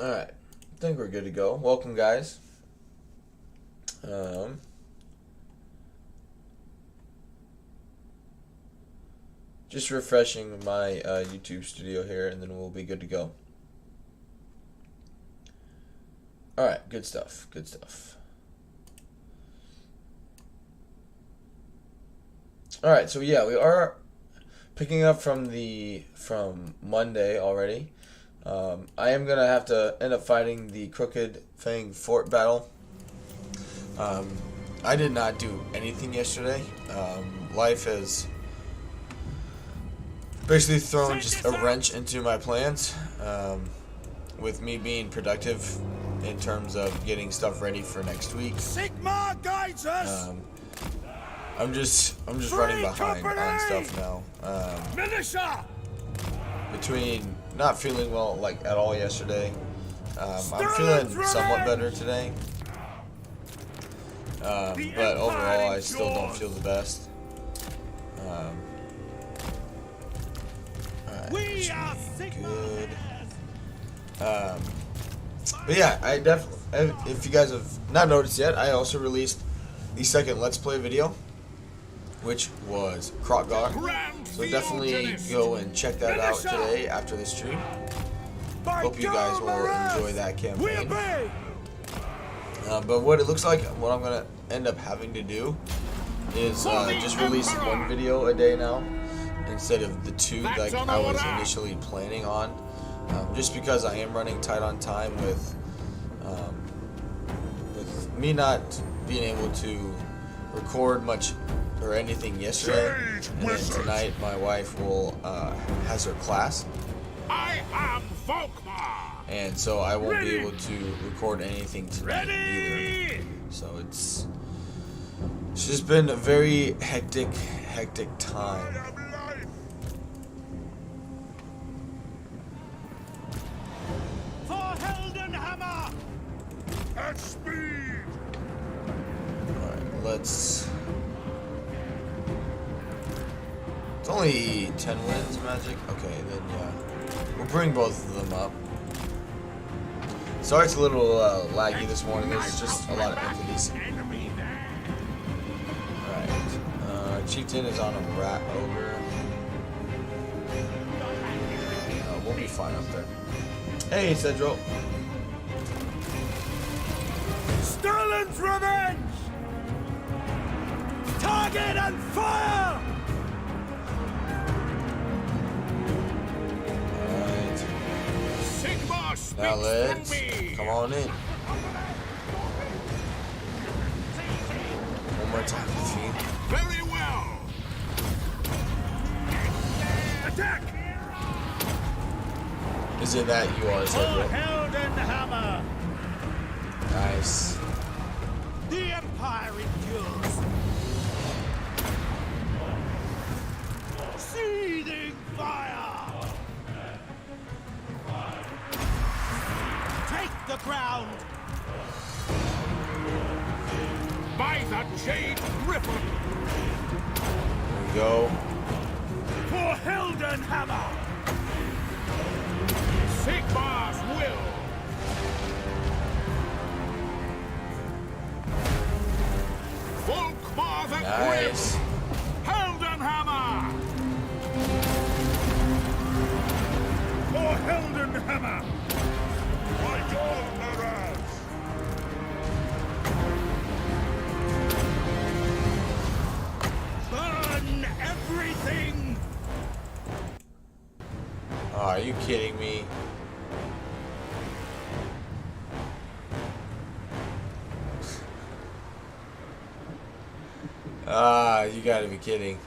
Alright, I think we're good to go. Welcome, guys. Just refreshing my YouTube studio here, and then we'll be good to go. Alright, good stuff, good stuff. Alright, so yeah, we are picking up from Monday already. I am going to have to end up fighting the Crooked Fang Fort battle. I did not do anything yesterday. Life has basically thrown just a wrench into my plans, with me being productive in terms of getting stuff ready for next week. Sigma guides us. I'm just running behind on stuff now. Militia. Between not feeling well like at all yesterday, I'm feeling somewhat better today. But overall, I still don't feel the best. We are good. But yeah, I definitely, if you guys have not noticed yet, I also released the second Let's Play video, which was Krotgar. So definitely go and check that out today after the stream. Hope you guys will enjoy that campaign. But what it looks like, what I'm going to end up having to do is just release one video a day now, instead of the two like I was initially planning on. Just because I am running tight on time with me not being able to record much or anything yesterday, and then tonight my wife will has her class. I am Volkmar. And so I won't be able to record anything tonight either. So it's just been a very hectic time. For Heldenhammer. At speed. Alright, let's... It's only 10 wins, Magic? Okay, then yeah. We'll bring both of them up. Sorry it's a little laggy this morning. There's just a lot of entities. Alright. Chieftain is on a rat ogre. We'll be fine up there. Hey, Cedro. Sterling's revenge. Target and fire. Now let's come on in. One more time, Fiend. Very well. Attack. Is it that you are, Cedro? Heldenhammer. Nice. The Empire endures. Seething fire. Take the ground. By the jade griffin. There we go. For Heldenhammer. Sigmar's will. Volkmar the Nice. Grim. Heldenhammer. For Heldenhammer. My God, Maraz. Burn everything. Oh, are you kidding me? Ah, you gotta be kidding.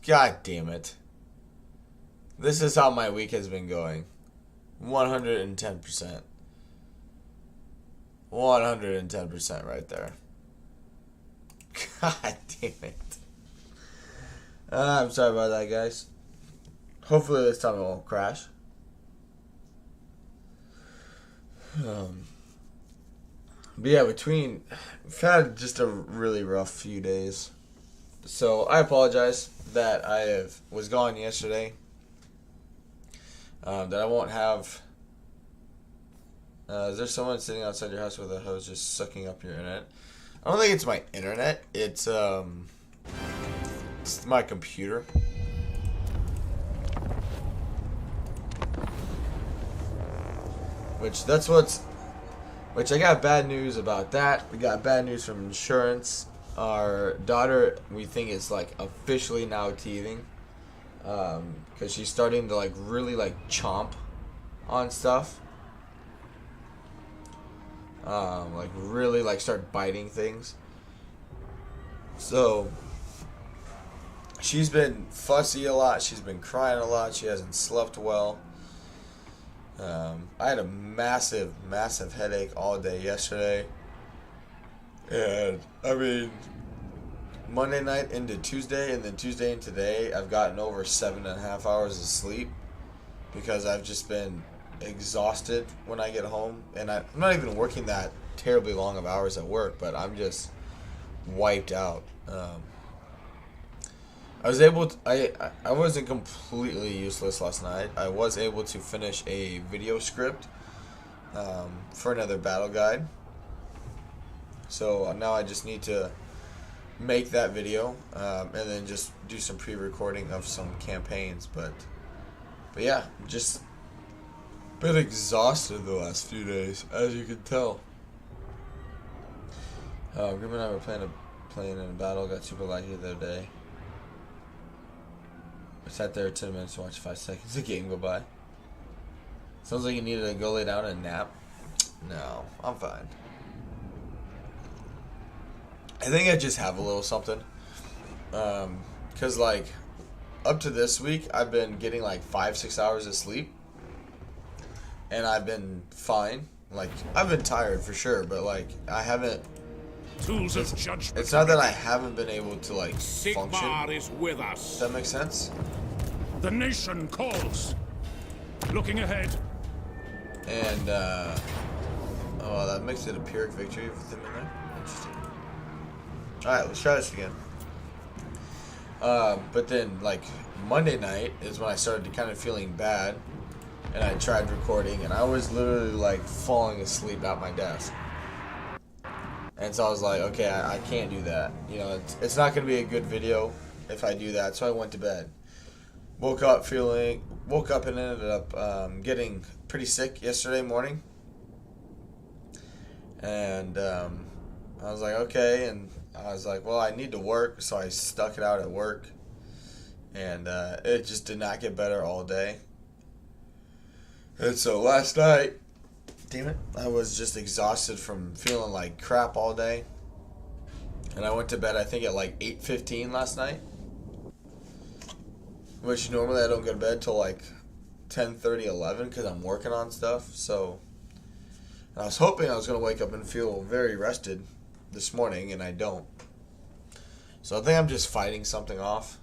God damn it. This is how my week has been going. 110%. 110% right there. God damn it. I'm sorry about that, guys. Hopefully this time it won't crash. But yeah, we've had just a really rough few days. So I apologize that was gone yesterday. That I won't have. Is there someone sitting outside your house with a hose just sucking up your internet? I don't think it's my internet. It's my computer. Which I got bad news about that. We got bad news from insurance. Our daughter, we think, is like officially now teething. Because she's starting to like really like chomp on stuff. Like really like start biting things. So she's been fussy a lot. She's been crying a lot. She hasn't slept well. I had a massive headache all day yesterday. And I mean, Monday night into Tuesday, and then Tuesday into today, I've gotten over 7.5 hours of sleep because I've just been exhausted when I get home. And I'm not even working that terribly long of hours at work, but I'm just wiped out. I was able to, I wasn't completely useless last night. I was able to finish a video script for another battle guide. So now I just need to make that video and then just do some pre-recording of some campaigns. But yeah, just been exhausted the last few days, as you can tell. Grim and I were playing in a battle, got super lucky the other day. I sat there 10 minutes to watch 5 seconds of the game go by. Sounds like you needed to go lay down and nap. No, I'm fine. I think I just have a little something. Because like, up to this week, I've been getting like 5-6 hours of sleep. And I've been fine. Like, I've been tired for sure, but like, I haven't... Tools of judgment. It's not that I haven't been able to like function. Sigmar is with us. Does that make sense? The nation calls. Looking ahead. And oh, that makes it a Pyrrhic victory with him in there. Interesting. All right, let's try this again. But then like Monday night is when I started to kind of feeling bad, and I tried recording, and I was literally like falling asleep at my desk. And so I was like, okay, I can't do that. You know, it's not going to be a good video if I do that. So I went to bed. Woke up and ended up getting pretty sick yesterday morning. And I was like, okay. And I was like, well, I need to work. So I stuck it out at work. And it just did not get better all day. And so last night, damn it, I was just exhausted from feeling like crap all day. And I went to bed, I think, at like 8:15 last night. Which normally I don't go to bed till like 10:30, 11 because I'm working on stuff. So I was hoping I was going to wake up and feel very rested this morning, and I don't. So I think I'm just fighting something off,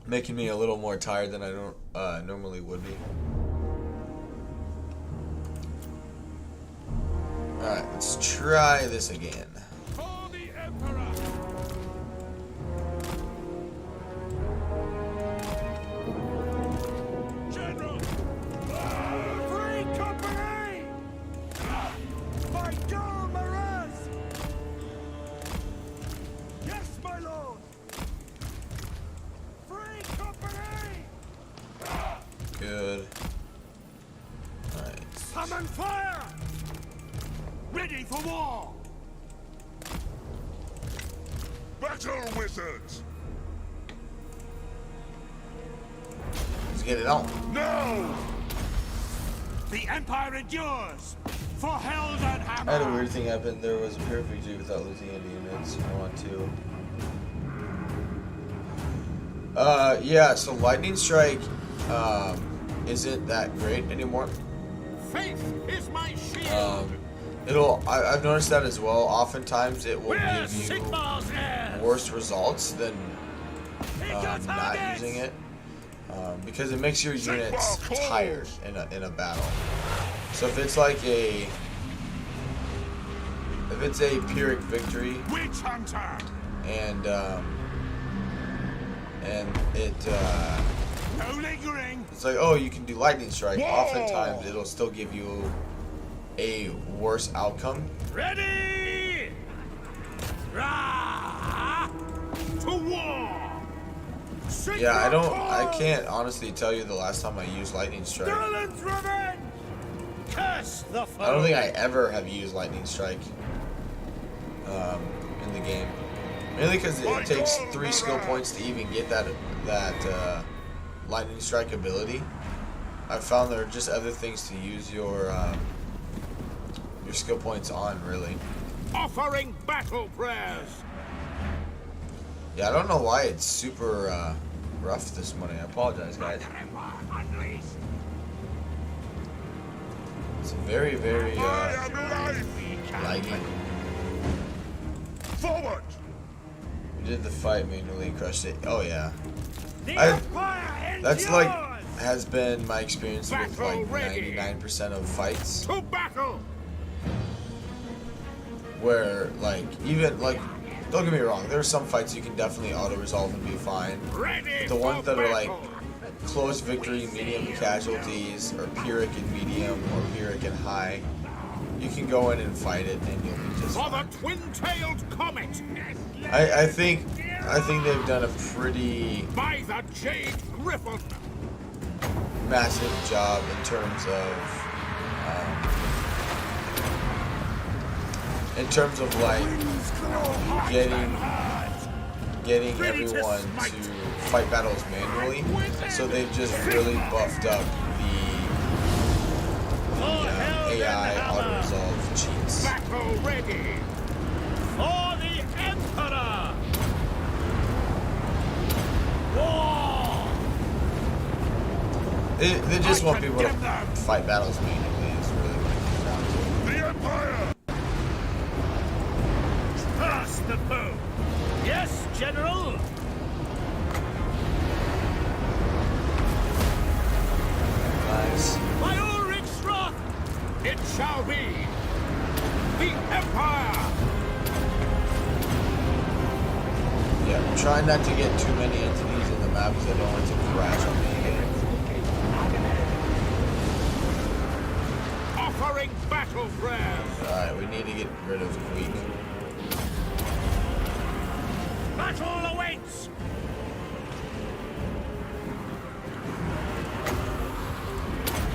making me a little more tired than I normally would be. Alright, let's try this again. For the Emperor. General. Free company. By God, Maraz. Yes, my lord. Free company. Good. Alright. Summon fire. Ready for war! Battle wizards! Let's get it on. No! The Empire endures! For Helden Hammer! I had a weird thing happen. There was a Pyrrhic victory without losing any units. I want to... yeah, so Lightning Strike isn't that great anymore. Faith is my shield! I've noticed that as well. Oftentimes it will give you worse results than not using it, because it makes your units tired in a battle. So if it's like a Pyrrhic victory Witch hunter. and it No lingering. it's like, oh, you can do lightning strike. Whoa. Oftentimes it'll still give you a worse outcome. Ready! Rah! To war! Yeah, I can't honestly tell you the last time I used lightning strike. Stalin's revenge! Curse the foe! I don't think I ever have used lightning strike in the game. Mainly because it takes 3 skill points to even get that lightning strike ability. I've found there are just other things to use your skill points on, really. Offering battle prayers! Yeah, I don't know why it's super rough this morning. I apologize, guys. It's very, very laggy. Forward! We did the fight manually, crushed it. Oh yeah. The Empire That's like endures! has been my experience with like 99% of fights, To battle! where like even like, don't get me wrong, there are some fights you can definitely auto resolve and be fine. Ready The ones for that are like battle. close victory, medium casualties, or Pyrrhic and medium, or Pyrrhic and high, you can go in and fight it and you'll be just For the fine. twin-tailed comet! I think they've done a pretty By the Jade Griffin! massive job in terms of like getting everyone to fight battles manually. So they've just really buffed up the AI auto resolve cheats. Battle ready! For the Emperor! War! They just want people to condemn them. fight battles manually. Is really what it comes down to. The Empire! Pass the foe! Yes, General! Nice. By Ulrich's wrath, it shall be! The Empire! Yeah, try not to get too many entities in the map because I don't want it to crash on me again. Offering battle prayers! Alright, we need to get rid of Queek. Battle awaits!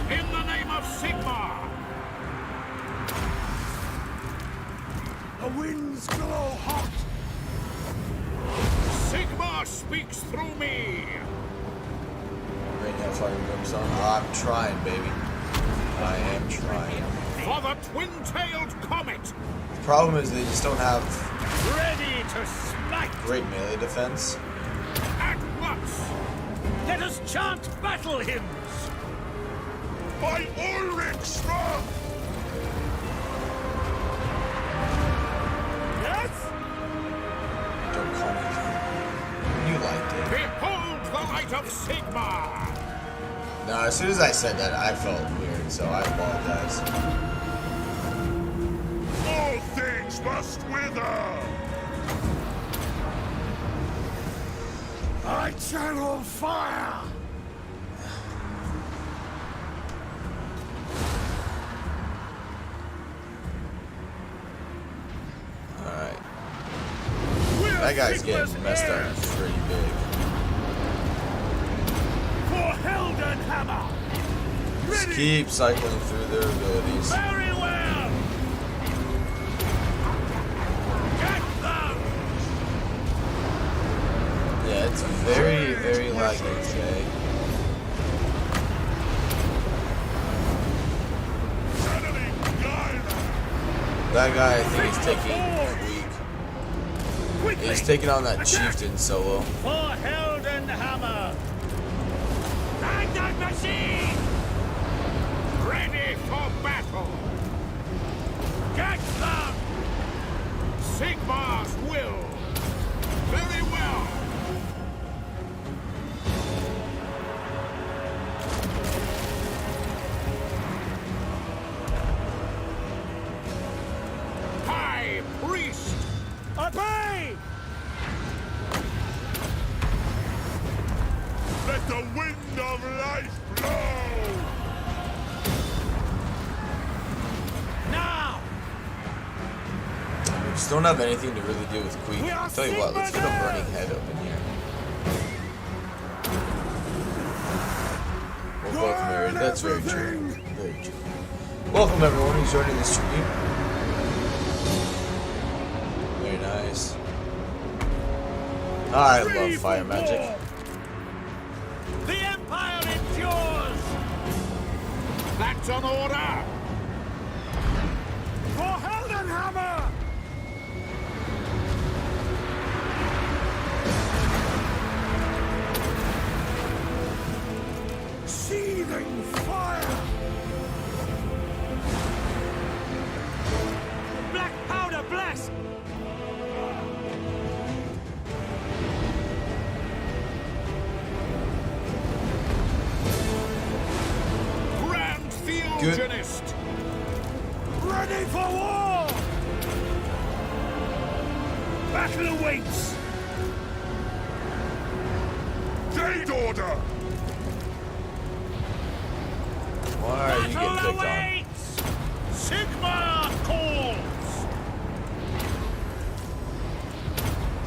In the name of Sigmar! The winds blow hot! Sigmar speaks through me! Right now, fire brimstone. I'm trying, baby. I am trying. For the twin-tailed comet! The problem is they just don't have Ready to smite! great melee defense. At once! Let us chant battle hymns! By Ulrich's wrath! Yes? Don't call me. You liked it. Behold the light of Sigmar! No, as soon as I said that, I felt weird, so I apologize. All things must wither! I channel fire! Alright. That guy's getting messed up pretty big. For Heldenhammer! Just keep cycling through their abilities. Very well! Get them! Yeah, it's very, very laggy today. That guy, I think, is taking Queek. He's taking on that chieftain solo. For Heldenhammer! Magnet machine! Ready for battle! Get them! Sigmar's will! Very well! don't have anything to really do with Queek. I'll tell you what, let's get a burning head up in here. Well, Volkmar, that's very true. Very true. Welcome everyone who's joining the stream. Very nice. I love fire magic. The Empire endures! That's an order! For Heldenhammer! Seething fire! Black powder blast! Grand Theogenist! Ready for war! Battle awaits! Jade order! Why are you getting picked on? Sigma calls!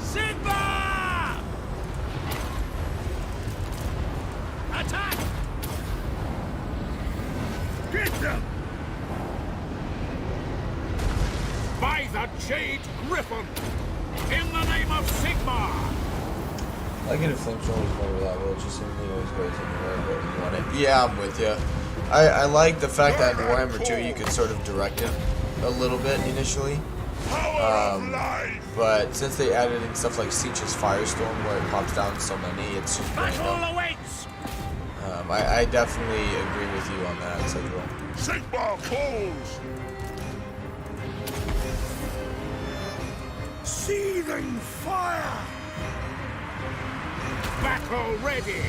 Sigma! Attack! Get them! By the Jade Griffin! In the name of Sigma! I get a flamethrower is more reliable, it just simply always goes anywhere but you want it. Yeah, I'm with you. I like the fact that in Warhammer 2 you could sort of direct it a little bit initially. But since they added in stuff like Sietch's Firestorm where it pops down so many, it's just random. I definitely agree with you on that, Cedro. Sigma calls! Seething fire! Battle ready!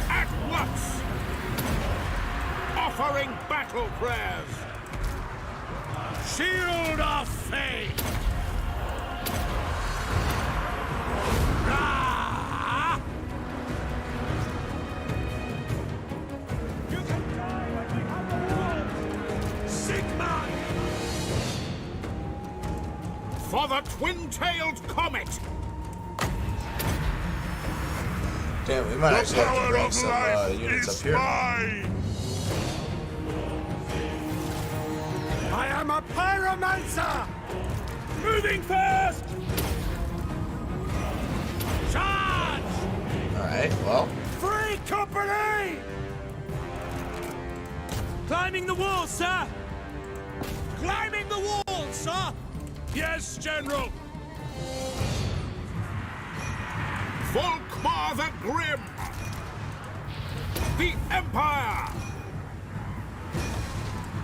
At once! Offering battle prayers! Shield of Fate! Ah! You can die when we have the world! Sigma! For the twin-tailed comet! Damn, we might actually have to bring some units up here. I am a pyromancer! Moving first! Charge! Alright, well. Free company! Climbing the wall, sir! Climbing the wall, sir! Yes, General! Volkmar the Grim! The Empire!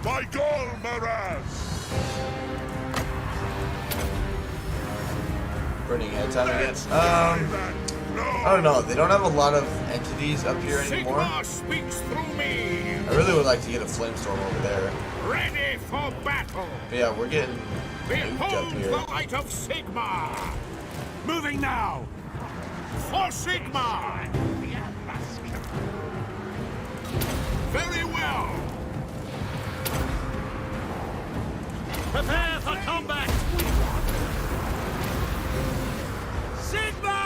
By Gol Maraz! Burning head time again. I don't know. They don't have a lot of entities up here anymore. Sigma speaks through me! I really would like to get a flamestorm over there. Ready for battle! But yeah, we're getting nuked up Behold here. the light of Sigma! Moving now! For Sigma! Very well! Prepare for combat! Sigma!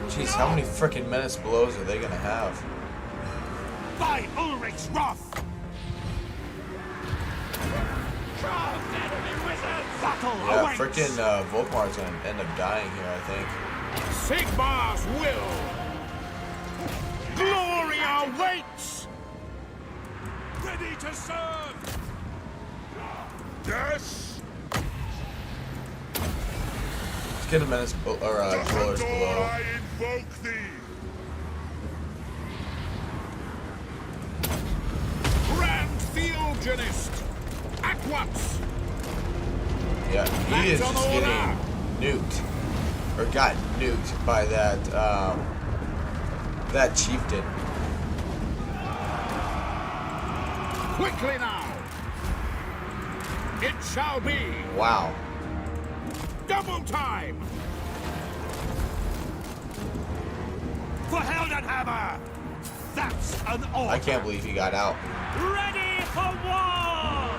Jeez, how many frickin' menace blows are they gonna have? By Ulrich's wrath! Yeah, frickin' Volkmar's gonna end up dying here, I think. Sigma's will! Glory awaits! Ready to serve! Yes! Let's get a menace or dwellers below. I invoke thee! Grand Theogenist! At once! Yeah, he is just getting nuked. Or got nuked by that that chieftain. Quickly now! It shall be! Wow. Double time! For Heldenhammer! That's an order! I can't believe he got out. Ready for war!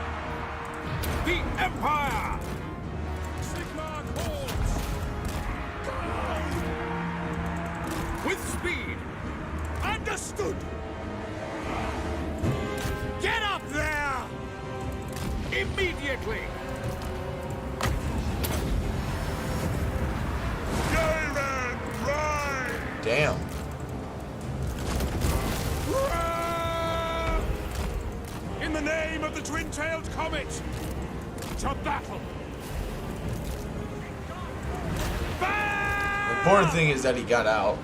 The Empire! Sigmar calls! With speed! Understood! Get up there! Immediately! Damn. In the name of the twin-tailed comet, to battle! The important thing is that he got out.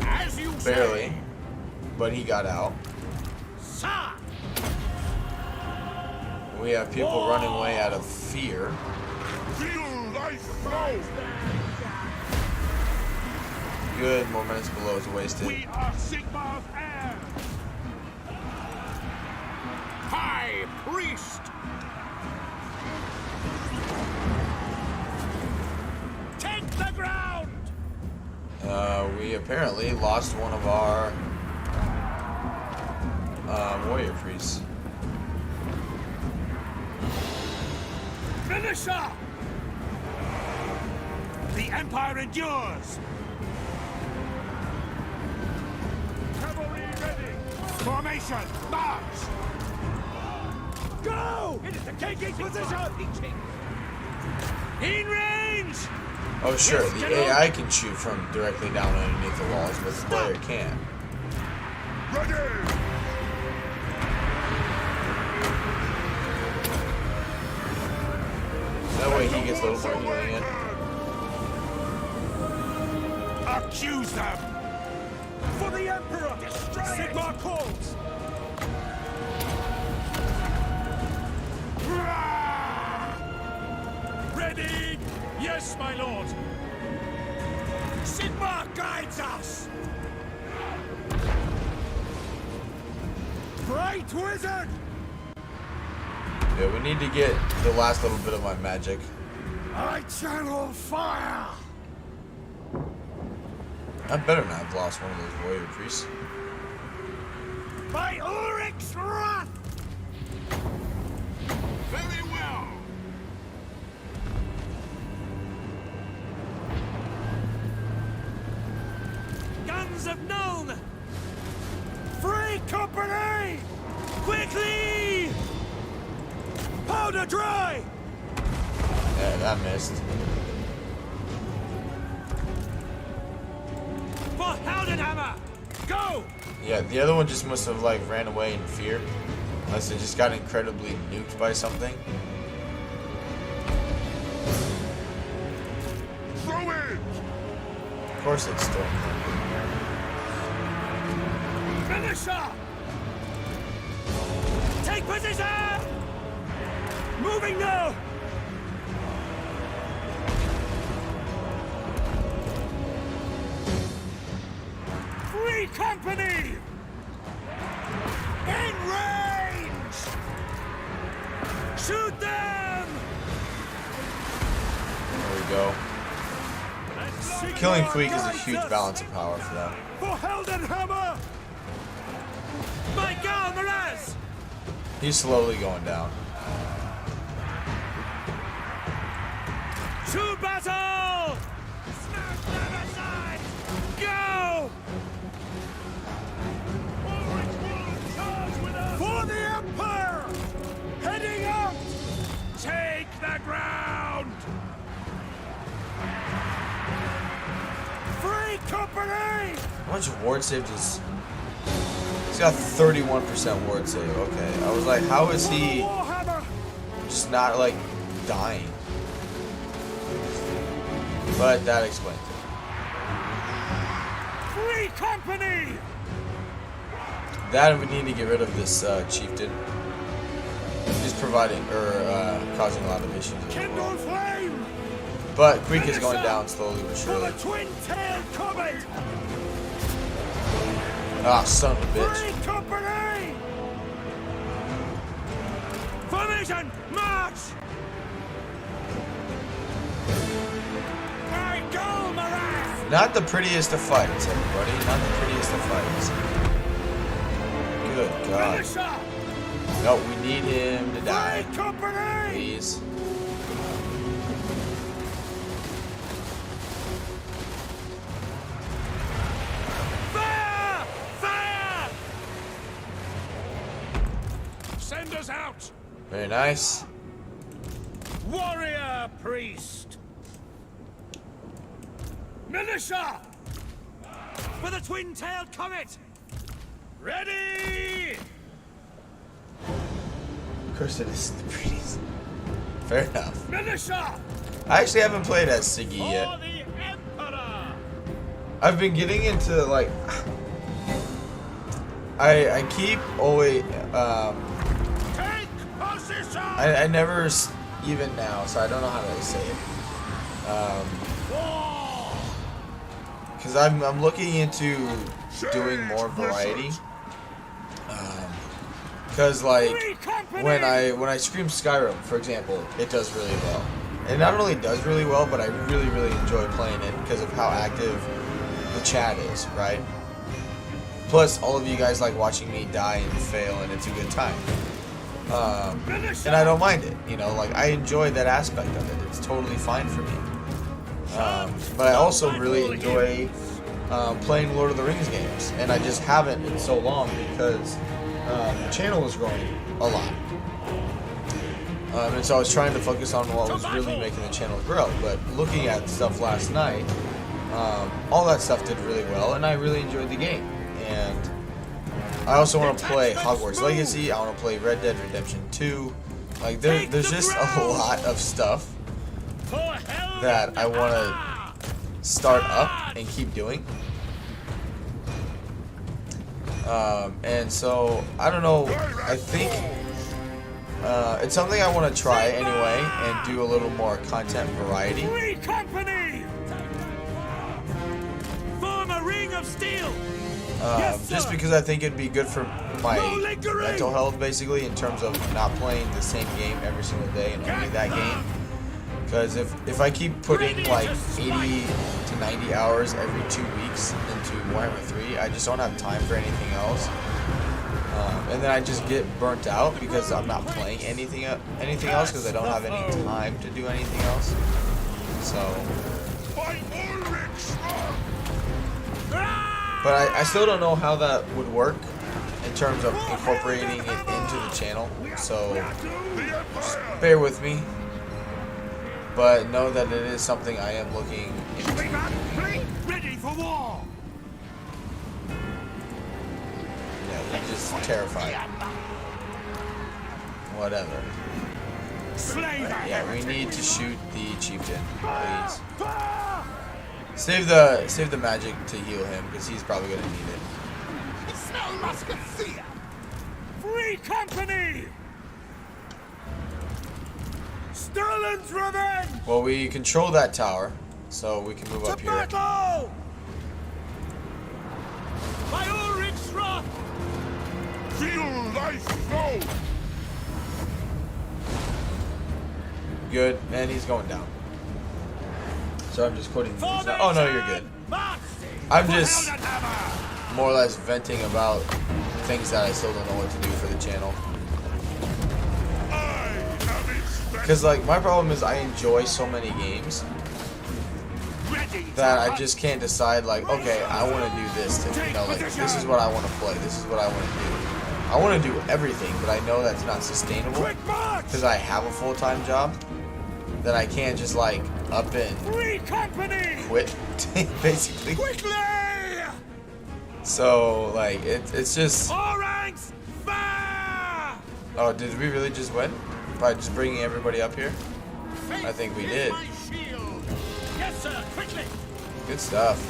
As you Barely. say. But he got out. Sir! We have people running away out of fear. Feel life flow! Good, more minutes below is wasted. We are Sigmar's heir! High Priest! Take the ground! We apparently lost one of our warrior priests. Finisher! The Empire endures! Cavalry ready! Formation, march! Go! It is the taking position! In range! Oh sure, Yes, the General. AI can shoot from directly down underneath the walls, but the player can't. Ready! That way he gets a little more healing in. Accuse them! For the Emperor! Destroy Sigmar calls! Ready! Yes, my lord! Sigmar guides us! Great wizard! Yeah, we need to get the last little bit of my magic. I channel fire! I better not have lost one of those warrior priests. By Ulrich's wrath! Very well! Guns of Nuln! Free company! Quickly! Powder dry! Yeah, that missed. For Heldenhammer! Go! Yeah, the other one just must have like ran away in fear. Unless it just got incredibly nuked by something. Throw it! Of course it's still. Finisher! Take position! Moving now! Free company! In range! Shoot them! There we go. Killing Queek is a huge balance of power for them. For Heldenhammer! My God, Miraz! He's slowly going down. To battle! Smash them aside! Go! For the Empire! Heading out! Take the ground! Free company! How much ward save does... He's got 31% ward save. Okay. I was like, how is he Warhammer! just not like dying? But that explains it. Free company! That we need to get rid of this chieftain. He's providing causing a lot of issues as Kindle well. flame! But Queek is going down slowly but For surely. the twin-tailed comet! Ah, son of a bitch. Free company! Formation, march! I go, Miraz! Not the prettiest of fights, everybody. Not the prettiest of fights. Good God. Finisher! No, we need him to die. Company! Please. Fire! Fire! Send us out! Very nice. Warrior priest! Militia! For the twin-tailed comet! Ready! Of course it is the pretties. Fair enough. Militia! I actually haven't played as Siggy yet. For the Emperor! I've been getting into like I keep always Take position! I never even now, so I don't know how to say it. War! Because I'm looking into doing more variety. Because like when I stream Skyrim, for example, it does really well. And not only does really well, but I really enjoy playing it because of how active the chat is, right? Plus, all of you guys like watching me die and fail, and it's a good time. And I don't mind it, you know, like I enjoy that aspect of it. It's totally fine for me. But I also really enjoy playing Lord of the Rings games, and I just haven't in so long because the channel is growing a lot. And so I was trying to focus on what was really making the channel grow. But looking at stuff last night, all that stuff did really well, and I really enjoyed the game. And I also want to play Hogwarts Legacy. I want to play Red Dead Redemption 2. Like there's just a lot of stuff that I want to start up and keep doing. And so I don't know. I think it's something I want to try anyway and do a little more content variety. Company! Form a ring of steel! Just because I think it'd be good for my mental health, basically, in terms of not playing the same game every single day and only that game. Because if I keep putting like 80 to 90 hours every 2 weeks into Warhammer 3, I just don't have time for anything else. And then I just get burnt out because I'm not playing anything else because I don't have any time to do anything else. So. But I still don't know how that would work in terms of incorporating it into the channel. So just bear with me. But know that it is something I am looking into. Ready for war! Yeah, they're just terrified. Whatever. Yeah, we need to shoot the chieftain, please. Save the magic to heal him, because he's probably gonna need it. Free company! Sterling's revenge! Well, we control that tower, so we can move up here. Battle! By Ulrich's wrath! Feel thy soul! Good, and he's going down. So I'm just quoting these. Oh no, you're good. I'm just more or less venting about things that I still don't know what to do for the channel. Because like my problem is I enjoy so many games that I just can't decide like, okay, I want to do this. You know, like this is what I want to play. This is what I want to do. I want to do everything, but I know that's not sustainable because I have a full-time job. That I can't just like up and quit, basically. Quickly! So like it's just. All ranks, fire! Oh, did we really just win by just bringing everybody up here? I think we did. Yes, sir. Quickly. Good stuff.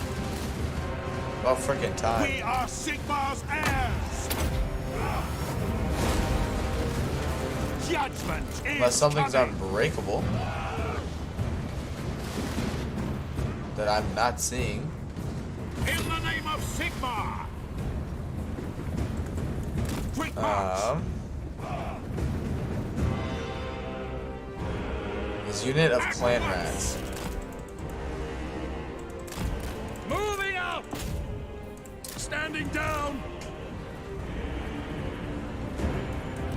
About freaking time. We are Sigmar's heirs. Judgment is Unless something's coming. unbreakable that I'm not seeing. In the name of Sigmar. Quick march. His unit of clan rats. Moving out. Standing down.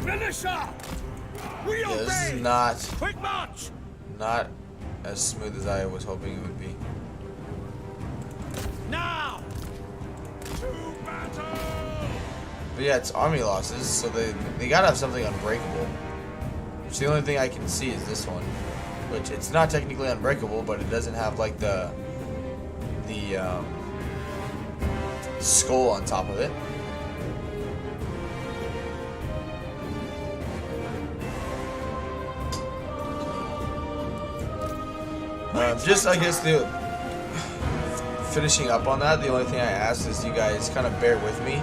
Militia! We Yeah, this obey! is not Quick march! as smooth as I was hoping it would be. Now! To battle! But yeah, it's army losses, so they gotta have something unbreakable. Which the only thing I can see is this one, which it's not technically unbreakable, but it doesn't have like the skull on top of it. Just I guess finishing up on that, the only thing I ask is you guys kind of bear with me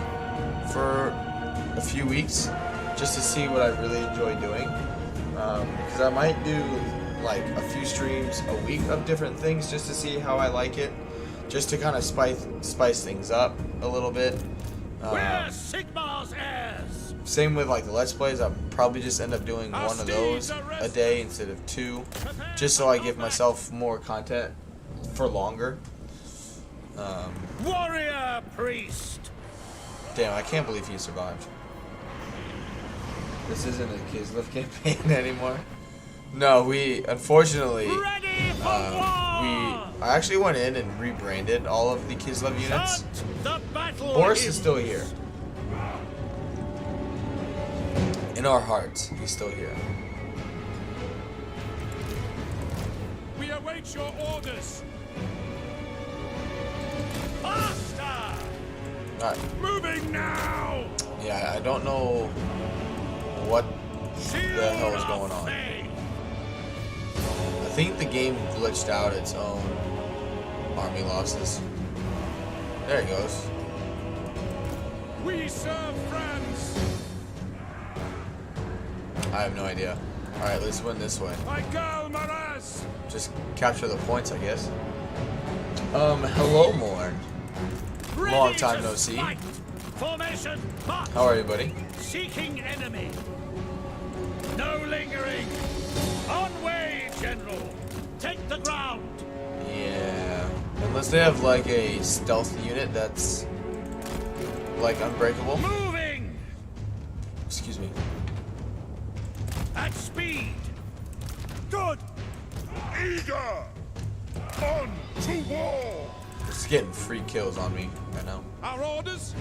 for a few weeks just to see what I really enjoy doing, because I might do like a few streams a week of different things just to see how I like it, just to kind of spice things up a little bit. Where's Sigmar's heirs? Same with like the Let's Plays. I'll probably just end up doing one of those a day instead of two, just so I give myself more content for longer. Warrior priest. Damn, I can't believe he survived. This isn't a Kislev campaign anymore. No, we unfortunately Ready for war! I actually went in and rebranded all of the Kislev units. The battle Boris is still here. In our hearts, he's still here. We await your orders. Faster! Alright. Moving now! Yeah, I don't know what the hell is going on. I think the game glitched out its own army losses. There it goes. We serve friends. I have no idea. Alright, let's win this way. Just capture the points, I guess. Hello, Morn. Long time no see. Formation. How are you, buddy? Seeking enemy. No lingering. On way, General. Take the ground. Yeah. Unless they have like a stealth unit that's like unbreakable. Moving. Excuse me. At speed. Good. Eager. On to war. It's getting free kills on me right now. Our orders.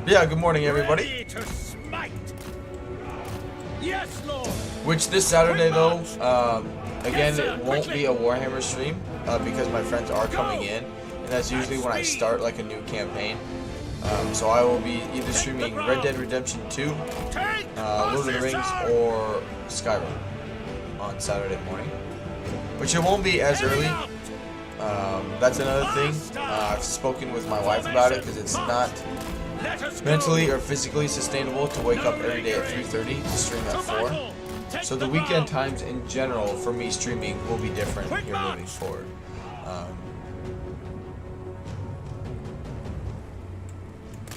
Yeah, good morning, everybody. Ready to smite. Yes, Lord. Which this Saturday, though, again, it won't be a Warhammer stream because my friends are coming in, and that's usually when I start like a new campaign. So I will be either streaming Red Dead Redemption 2, Lord of the Rings, or Skyrim on Saturday morning. Which it won't be as early. That's another thing. I've spoken with my wife about it because it's not mentally or physically sustainable to wake up every day at 3:30 to stream at 4. So the weekend times in general for me streaming will be different here moving forward.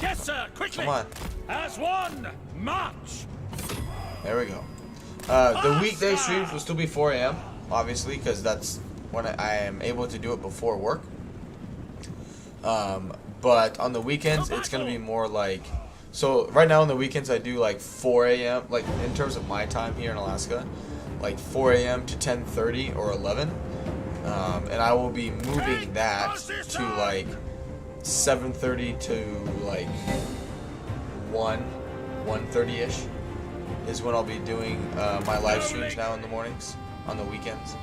Yes, sir. Quickly. Come on. As one, march. There we go. The weekday streams will still be 4 a.m. obviously, because that's when I am able to do it before work. But on the weekends, it's going to be more like... So, right now on the weekends, I do like 4 a.m., like in terms of my time here in Alaska, like 4 a.m. to 10:30 or 11. And I will be moving that to like 7:30 to like 1:30-ish is when I'll be doing my live streams now in the mornings, on the weekends.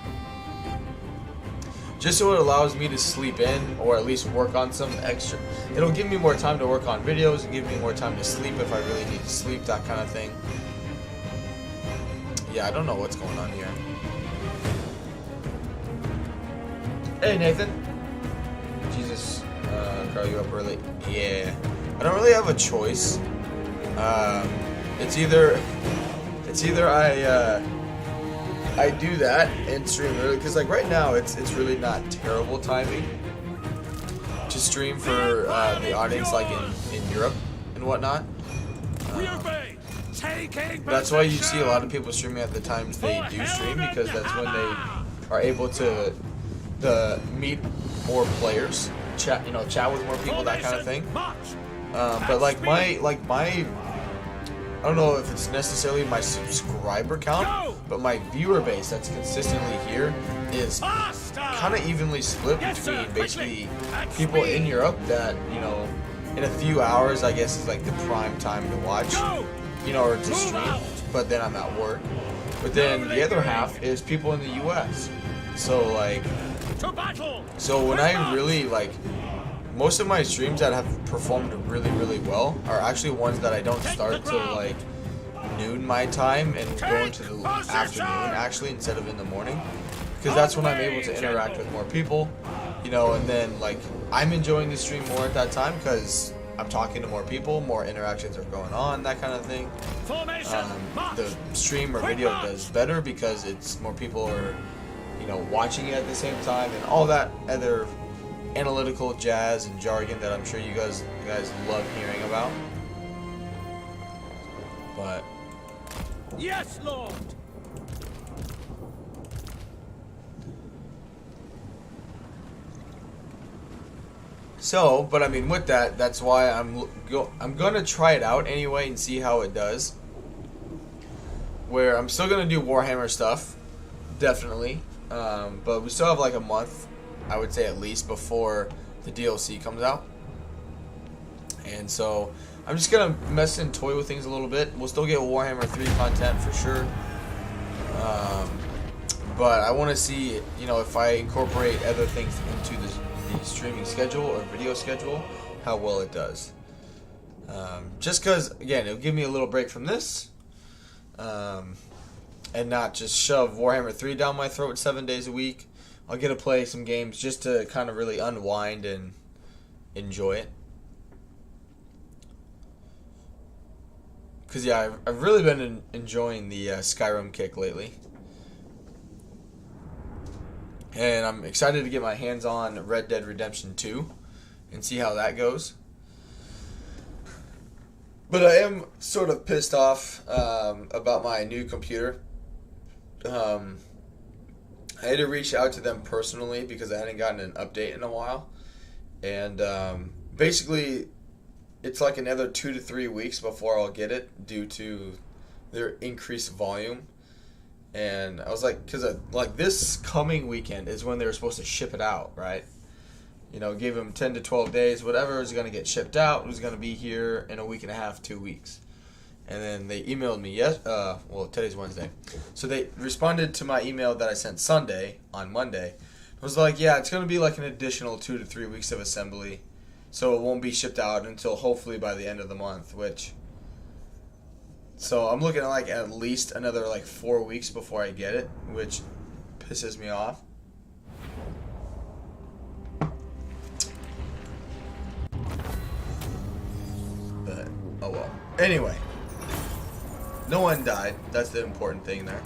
Just so it allows me to sleep in, or at least work on some extra. It'll give me more time to work on videos, and give me more time to sleep if I really need to sleep, that kind of thing. Yeah, I don't know what's going on here. Hey, Nathan. Jesus, Carl, you up early? Yeah. I don't really have a choice. It's either I do that and stream early, because like right now it's really not terrible timing to stream for the audience like in Europe and whatnot. That's why you see a lot of people streaming at the times they do stream, because that's when they are able to meet more players, chat with more people, that kind of thing. But like my I don't know if it's necessarily my subscriber count, but my viewer base that's consistently here is kind of evenly split between basically people in Europe that, you know, in a few hours, I guess, is like the prime time to watch, you know, or to stream, but then I'm at work. But then the other half is people in the US. So, like, so when I really, like, most of my streams that have performed really, really well are actually ones that I don't start till, like, noon my time and go into the afternoon, actually, instead of in the morning. Because that's when I'm able to interact with more people, you know, and then, like, I'm enjoying the stream more at that time because I'm talking to more people, more interactions are going on, that kind of thing. The stream or video does better because it's more people are, you know, watching it at the same time, and all that other analytical jazz and jargon that I'm sure you guys love hearing about. But yes, Lord. So, but I mean, with that, that's why I'm gonna try it out anyway and see how it does. Where I'm still gonna do Warhammer stuff, definitely, but we still have like a month, I would say at least, before the DLC comes out. And so I'm just gonna mess and toy with things a little bit. We'll still get Warhammer 3 content for sure, but I want to see, you know, if I incorporate other things into the streaming schedule or video schedule, how well it does. Just because, again, it'll give me a little break from this, and not just shove Warhammer 3 down my throat 7 days a week. I'll get to play some games just to kind of really unwind and enjoy it. Because, yeah, I've really been enjoying the Skyrim kick lately. And I'm excited to get my hands on Red Dead Redemption 2 and see how that goes. But I am sort of pissed off about my new computer. I had to reach out to them personally because I hadn't gotten an update in a while. And basically, it's like another 2 to 3 weeks before I'll get it due to their increased volume. And I was like, because like this coming weekend is when they were supposed to ship it out, right? You know, gave them 10 to 12 days, whatever is going to get shipped out was going to be here in a week and a half, 2 weeks. And then they emailed me, well, today's Wednesday. So they responded to my email that I sent Sunday on Monday. It was like, yeah, it's going to be like an additional 2 to 3 weeks of assembly. So it won't be shipped out until hopefully by the end of the month, which... So I'm looking at like at least another like 4 weeks before I get it, which pisses me off. But, oh well. Anyway. No one died. That's the important thing there.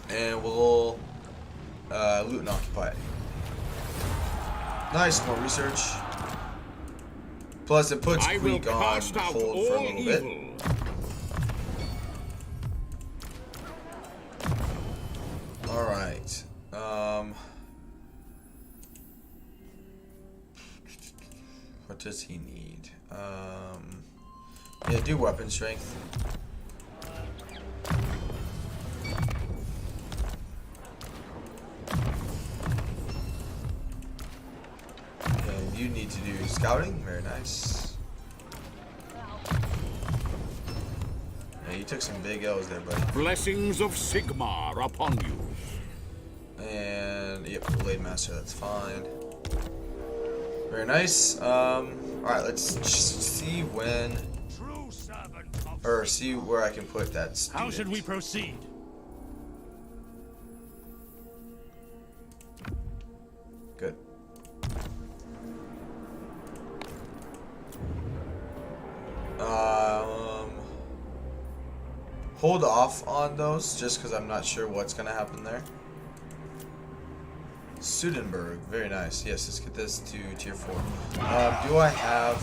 And we'll loot and occupy it. Nice, more research. Plus, it puts Greek on hold for a little bit. Alright. What does he need? Yeah, do weapon strength. And you need to do scouting. Very nice. Yeah, you took some big L's there, buddy. Blessings of Sigmar upon you. And yep, Blade Master, that's fine. Very nice. Alright, let's see when, or see where I can put that student. How should we proceed? Good. Hold off on those just because I'm not sure what's gonna happen there. Sudenburg, very nice. Yes, let's get this to tier 4. Do I have?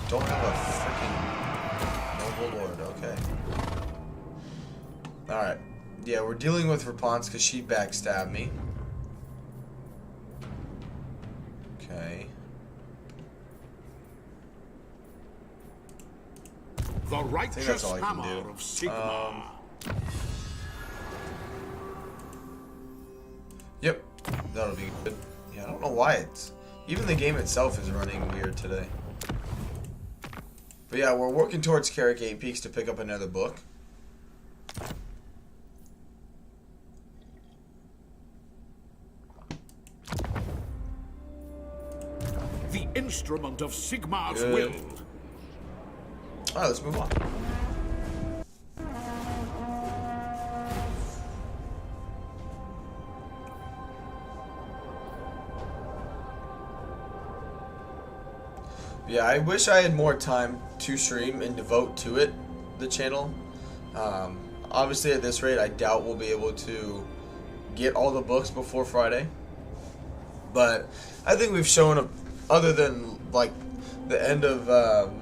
Don't have a freaking noble lord. Okay. All right. Yeah, we're dealing with Rapunzel because she backstabbed me. Okay. The I think that's righteous all I can hammer do. of Sigmar. Yep, that'll be good. Yeah, I don't know why it's... Even the game itself is running weird today. But yeah, we're working towards Carrick 8 Peaks to pick up another book. The instrument of Sigmar's Good. will. Alright, let's move on. Yeah, I wish I had more time to stream and devote to it, the channel. Obviously, at this rate, I doubt we'll be able to get all the books before Friday. But I think we've shown, other than like the end of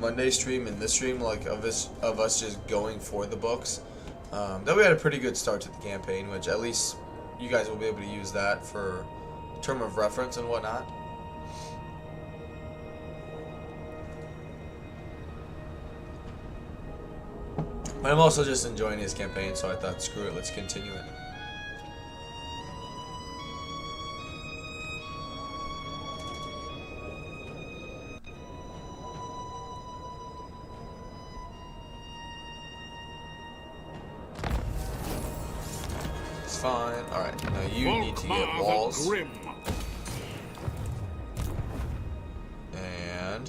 Monday's stream and this stream, like of us just going for the books, that we had a pretty good start to the campaign, which at least you guys will be able to use that for term of reference and whatnot. But I'm also just enjoying his campaign, so I thought, screw it, let's continue it. It's fine. Alright, now you need to get Volkmar walls. the Grim. And...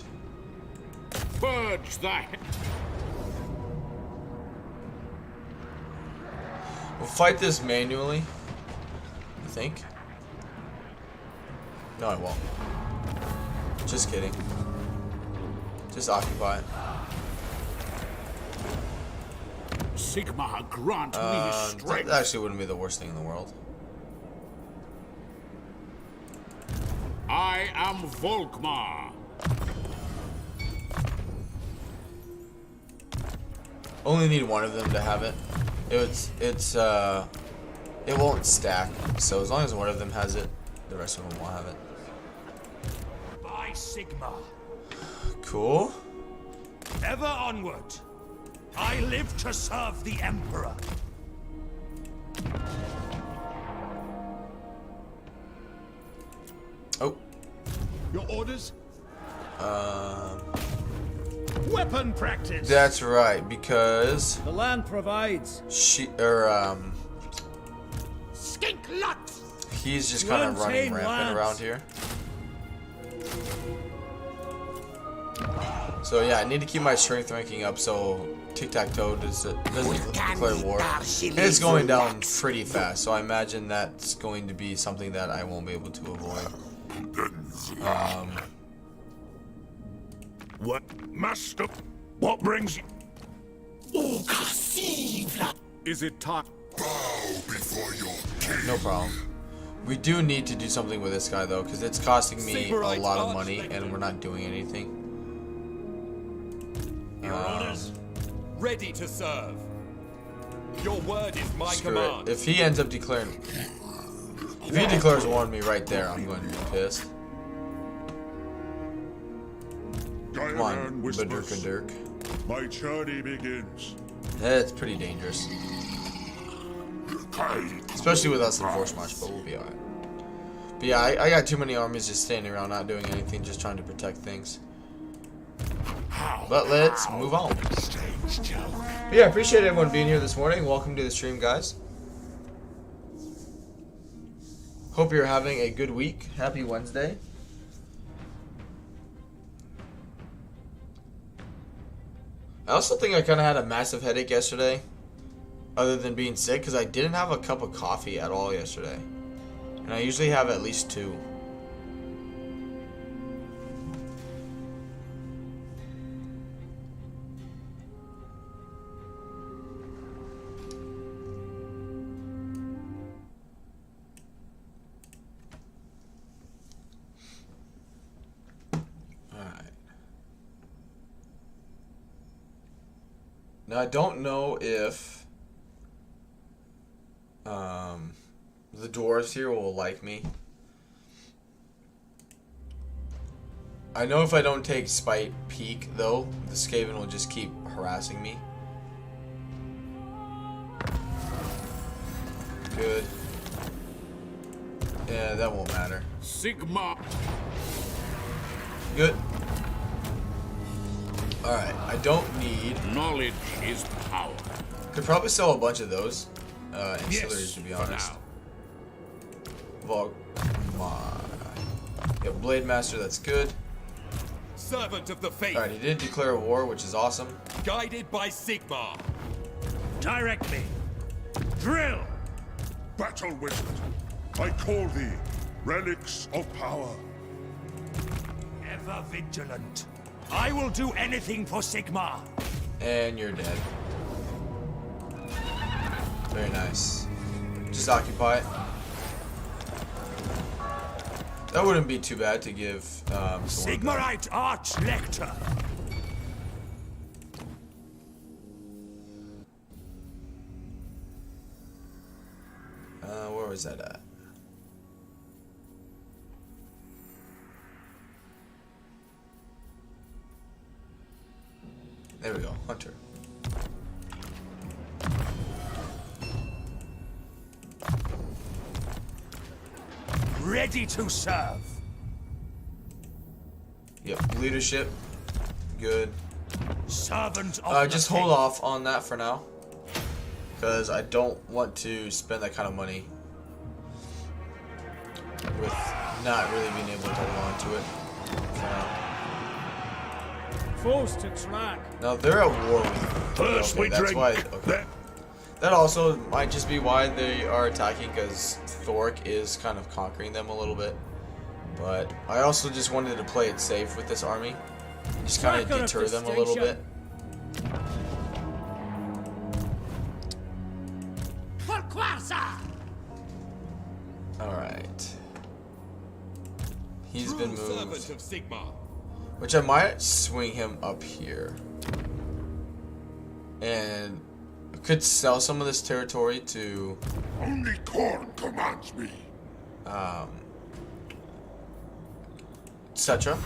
Purge thy... we'll fight this manually, I think. No, I won't. Just kidding. Just occupy it. Sigmar grant me That strength. actually wouldn't be the worst thing in the world. I am Volkmar. Only need one of them to have it. It won't stack. So as long as one of them has it, the rest of them will have it. By Sigmar, Cool. ever onward. I live to serve the Emperor. Oh. Your orders? Weapon practice. That's right, because The land provides. Skink Lux! he's just You kind of running untamed rampant lands. around here. So yeah, I need to keep my strength ranking up so tic-tac-toe doesn't declare war. And it's going down pretty fast, so I imagine that's going to be something that I won't be able to avoid. What? Master? What brings you? Is it time? No problem. We do need to do something with this guy though, because it's costing me a lot of money and we're not doing anything. Your orders. Ready to serve. Your word is my Screw command. it. If he ends up declaring... If he declares war on me right there, I'm going to be pissed. Come on, Badurka Dirk. My journey begins. That's pretty dangerous. Especially with us in Force March, but we'll be alright. But yeah, I got too many armies just standing around not doing anything, just trying to protect things. But let's move on. But yeah, I appreciate everyone being here this morning. Welcome to the stream, guys. Hope you're having a good week. Happy Wednesday. I also think I kind of had a massive headache yesterday, other than being sick, because I didn't have a cup of coffee at all yesterday. And I usually have at least 2. Now, I don't know if the dwarves here will like me. I know if I don't take Spite Peak, though, the Skaven will just keep harassing me. Good. Yeah, that won't matter. Sigma. Good. Alright, I don't need... Knowledge is power. Could probably sell a bunch of those ancillaries, Yes, to be for honest. now. Volkmar. Yeah, Blade Master, that's good. Servant of the faith, Alright, he did declare war, which is awesome. guided by Sigmar. Direct me. Drill. Battle wizard, I call thee relics of power. Ever vigilant. I will do anything for Sigmar. And you're dead. Very nice. Just occupy it. That wouldn't be too bad to give someone Sigmarite Arch Lector. where was that at? There we go, Hunter. Ready to serve. Yep, leadership. Good. Servant of the Just faith. hold off on that for now. Because I don't want to spend that kind of money with not really being able to hold on to it for now. Forced to track. Now they're at war with me. First we that's drink, why. Okay. That also might just be why they are attacking, because Thork is kind of conquering them a little bit. But I also just wanted to play it safe with this army. Just kind of deter them a little bit. Alright. He's True been servant moved. of Sigmar. Which I might swing him up here. And could sell some of this territory to Only Khorne commands me. Cetra.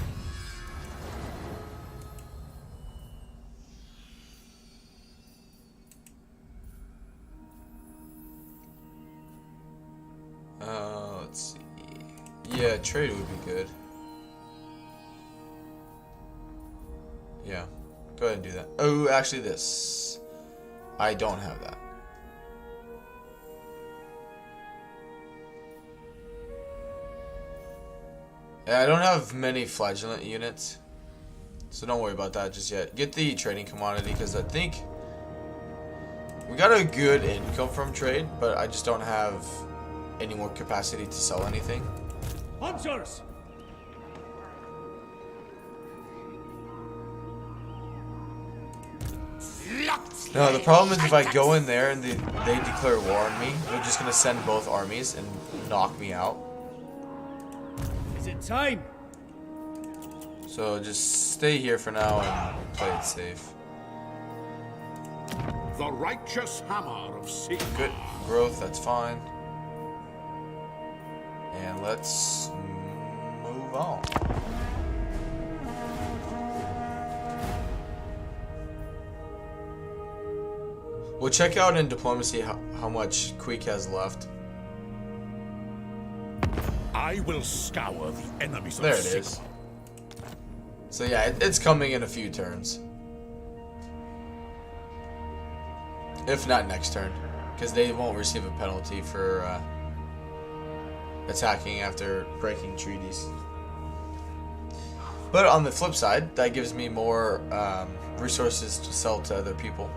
Let's see. Yeah, trade would be good. Yeah, go ahead and do that. Oh, actually this. I don't have that. Yeah, I don't have many flagellant units, so don't worry about that just yet. Get the trading commodity, because I think we got a good income from trade, but I just don't have any more capacity to sell anything. Hunters. No, the problem is if I go in there and they declare war on me, they're just gonna send both armies and knock me out. Is it time? So just stay here for now and play it safe. The righteous hammer of Sigma. Good growth, that's fine. And let's move on. We'll check out in diplomacy how much Queek has left. I will scour the enemies There of it Sigma. is. So yeah, it's coming in a few turns. If not next turn. Because they won't receive a penalty for attacking after breaking treaties. But on the flip side, that gives me more resources to sell to other people.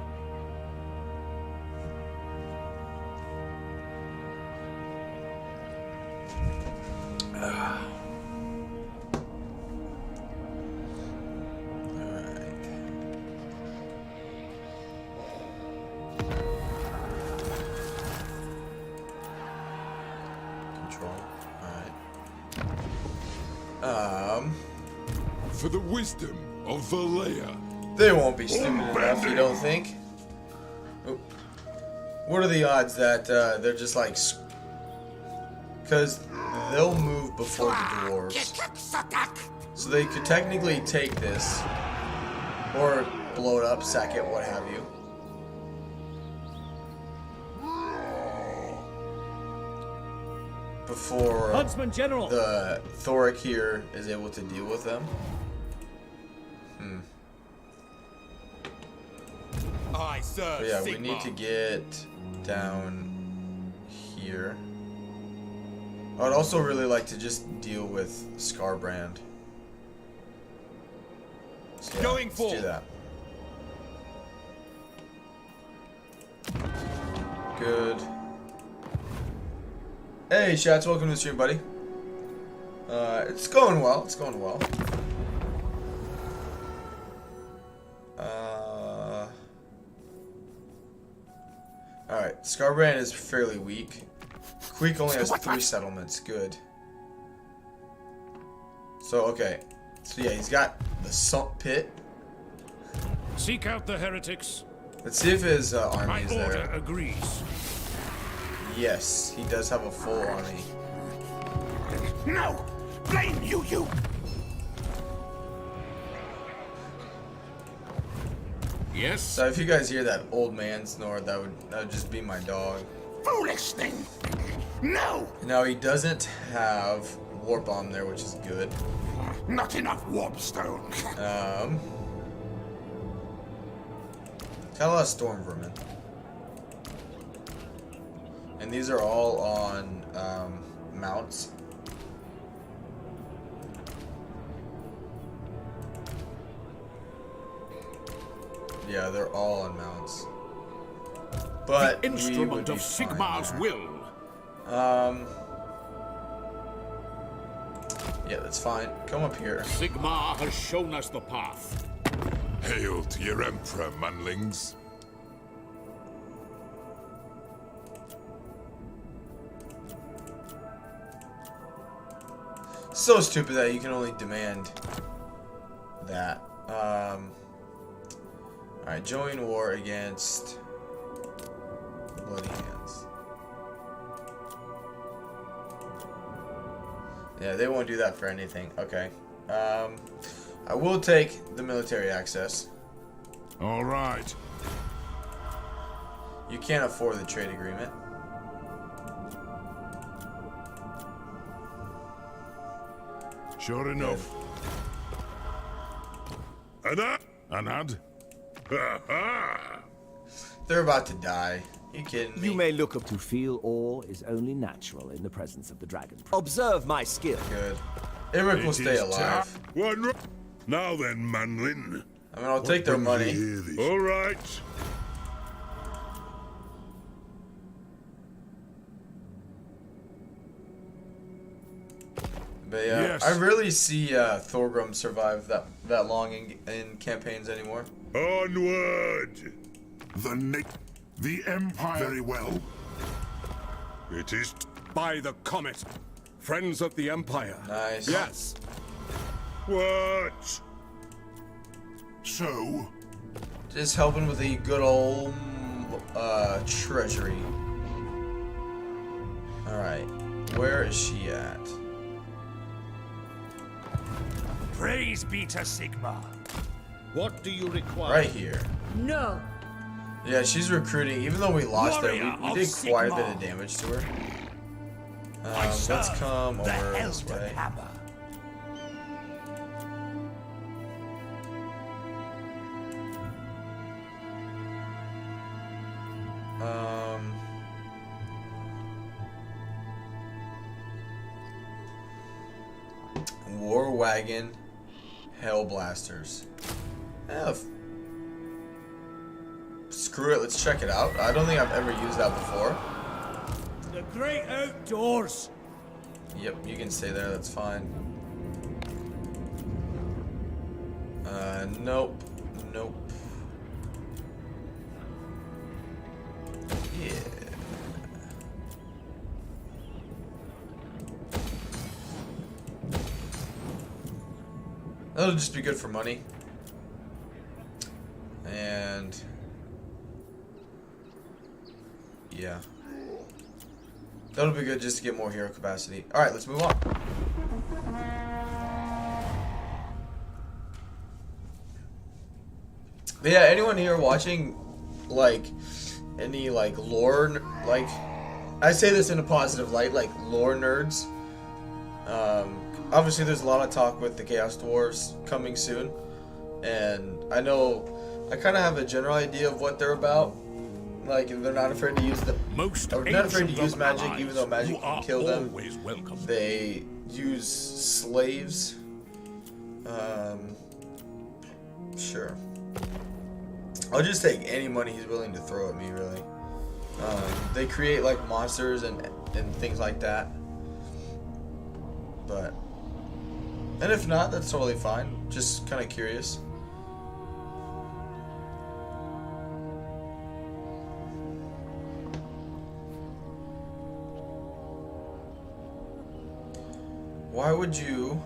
For the wisdom of Valea. They won't be stupid enough, you don't think? Oop. What are the odds that they're just like... Because they'll move before the dwarves. So they could technically take this, or blow it up, sack it, what have you. Before Huntsman General. the Thoric here is able to deal with them. I serve But yeah, Sigmar. we need to get down here. I'd also really like to just deal with Scarbrand. So yeah, Going let's forward. do that. Good. Hey, Shats, welcome to the stream, buddy. It's going well. It's going well. Alright, Scarbrand is fairly weak. Queek only has 3 settlements. Good. So, okay. So, yeah, he's got the Sump Pit. Seek out the heretics. Let's see if his army My is order there. agrees. Yes, he does have a full army. No! Blame you, you! Yes. So if you guys hear that old man snore, that would just be my dog. Foolish thing! No! Now he doesn't have War Bomb there, which is good. Not enough warpstone. Got a lot of Storm Vermin. And these are all on mounts. Yeah, they're all on mounts. But The we would instrument be of fine Sigmar's there. will. Yeah, that's fine. Come up here. Sigmar has shown us the path. Hail to your emperor, manlings. So stupid that you can only demand that. Alright, join war against Bloody Hands. Yeah, they won't do that for anything. Okay. I will take the military access. All right. You can't afford the trade agreement. Sure enough. Anad? Ha ha! They're about to die. You kidding me? You may look up to feel awe is only natural in the presence of the dragon. Observe my skill. Good. Imric will stay alive. Now then, manlin. I mean, I'll take their money. All right. But yeah, Yes. I rarely see Thorgrim survive that long in campaigns anymore. Onward! The Empire. Very well. It is. By the comet. Friends of the Empire. Nice. Yes. What? So? Just helping with the good old treasury. Alright. Where is she at? Praise be to Sigmar. What do you require? Right here. No. Yeah, she's recruiting. Even though we lost there, Warrior we of did quite a bit Sigmar. of damage to her. I Let's serve come the over this Elder way. Hammer. War Wagon Hellblasters. Yeah, screw it, let's check it out. I don't think I've ever used that before. The great outdoors. Yep, you can stay there, that's fine. Nope. Nope. Yeah. That'll just be good for money. And yeah. That'll be good just to get more hero capacity. Alright, let's move on. But yeah, anyone here watching, like, any, like, lore, like, I say this in a positive light, like, lore nerds. Obviously, there's a lot of talk with the Chaos Dwarves coming soon. And I know, I kind of have a general idea of what they're about. Like, they're not afraid to use not afraid to use magic, even though magic can kill them. They use slaves. Sure. I'll just take any money he's willing to throw at me, really. They create, like, monsters and things like that. But, and if not, that's totally fine. Just kind of curious. Why would you...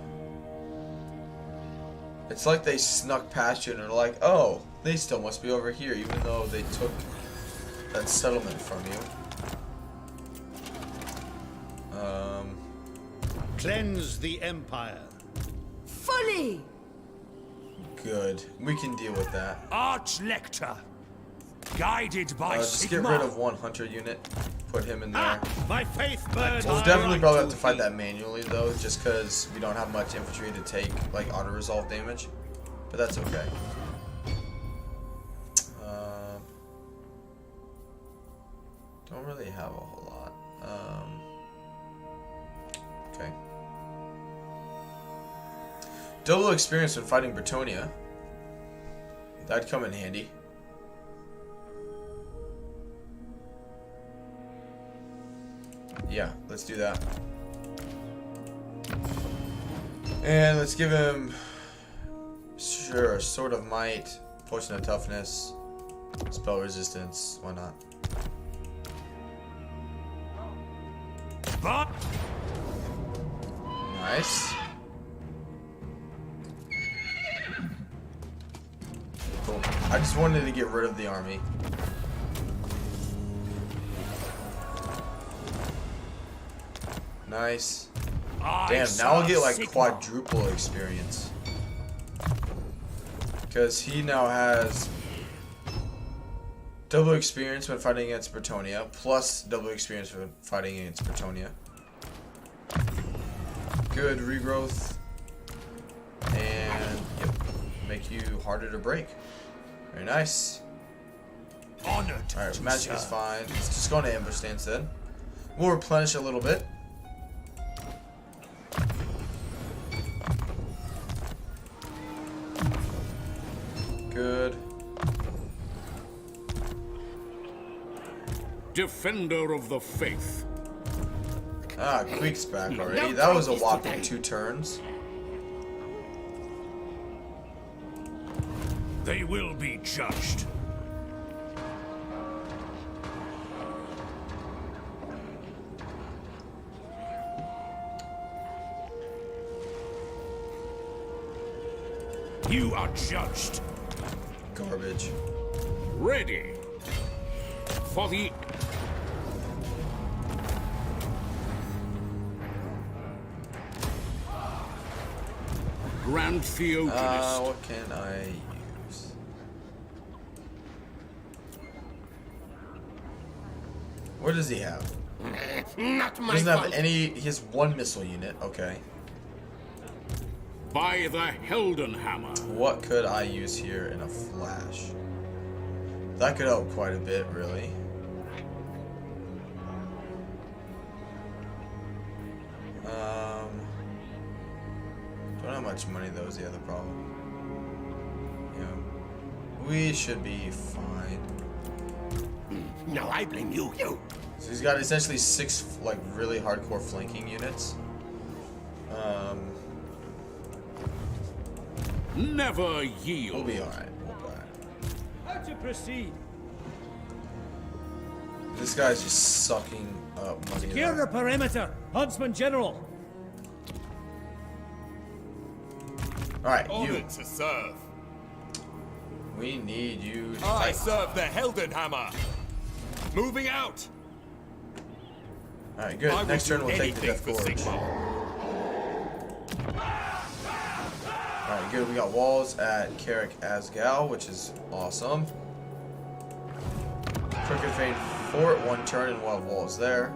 It's like they snuck past you and are like, oh, they still must be over here, even though they took that settlement from you. Cleanse the Empire. Fully! Good. We can deal with that. Arch-Lector. Guided by Just get rid of one hunter unit. Put him in there. My faith burns. We'll definitely probably have to fight that manually, though, just because we don't have much infantry to take, like, auto-resolve damage. But that's okay. Don't really have a whole lot. Okay. Double experience when fighting Bretonia. That'd come in handy. Yeah, let's do that. And let's give him, sure, Sword of Might, Potion of Toughness, Spell Resistance, why not? Nice. Cool. I just wanted to get rid of the army. Nice. Damn, now I'll get like quadruple experience. Because he now has double experience when fighting against Bretonia, plus double experience when fighting against Bretonia. Good regrowth. And, yep, make you harder to break. Very nice. Alright, magic is fine. Let's just go into ambush stance then. We'll replenish a little bit. Good. Defender of the faith. Ah, Queek's back already. That was a whopping 2 turns. They will be judged. You are judged. Garbage. Ready for the Grand Theogenist. What can I use? What does he have? Not my Doesn't have fault. any. He has 1 missile unit. Okay. By the Heldenhammer. What could I use here in a flash? That could help quite a bit, really. Don't have much money though is the other problem. Yeah. We should be fine. No, I blame you. So he's got essentially 6 like really hardcore flanking units. Never yield. We'll be alright. We'll be alright. How to proceed? This guy's just sucking up money. Secure the perimeter, Huntsman General. Alright, you. Honored to serve. We need you to I fight. serve the Heldenhammer. Moving out. Alright, good. I will Next turn do we'll take the anything Death for Gorge. Sigmar. Alright, good. We got walls at Carrick Asgal, which is awesome. Crooked Fane Fort, 1 turn, and we'll have walls there.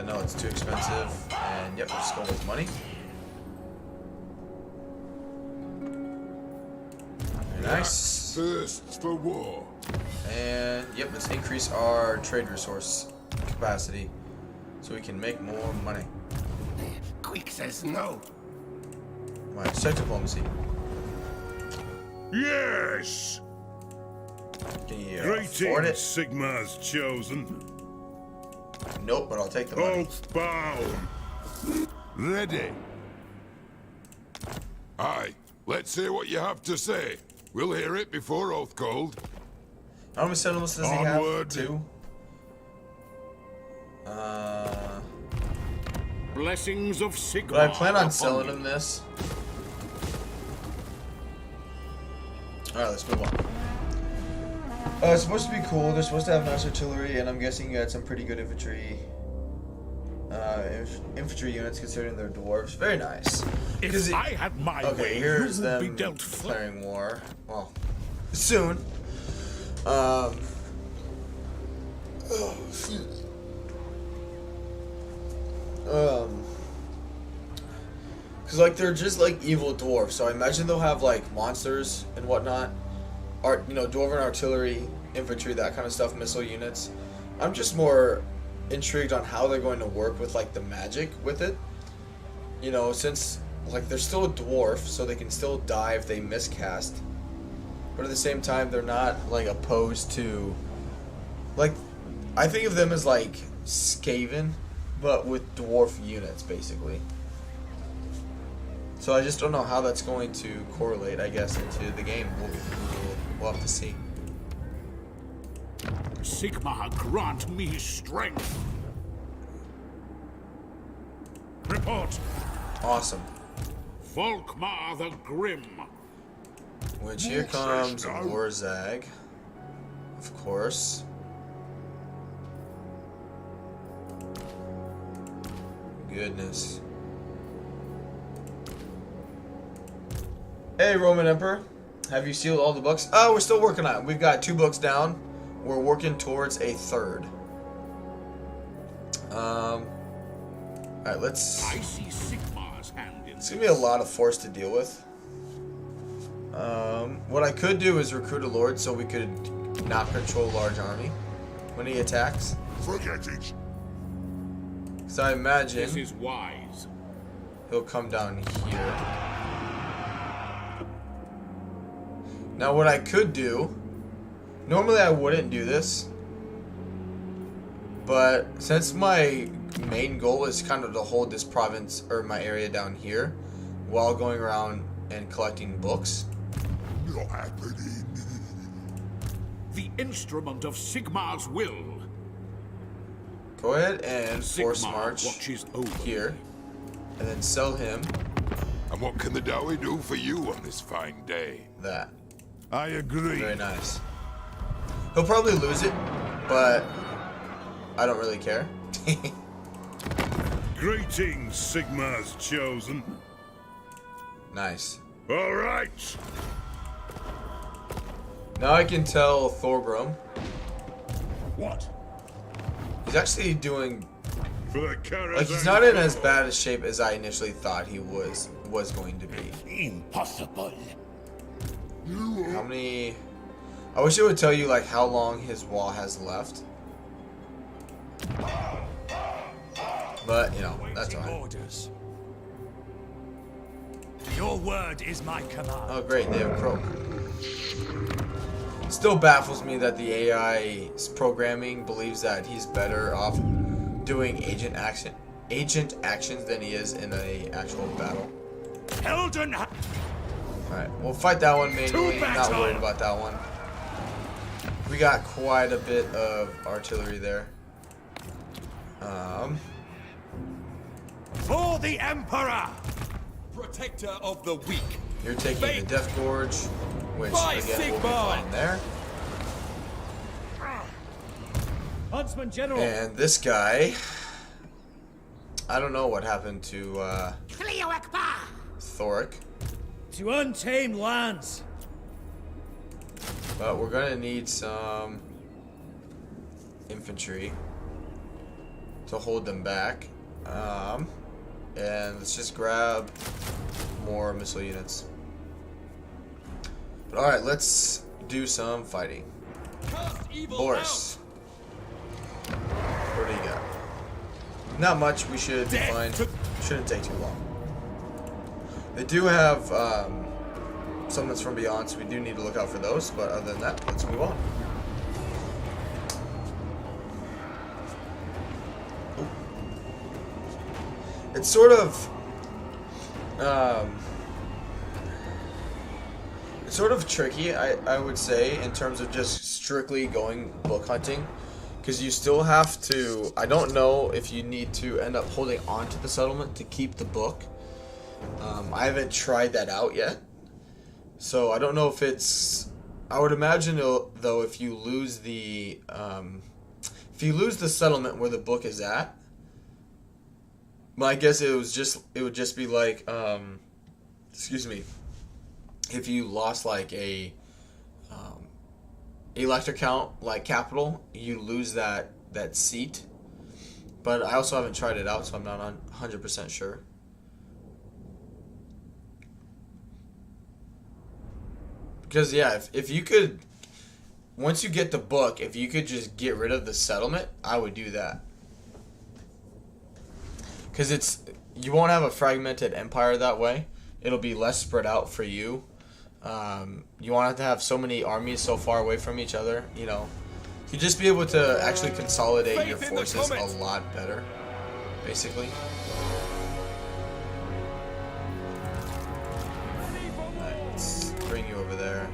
No, it's too expensive. And yep, we're just going with money. Very nice. Thirsts for war. And yep, let's increase our trade resource capacity so we can make more money. Quick says no. My check diplomacy. Yes! Can you afford Greetings, it? Sigmar's chosen. Nope, but I'll take the money. Oathbound. Ready. Aye, let's hear what you have to say. We'll hear it before Oathcold. How many settlements does he Onward. have? 2. Blessings of Sigmar. But I plan on upon selling you. him this. Alright, let's move on. It's supposed to be cool. They're supposed to have nice artillery, and I'm guessing you had some pretty good infantry units considering they're dwarves. Very nice. If I had my Okay, way, here's you would be them dealt flat. declaring war. Well, soon. Cause like they're just like evil dwarves, so I imagine they'll have like monsters and whatnot, dwarven artillery, infantry, that kind of stuff, missile units. I'm just more intrigued on how they're going to work with like the magic with it. You know, since like they're still a dwarf, so they can still die if they miscast, but at the same time they're not like opposed to, like, I think of them as like Skaven, but with dwarf units basically. So I just don't know how that's going to correlate, I guess, into the game. We'll have to see. Sigmar, grant me strength. Report. Awesome. Volkmar the Grim. Which here comes Warzag, of course. Goodness. Hey, Roman Emperor. Have you sealed all the books? Oh, we're still working on it. We've got 2 books down. We're working towards a 3rd. Alright, let's... I see Sigmar's hand in It's gonna be a lot of force to deal with. What I could do is recruit a lord so we could not control a large army when he attacks. Forget it. So I imagine This is wise. he'll come down here. Now what I could do, normally I wouldn't do this, but since my main goal is kind of to hold this province or my area down here while going around and collecting books. Not happening. The instrument of Sigmar's will. Go ahead and force Sigmar march watches over here and then sell him And what can the Dowie do for you on this fine day? that. I agree. Very nice. He'll probably lose it, but I don't really care. Greetings, Sigmar's chosen. Nice. All right. Now I can tell Thorgrim. What? He's actually doing, For the Karazhan. like, he's not in as bad a shape as I initially thought he was going to be. Impossible. How many? I wish it would tell you like how long his wall has left. But you know, that's alright. Orders. Your word is my command. Oh great, they have Croak. Still baffles me that the AI's programming believes that he's better off doing agent actions than he is in a actual battle. Elden. Alright, we'll fight that one manually. To Not battle! worried about that one. We got quite a bit of artillery there. For the Emperor. Protector of the weak. You're taking the Death Gorge, which By again will be Sigmar! fine there. Huntsman General. And this guy, I don't know what happened to Thoric. to untamed lands. But we're gonna need some infantry to hold them back. And let's just grab more missile units. But alright, let's do some fighting. Boris. What do you got? Not much, we should be fine. Shouldn't take too long. They do have summons from beyond, so we do need to look out for those, but other than that, let's move on. Ooh. It's sort of tricky, I would say, in terms of just strictly going book hunting, because you still have to, I don't know if you need to end up holding on to the settlement to keep the book. I haven't tried that out yet, so I don't know if it's, I would imagine though if you lose the settlement where the book is at, well, I guess it would just be like, excuse me, if you lost like a elector count like capital, you lose that seat. But I also haven't tried it out, so I'm not 100% sure. Because yeah, if you could, once you get the book, if you could just get rid of the settlement, I would do that. Because you won't have a fragmented empire that way. It'll be less spread out for you. You won't have to have so many armies so far away from each other. You know, you just be able to actually consolidate your forces a lot better, basically. Alright, let's bring you over there.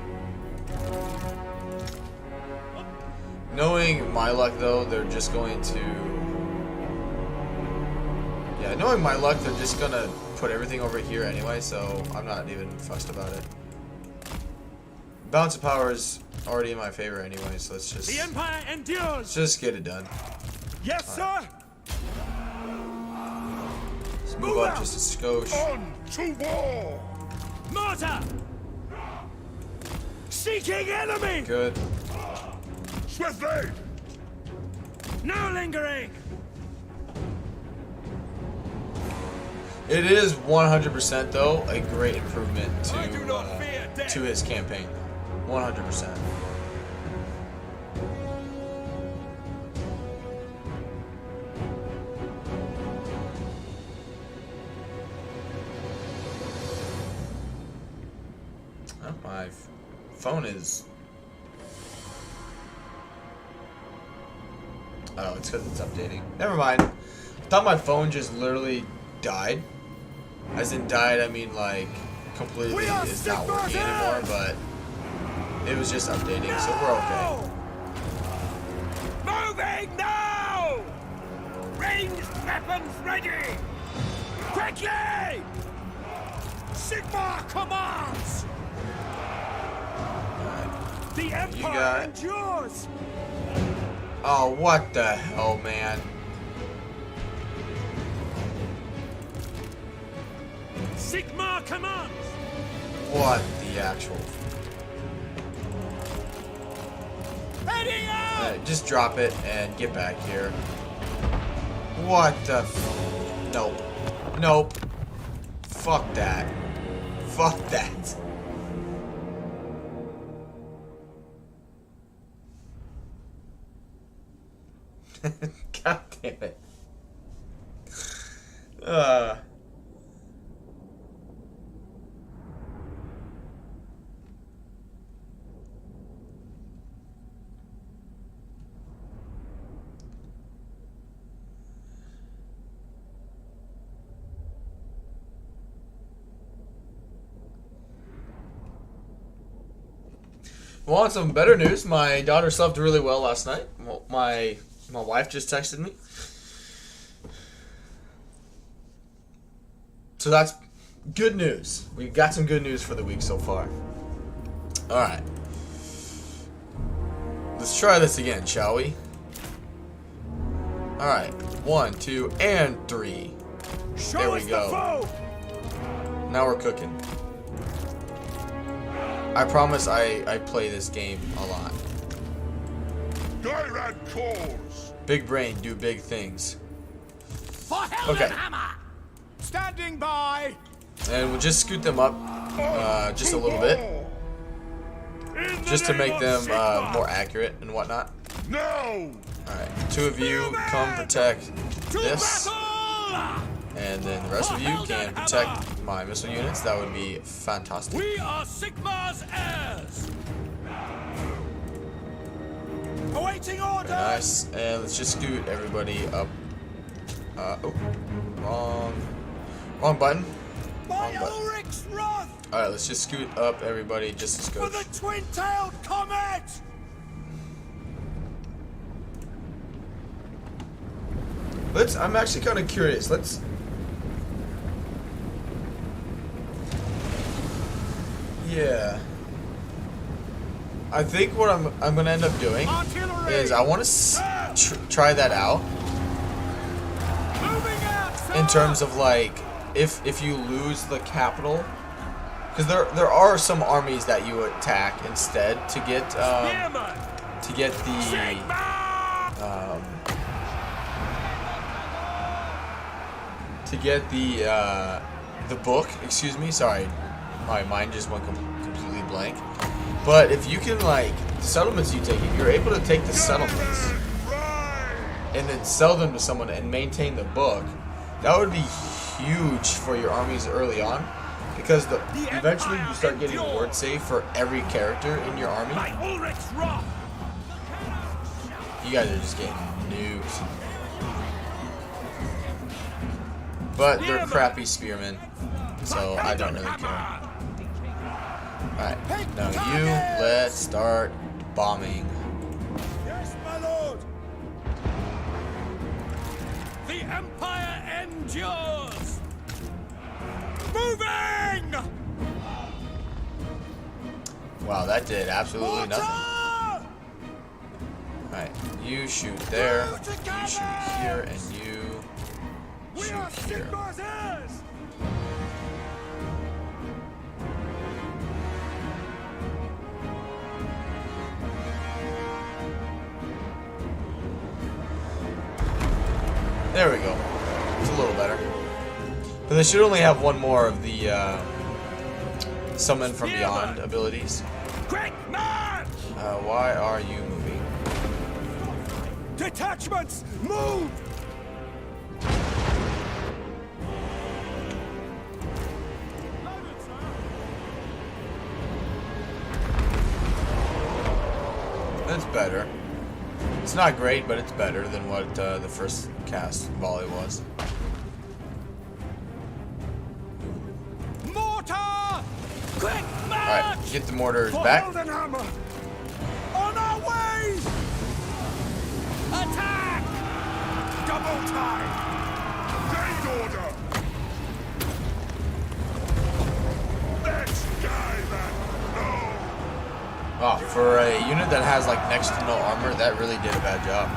Knowing my luck, though, they're just going to... Yeah, knowing my luck, they're just gonna put everything over here anyway, so I'm not even fussed about it. Balance of power is already in my favor anyway, so let's just... The Empire endures! Let's just get it done. Yes, All right. sir! Let's move up just a skosh. On to war! Mortar! Seeking enemy! Good. Swiftly! No lingering! It is 100% though a great improvement to his campaign. 100%. Oh, my phone is... Oh, it's because it's updating. Never mind. I thought my phone just literally died. As in died, I mean like completely is not working anymore, but it was just updating, so we're okay. Moving now! Ranged weapons ready! Quickly! Sigmar commands! Alright. The Empire endures! Oh, what the hell, man? Sigmar commands! What the actual... Heading out! Alright, just drop it and get back here. What the... Nope. Nope. Fuck that. Fuck that. God damn it. Well, on some better news, my daughter slept really well last night. My wife just texted me. So that's good news. We got some good news for the week so far. Alright. Let's try this again, shall we? Alright. 1, 2, and 3. There we go. Now we're cooking. I promise I play this game a lot. Gyrad calls. Big brain, do big things. For Heldenhammer! Standing by! And we'll just scoot them up just a little bit. Just to make them more accurate and whatnot. No! Alright, 2 of you come protect this. And then the rest of you can protect my missile units. That would be fantastic. We are Sigmar's heirs! Awaiting orders! Very nice. And let's just scoot everybody up. Oh, wrong button. By Ulrich's wrath! Alright, let's just scoot up everybody just a For the skosh. twin-tailed comet! I'm actually kind of curious. Yeah. I think what I'm gonna end up doing is I want to try that out. Moving out, sir! In terms of like if you lose the capital, because there are some armies that you attack instead to get the book. Excuse me, sorry, my mind just went completely blank. But if you can, like, the settlements you take, if you're able to take the settlements and then sell them to someone and maintain the book, that would be huge for your armies early on, because eventually you start getting a word save for every character in your army. By Ulrich's wrath! You guys are just getting nuked. But they're crappy spearmen, so I don't really care. Alright, now you, let's start bombing. Yes, my lord! The Empire endures! Moving! Wow, that did absolutely nothing. Alright, you shoot there, you shoot here, and you shoot here. There we go. It's a little better. But they should only have one more of the summon from beyond abilities. Quick march! Why are you moving? Detachments, move! That's better. It's not great, but it's better than what the first cast volley was. Mortar! Quick march! Alright, get the mortars back. Heldenhammer! On our way! Attack! Double time! Raid order! Let's guy that! No! Oh, for a unit that has like next to no armor, that really did a bad job.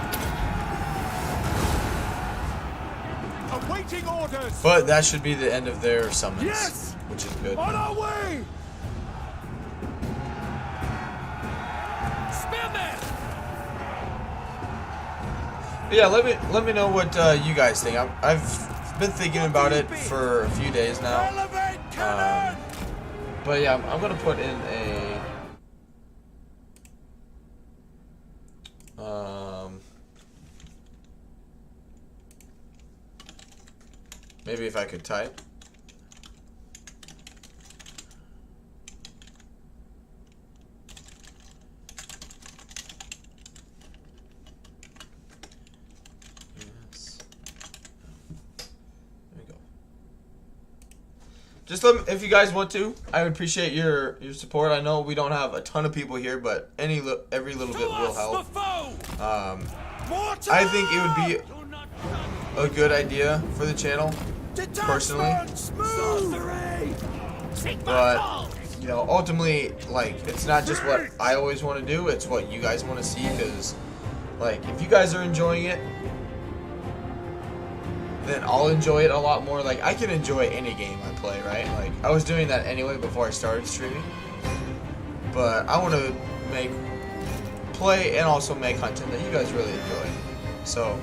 Awaiting orders! But that should be the end of their summons, Yes! which is good. On our way! Spearman! But yeah, let me know what you guys think. I've been thinking about it for a few days now. Elevate cannon! But yeah, I'm gonna put in a maybe if I could type. Yes. There we go. Just if you guys want to, I would appreciate your support. I know we don't have a ton of people here, but every little bit will help. I think it would be a good idea for the channel, personally. But you know, ultimately, like, it's not just what I always want to do; it's what you guys want to see. Because, like, if you guys are enjoying it, then I'll enjoy it a lot more. Like, I can enjoy any game I play, right? Like, I was doing that anyway before I started streaming. but I want to play and also make content that you guys really enjoy. So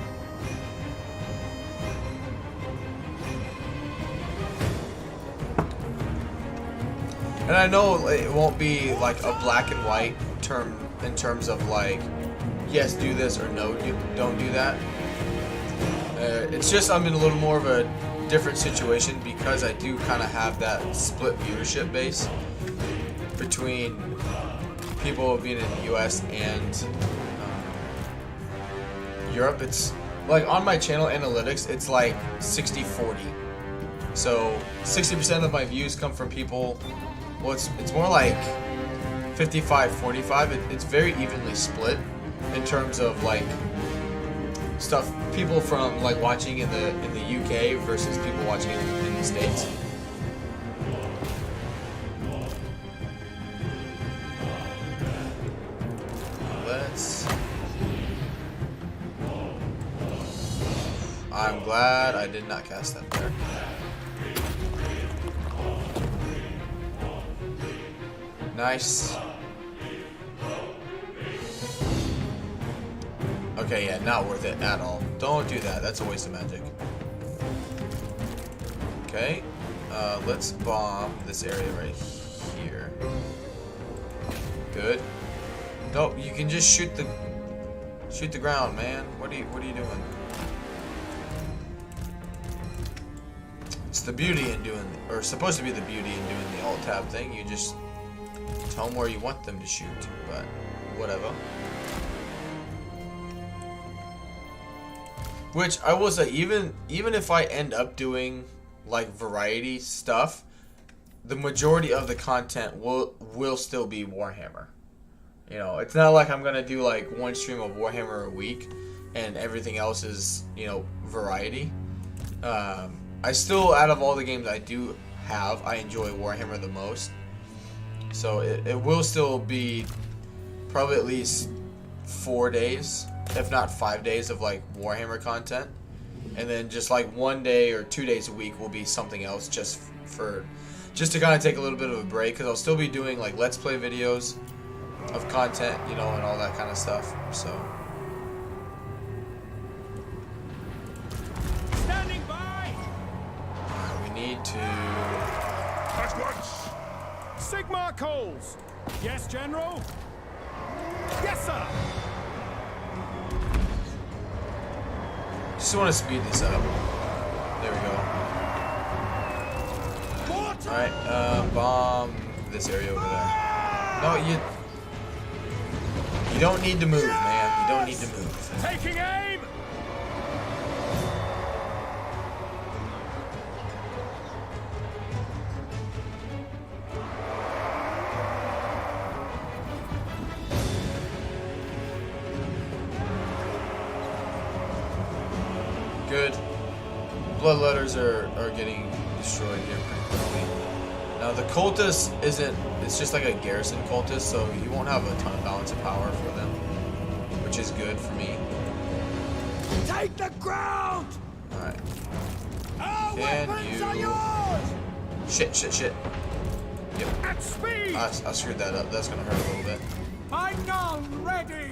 and I know it won't be like a black and white term in terms of like, yes, do this, or no, don't do that. It's just I'm in a little more of a different situation because I do kind of have that split viewership base between people being in the US and Europe. It's like on my channel analytics, it's like 60-40. So 60% of my views come from people. Well, it's more like 55-45. It's very evenly split in terms of like stuff. People from like watching in the UK versus people watching in the States. I'm glad I did not cast that there. Nice. Okay, yeah, not worth it at all. Don't do that. That's a waste of magic. Okay, let's bomb this area right here. Good. Nope, you can just shoot the ground, man. What are you doing? It's the beauty in doing, or supposed to be the beauty in doing the alt tab thing. You just tell them where you want them to shoot, but whatever. Which I will say, even if I end up doing like variety stuff, the majority of the content will still be Warhammer. You know, it's not like I'm gonna do like one stream of Warhammer a week and everything else is, you know, variety. I still, out of all the games I do have, I enjoy Warhammer the most. So it will still be probably at least 4 days, if not 5 days of like Warhammer content. And then just like 1 day or 2 days a week will be something else just to kind of take a little bit of a break. Because I'll still be doing like Let's Play videos of content, you know, and all that kind of stuff. So. Standing by. Need to At once! Sigmar calls. Yes, General. Yes, sir. just want to speed this up. There we go. Alright, bomb this area over there. No, you don't need to move, man. You don't need to move. Taking aim. Good. Bloodletters are getting destroyed here pretty quickly. Now the cultist isn't, it's just like a garrison cultist, so you won't have a ton of balance of power for them, which is good for me. Take the ground! Alright. Our weapons are yours! Shit. Yep. At speed! I screwed that up. That's gonna hurt a little bit. I'm none ready!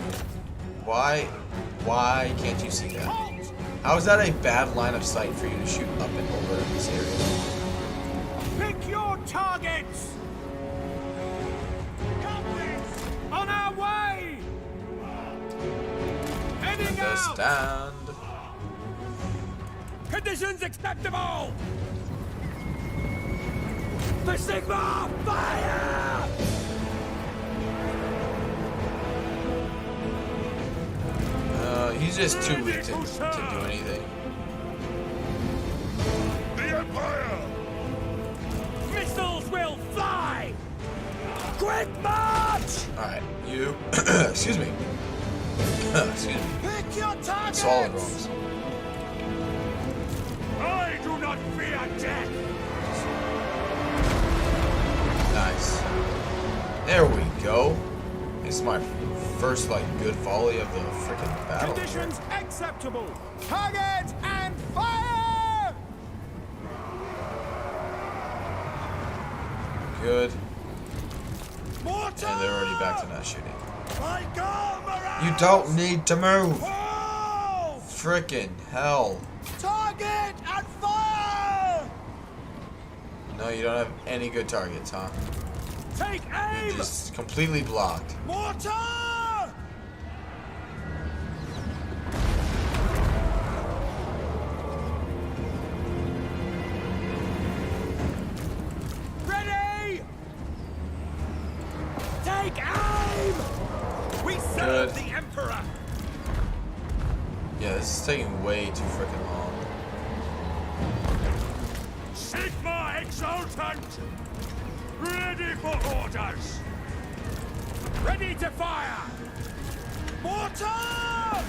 Why can't you see that? How is that a bad line of sight for you to shoot up and over this area? Pick your targets! On our way! Heading out! Understand. Conditions acceptable! The Sigma! Fire! He's just too weak to do anything. The Empire! Missiles will fly! Quick march! Alright, you excuse me. Excuse me. Pick your targets! Solid rolls. I do not fear death! Nice. There we go. This is my first like good volley of the freaking battle. Conditions acceptable! Target and fire! Good. And they're already back to not shooting. By God, Moraz! You don't need to move! Hold! Frickin' hell. Target and fire! No, you don't have any good targets, huh? Take aim! You're just completely blocked. Mortar! Ready! Take aim! We serve Good. the Emperor! Yeah, this is taking way too frickin' long. Sigma Exultant! Ready for orders! Ready to fire! Mortar!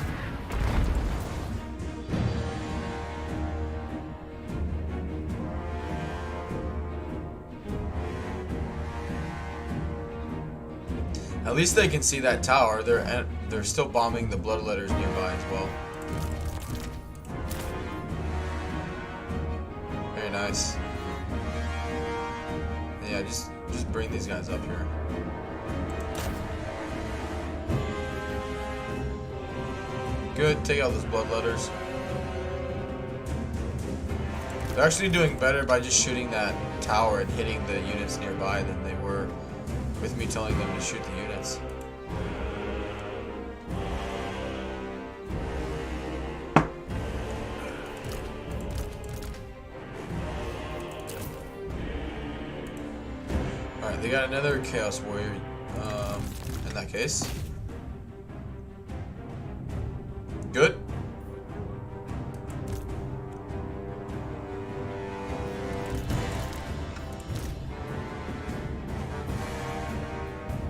At least they can see that tower. They're still bombing the bloodletters nearby as well. Very nice. Yeah, just bring these guys up here. Good, take out those bloodletters. They're actually doing better by just shooting that tower and hitting the units nearby than they were with me telling them to shoot the units. Alright, they got another Chaos Warrior in that case. Good.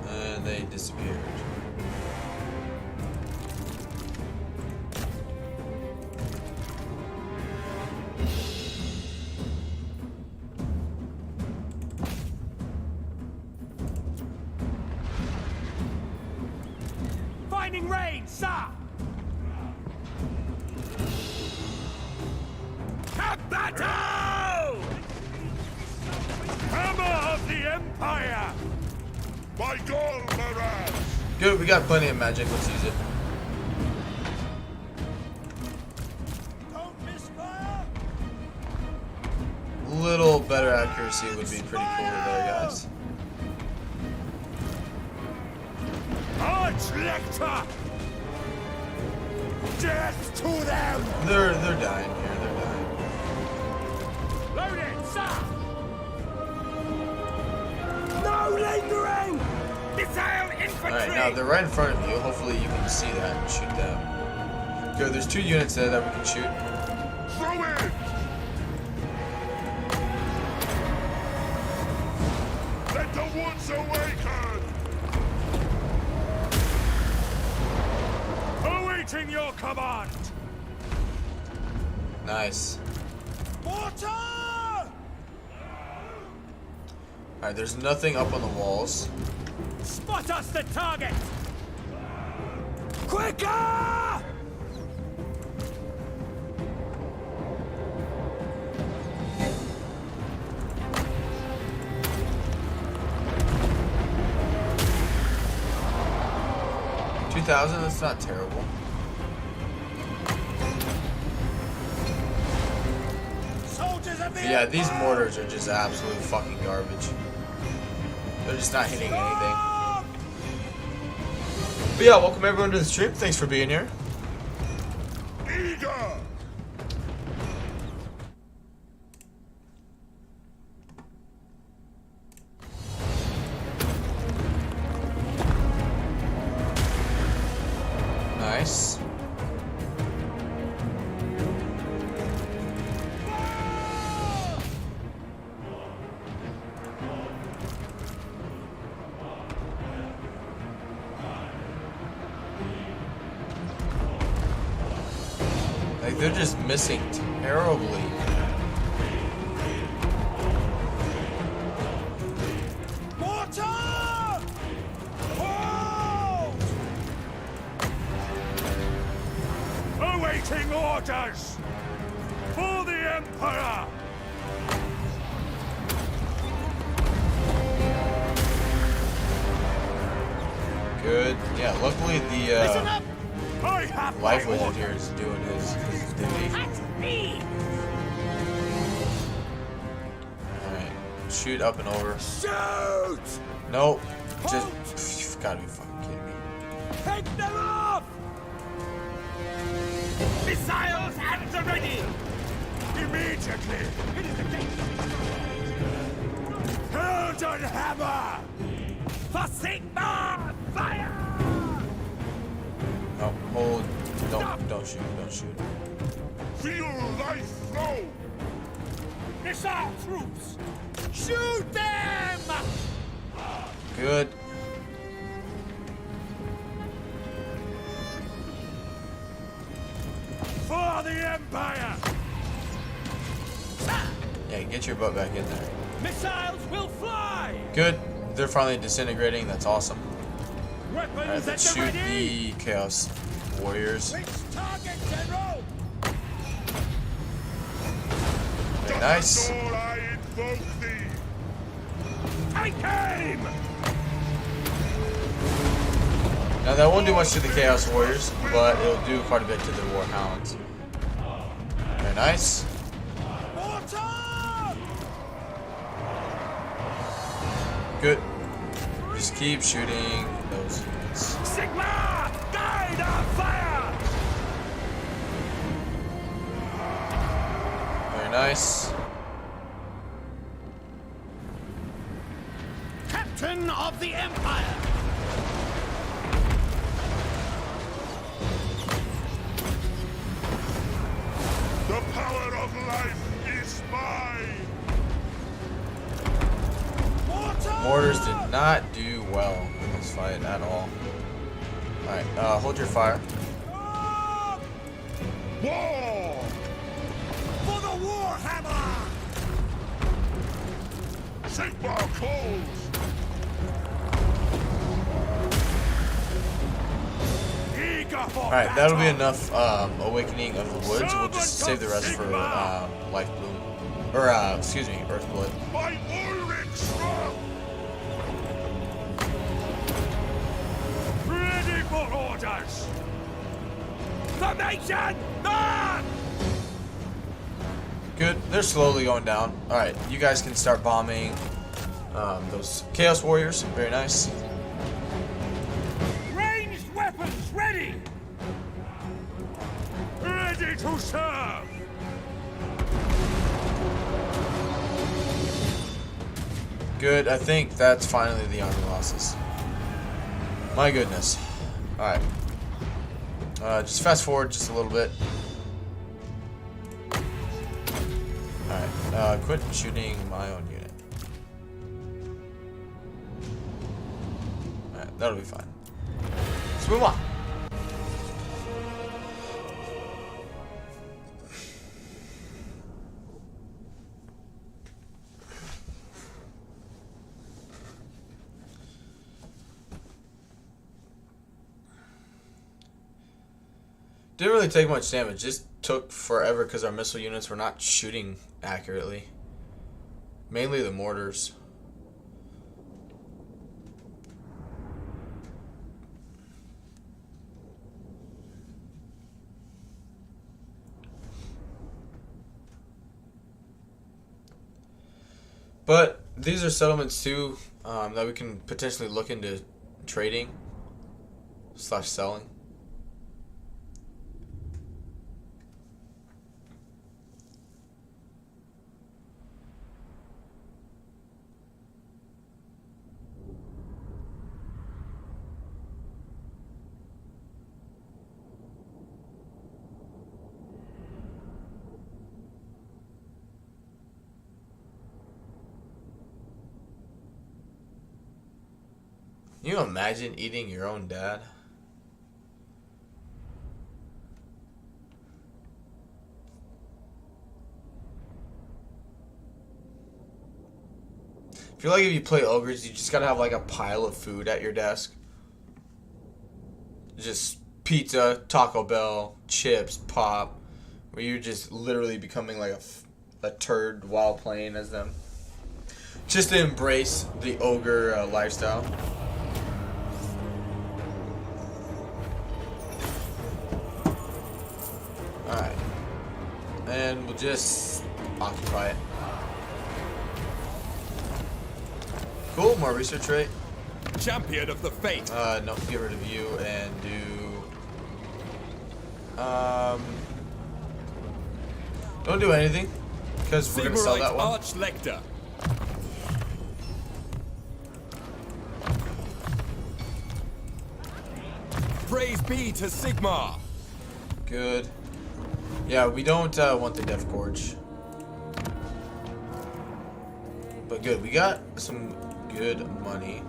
And they disappeared. Finding rain, sir! At battle! Hammer of the Empire! By God, Moraz! Good, we got plenty of magic. Let's use it. Don't misfire! Little better accuracy would be pretty cool there, guys. Arch-Lector! Death to them! They're dying here. They're dying. Load it, sir! No lingering! Missile infantry! Alright, now they're right in front of you. Hopefully you can see that and shoot them. Good, there's 2 units there that we can shoot. Throw it! Let the woods awaken! Awaiting your command! Nice. Mortar! Alright, there's nothing up on the walls. Spot us the target! Quicker! That's not terrible. Soldiers of the Yeah, these Empire! mortars are just absolute fucking garbage. They're just not hitting anything. But yeah, welcome everyone to the stream. Thanks for being here. Eager! Nice. Like, they're just missing terribly. Mortar! Hold! Awaiting orders! For the Emperor! good. Yeah, luckily the I have life my wizard orders. here is doing his duty. Alright, shoot up and over. Shoot! Nope. Just you've gotta be fucking kidding me. Take them off! Missiles at the ready! Immediately! It is the gate! Golden hammer! For Sigmar! Fire! Oh, hold. Don't shoot. Don't shoot. Feel life flow! Missile troops! Shoot them! Good. For the Empire! Yeah, get your butt back in there. Missiles will fly! Good. They're finally disintegrating. That's awesome. Weapons Alright, at let's the shoot ready! the Chaos Warriors. Which target, General? Very nice. All I invoke thee! Take aim! Now that won't do much to the Chaos Warriors, but it'll do quite a bit to the Warhounds. Very nice. Mortar! Good. Just keep shooting those units. Sigma! Guide our fire! Very nice. Captain of the Empire! The power of life is mine! Mortars did not do well in this fight at all. Alright, hold your fire. War! For the Warhammer! Sigmar calls! Eager for Alright, that'll be battle! enough Awakening of the Woods. We'll just save the rest for Life Bloom. Or, excuse me, Earthblood. My Ulrich's wrath! Ready for orders! Formation! Man! Good. They're slowly going down. Alright, you guys can start bombing those Chaos Warriors. Very nice. Ranged weapons ready! Ready to serve! Good. I think that's finally the army losses. My goodness. Alright. Just fast forward just a little bit. Alright. Quit shooting my own unit. Alright, that'll be fine. Let's move on. Didn't really take much damage. Just took forever because our missile units were not shooting accurately. Mainly the mortars. But these are settlements too that we can potentially look into trading / selling. Can you imagine eating your own dad? I feel like if you play ogres, you just gotta have like a pile of food at your desk. Just pizza, Taco Bell, chips, pop, where you're just literally becoming like a turd while playing as them. Just to embrace the ogre lifestyle. Alright. And we'll just occupy it. Cool, more research rate. Champion of the fate. No, get rid of you and do... don't do anything, because we're going to sell that one. Arch Lector. Praise be to Sigmar. Good. Yeah, we don't want the Death Gorge. But good, we got some good money.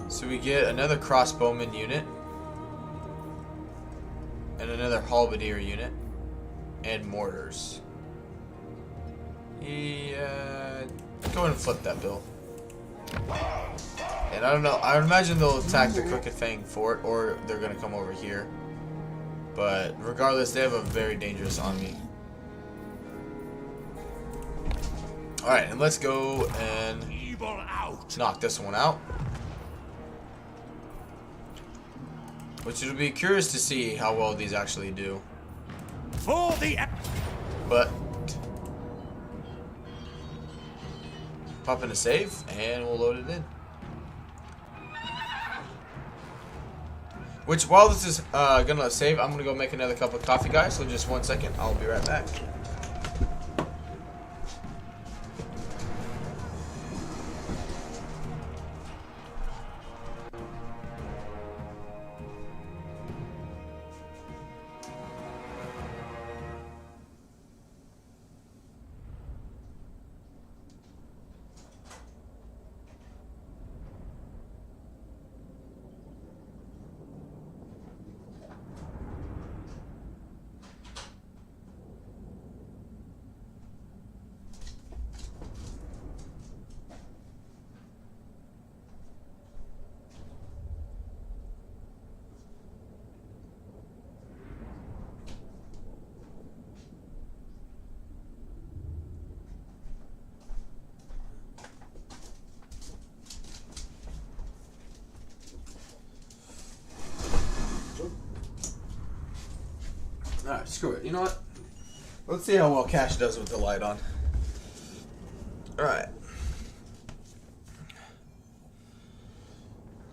So we get another crossbowman unit. And another halberdier unit. And mortars. Yeah, go ahead and flip that bill. And I don't know, I imagine they'll attack the Crooked Fang fort, or they're gonna come over here. But regardless, they have a very dangerous army. Alright, and let's go and knock this one out. Which it'll be curious to see how well these actually do. For the... But pop in a save and we'll load it in. Which, while this is gonna save, I'm gonna go make another cup of coffee, guys. So just 1 second, I'll be right back. Alright, screw it. You know what? Let's see how well Cash does with the light on. Alright.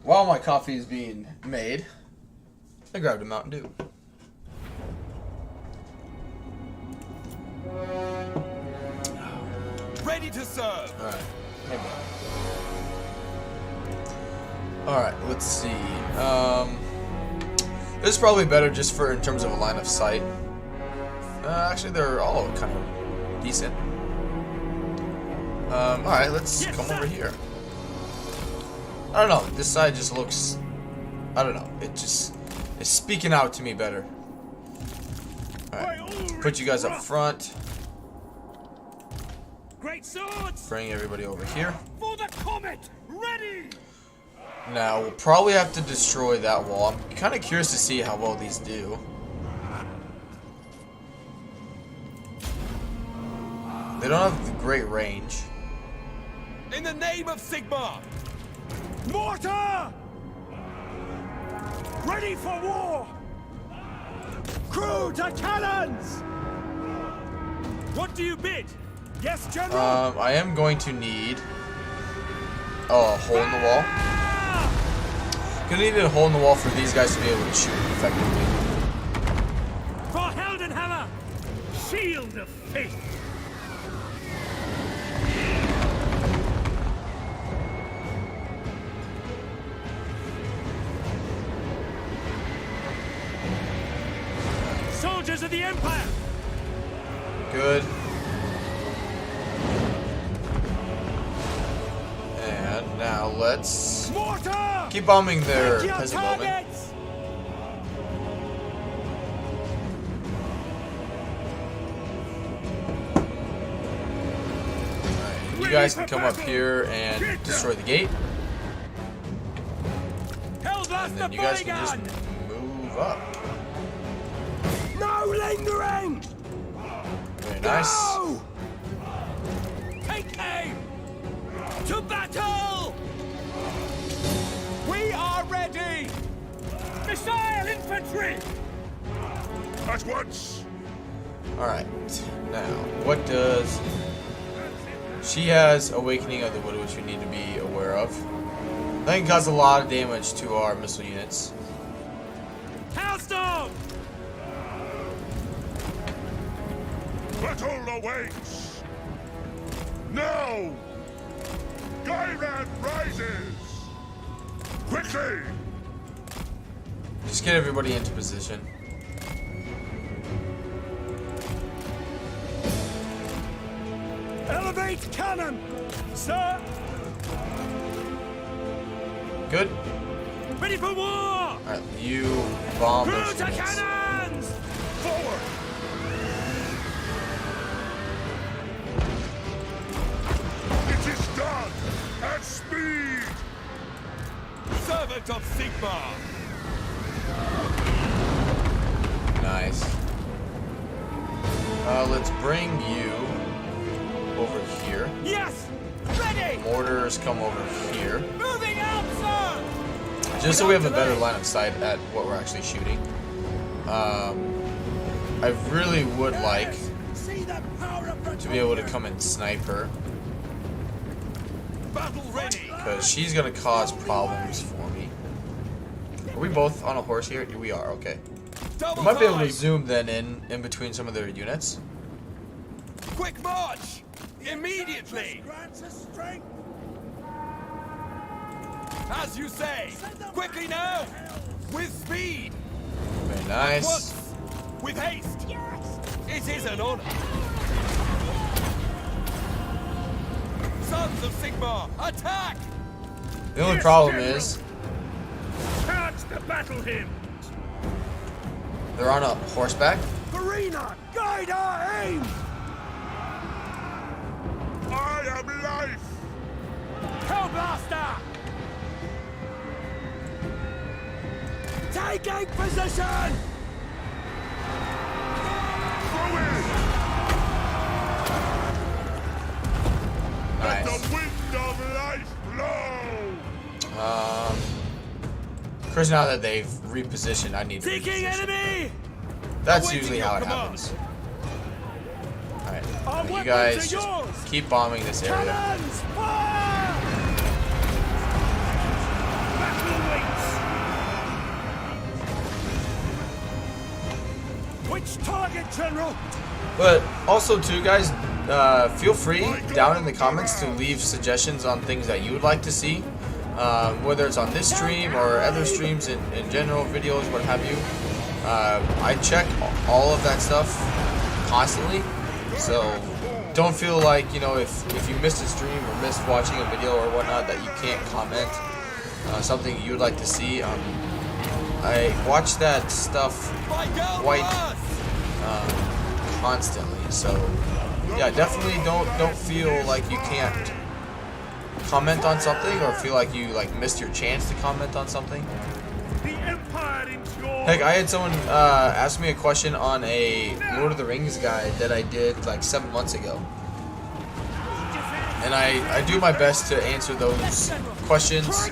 While my coffee is being made, I grabbed a Mountain Dew. Ready to serve. Alright. Alright, let's see. This is probably better just for in terms of a line of sight. Actually, they're all kind of decent. Alright, let's come over here. I don't know, this side just looks... I don't know, it just... It's speaking out to me better. Alright, put you guys up front. Great swords! Bring everybody over here. For the comet! Ready! Now, we'll probably have to destroy that wall. I'm kind of curious to see how well these do. They don't have great range. In the name of Sigmar! Mortar! Ready for war! Crew to cannons! What do you bid? Yes, General! I am going to need a hole in the wall. Gonna need a hole in the wall for these guys to be able to shoot effectively. For Heldenhammer! Shield of Faith! Soldiers of the Empire! Good. And now let's Mortar! keep bombing their peasant bowmen. You guys can come up here and destroy the gate. And then you guys can just move up. No lingering! Very nice. Go! Take aim! To battle! We are ready! Missile infantry! At once! Alright, now, what does... She has Awakening of the Wood, which we need to be aware of. That can cause a lot of damage to our missile units. Hailstorm! Battle awaits! Now! Gairan rises! Quickly! Just get everybody into position. Elevate cannon! Sir! Good? Ready for war! Alright, you bomb Through those to units. cannons! Forward! It is done! At speed! Servant of Sigmar! Nice. Let's bring you over here. Yes! Ready! Mortars come over here. Moving out, sir! Just so we have a better line of sight at what we're actually shooting. I really would like See the power of to be able to come and snipe her, Battle ready! because she's gonna cause problems for me. Are we both on a horse here? We are, okay. Double We might be able to time. zoom then in between some of their units. Quick march! Immediately! grants us strength! As you say! Quickly now! With speed! Very nice. Once! With haste! It is an honor! Sons of Sigmar, attack! The only problem is Charge the battle hymn! they're on a horseback. Verena, guide our aim! I am life! Hellblaster! Taking position! Through it! Let Nice. the wind of life blow! Of course, now that they've repositioned, I need to Seeking reposition. enemy! That's Awaiting usually your how it command. happens. Alright, Our you weapons guys are just yours. keep bombing this area. Cannons! Fire! Battle waits! Which target, General? But also too, guys, feel free down in the comments to leave suggestions on things that you would like to see, whether it's on this stream or other streams in general, videos, what have you. I check all of that stuff constantly, so don't feel like, you know, if you missed a stream or missed watching a video or whatnot, that you can't comment something you would like to see. I watch that stuff My girl quite first! constantly, so yeah, definitely don't feel like you can't comment on something or feel like you missed your chance to comment on something. The Empire endures! Heck, I had someone ask me a question on a Lord of the Rings guide that I did like 7 months ago, and I do my best to answer those questions,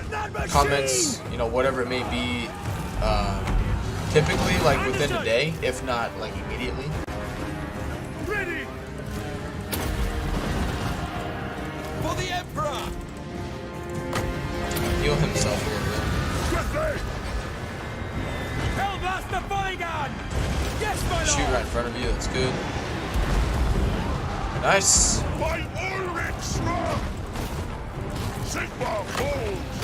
comments, you know, whatever it may be, typically like within a day, if not like immediately. Ready! For the Emperor! Heal himself a little bit. Quickly! Hellblaster fire gun! Yes, my Shoot lord! right in front of you, that's good. Nice. By Ulrich strong! Sigmar holds!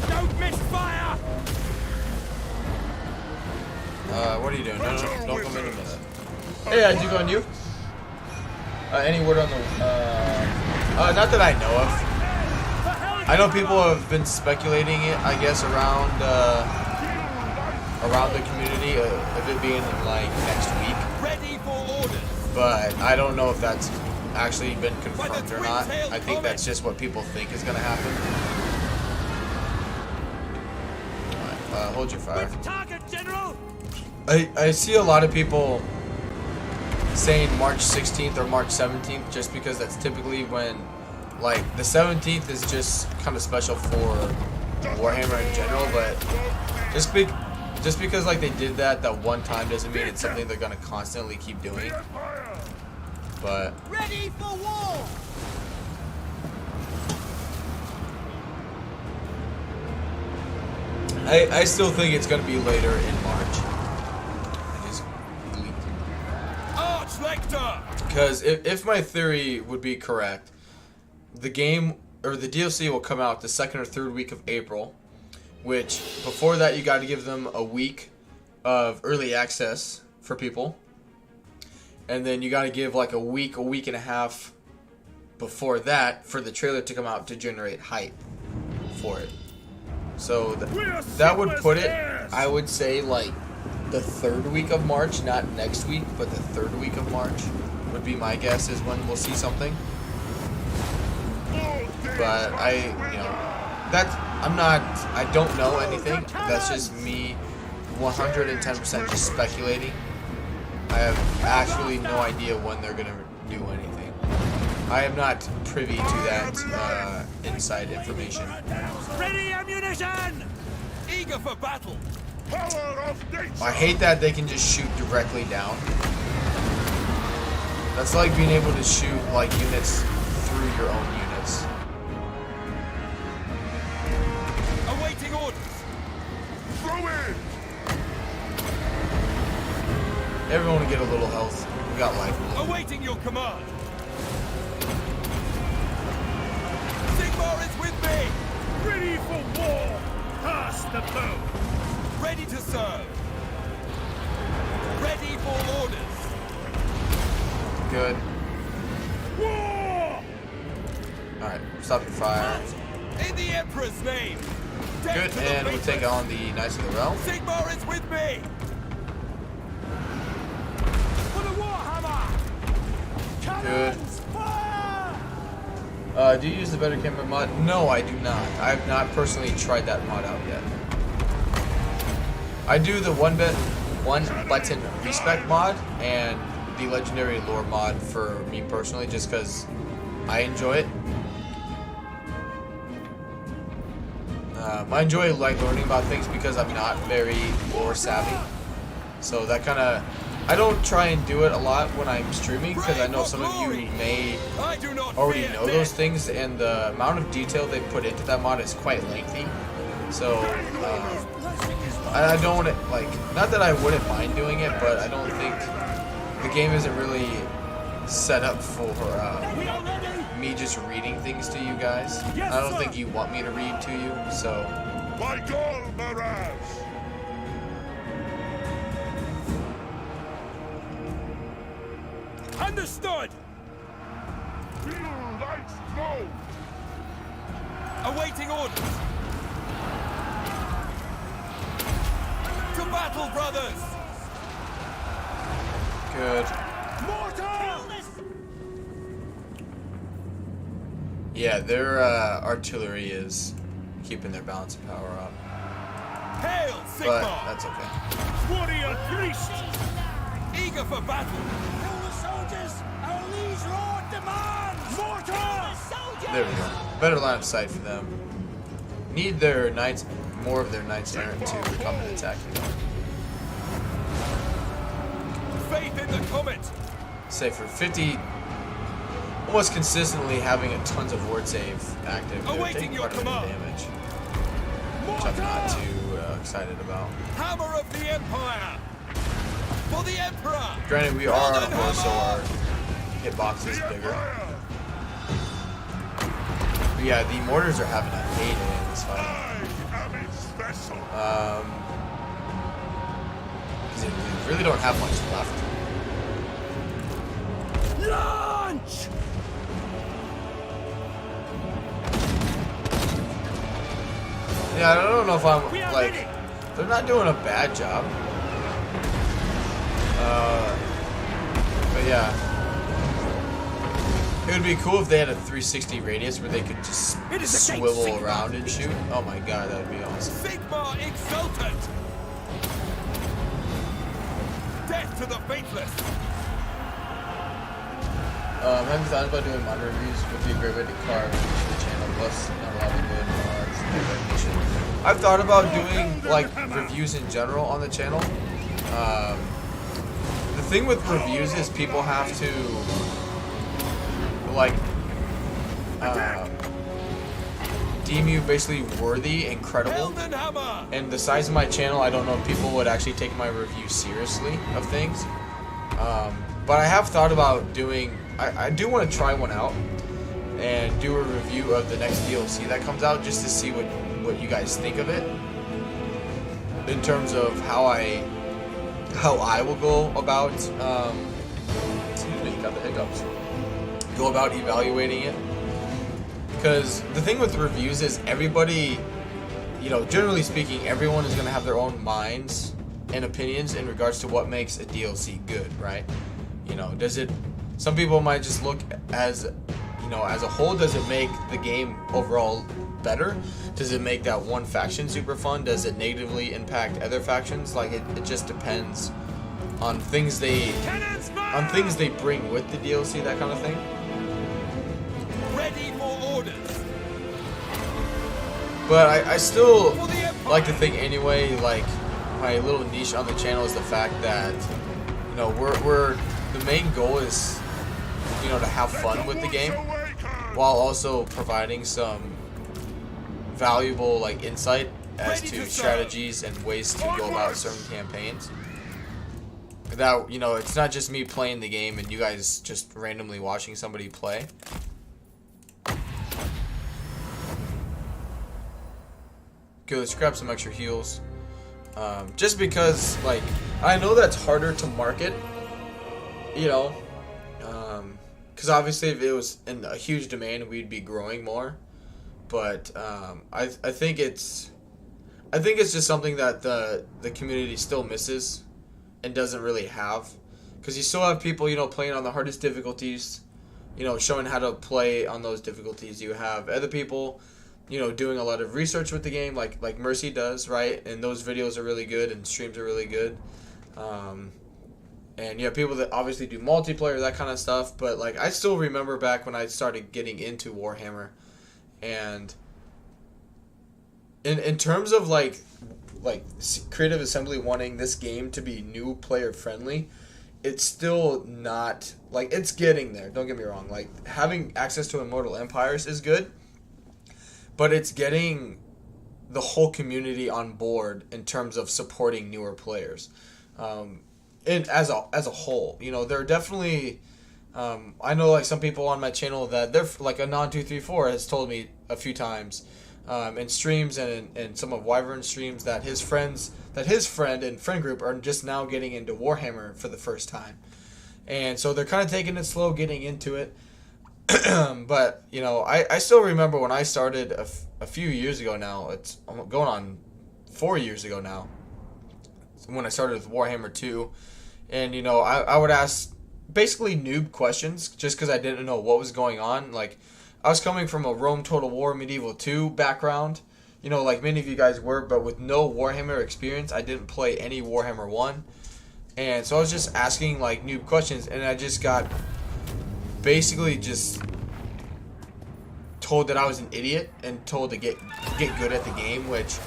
Don't miss fire! What are you doing? No, don't come into that. Hey, I do go on you. Any word on the, not that I know of. I know people have been speculating it, I guess, around the community of it being like next week, Ready for orders! but I don't know if that's actually been confirmed or not. I think that's just what people think is gonna happen. Alright, hold your fire. Target General! I see a lot of people saying March 16th or March 17th just because that's typically when, like, the 17th is just kind of special for Warhammer in general, but just because like they did that one time doesn't mean it's something they're gonna constantly keep doing. But Ready for war! I still think it's gonna be later in March. I just leaked. Archlector! Because if my theory would be correct, the game or the DLC will come out the 2nd or 3rd week of April, which before that you got to give them a week of early access for people, and then you got to give like a week and a half before that for the trailer to come out to generate hype for it. So that would put it, I would say, like the 3rd week of March, not next week, but the 3rd week of March would be my guess is when we'll see something. But I don't know anything. That's just me 110% just speculating. I have actually no idea when they're gonna do anything. I am not privy to that inside information. Ready ammunition! Eager for battle! Power of nature! I hate that they can just shoot directly down. That's like being able to shoot like units through your own units. Awaiting orders! Throw in! Everyone will get a little health. We got life. Awaiting your command! Sigmar is with me! Ready for war! Pass the bow! Ready to serve! Ready for orders! Good. War! Alright, stop your fire. In the Emperor's name! Death Good, to the and we'll faithful. take on the Knights of the Realm. Sigmar is with me! For the Warhammer! Good. Cannons, fire! Do you use the Better Camera mod? No, I do not. I have not personally tried that mod out yet. I do the one button respec mod and the legendary lore mod for me personally, just because I enjoy it. I enjoy like learning about things because I'm not very lore savvy. So that kind of, I don't try and do it a lot when I'm streaming because I know some of you may I do not already fear know death. those things, and the amount of detail they put into that mod is quite lengthy. So I don't want to, like, not that I wouldn't mind doing it, but I don't think the game isn't really set up for me just reading things to you guys. I don't think you want me to read to you, so. By God, Mirage! Understood! Feel lights glow! Awaiting orders! To battle, brothers! Good. Yeah, their artillery is keeping their balance of power up. Hail, But Sigmar! that's okay. Warrior priest! Eager for battle! Kill the soldiers! Our liege lord demands! Mortar! There we go. Better line of sight for them. Need their knights, more of their knights errant to come and attack me. Faith in the comet! Say for 50, almost consistently having a tons of ward save active. They're Awaiting taking your quite a bit of command. damage, which I'm not too excited about. Hammer of the Empire! For the Emperor! Granted, we are on a Golden horse, so our hammer! hitbox is bigger. But yeah, the mortars are having a heyday in this fight. I am its vessel! Because they really don't have much left. Launch! Yeah, I don't know if I'm, like, they're not doing a bad job. But yeah. It would be cool if they had a 360 radius where they could just swivel around and shoot. Oh my god, that would be awesome. Sigmar exultant! Death to the faithless! Have you thought about doing mod reviews? Would be a great way to carve the channel, plus not a lot of good mods and recognition. I've thought about doing like reviews in general on the channel. The thing with reviews is people have to like deem you basically worthy and credible. And the size of my channel, I don't know if people would actually take my review seriously of things. But I have thought about doing, I do want to try one out and do a review of the next DLC that comes out, just to see what you guys think of it in terms of how I will go about excuse me, got the hiccups, go about evaluating it. Because the thing with reviews is everybody, you know, generally speaking, everyone is going to have their own minds and opinions in regards to what makes a DLC good, right? You know, some people might just look as, you know, as a whole, does it make the game overall better? Does it make that one faction super fun? Does it negatively impact other factions? Like, it just depends on things they bring with the DLC, that kind of thing. Ready for orders. But I still like to think anyway, like, my little niche on the channel is the fact that, you know, we're the main goal is, you know, to have fun with the game while also providing some valuable like insight as to strategies and ways to go about certain campaigns. That, you know, it's not just me playing the game and you guys just randomly watching somebody play. Okay, let's grab some extra heals. Just because, like, I know that's harder to market, you know, because obviously if it was in a huge demand, we'd be growing more. But I think it's just something that the community still misses and doesn't really have, because you still have people, you know, playing on the hardest difficulties, you know, showing how to play on those difficulties. You have other people, you know, doing a lot of research with the game, like Mercy does, right? And those videos are really good and streams are really good. And you have people that obviously do multiplayer, that kind of stuff. But like, I still remember back when I started getting into Warhammer, and in terms of like Creative Assembly wanting this game to be new player friendly, it's still not, like, it's getting there. Don't get me wrong. Like, having access to Immortal Empires is good, but it's getting the whole community on board in terms of supporting newer players. And as a whole, you know, there are definitely, I know like some people on my channel that they're like Anon234 has told me a few times in streams and some of Wyvern's streams that his friend and friend group are just now getting into Warhammer for the first time. And so they're kind of taking it slow getting into it. But, you know, I still remember when I started a few years ago now. It's going on 4 years ago now, when I started with Warhammer 2. And, you know, I would ask basically noob questions just because I didn't know what was going on. Like, I was coming from a Rome Total War Medieval 2 background, you know, like many of you guys were, but with no Warhammer experience. I didn't play any Warhammer 1. And so I was just asking, like, noob questions, and I just got basically just told that I was an idiot and told to get good at the game, which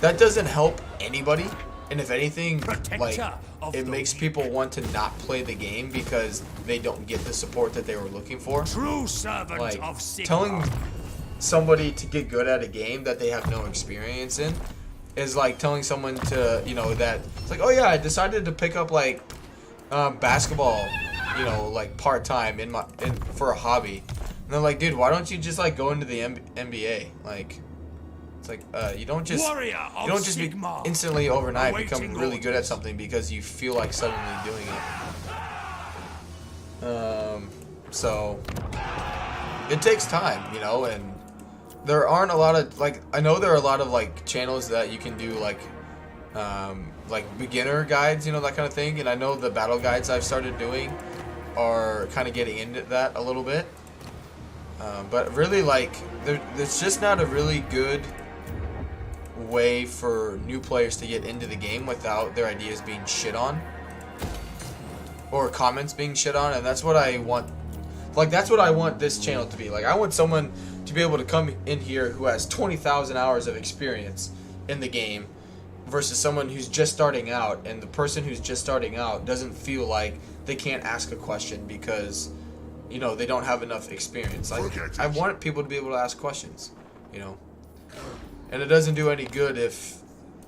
that doesn't help anybody. And if anything, like, it makes people want to not play the game because they don't get the support that they were looking for. True servant like, of Sigmar. Telling somebody to get good at a game that they have no experience in is like telling someone to, you know, that it's like, oh yeah, I decided to pick up like basketball, you know, like part-time for a hobby. And they're like, dude, why don't you just like go into the NBA? Like, it's like, you don't just be instantly overnight become really good at something because you feel like suddenly doing it. So it takes time, you know, and there aren't a lot of, like, I know there are a lot of like channels that you can do like beginner guides, you know, that kind of thing. And I know the battle guides I've started doing are kind of getting into that a little bit. But really, like, there's just not a really good way for new players to get into the game without their ideas being shit on. or comments being shit on, and that's what I want. Like, that's what I want this channel to be. Like, I want someone to be able to come in here who has 20,000 hours of experience in the game versus someone who's just starting out, and the person who's just starting out doesn't feel like they can't ask a question because, you know, they don't have enough experience. Like, I want people to be able to ask questions, you know. And it doesn't do any good if,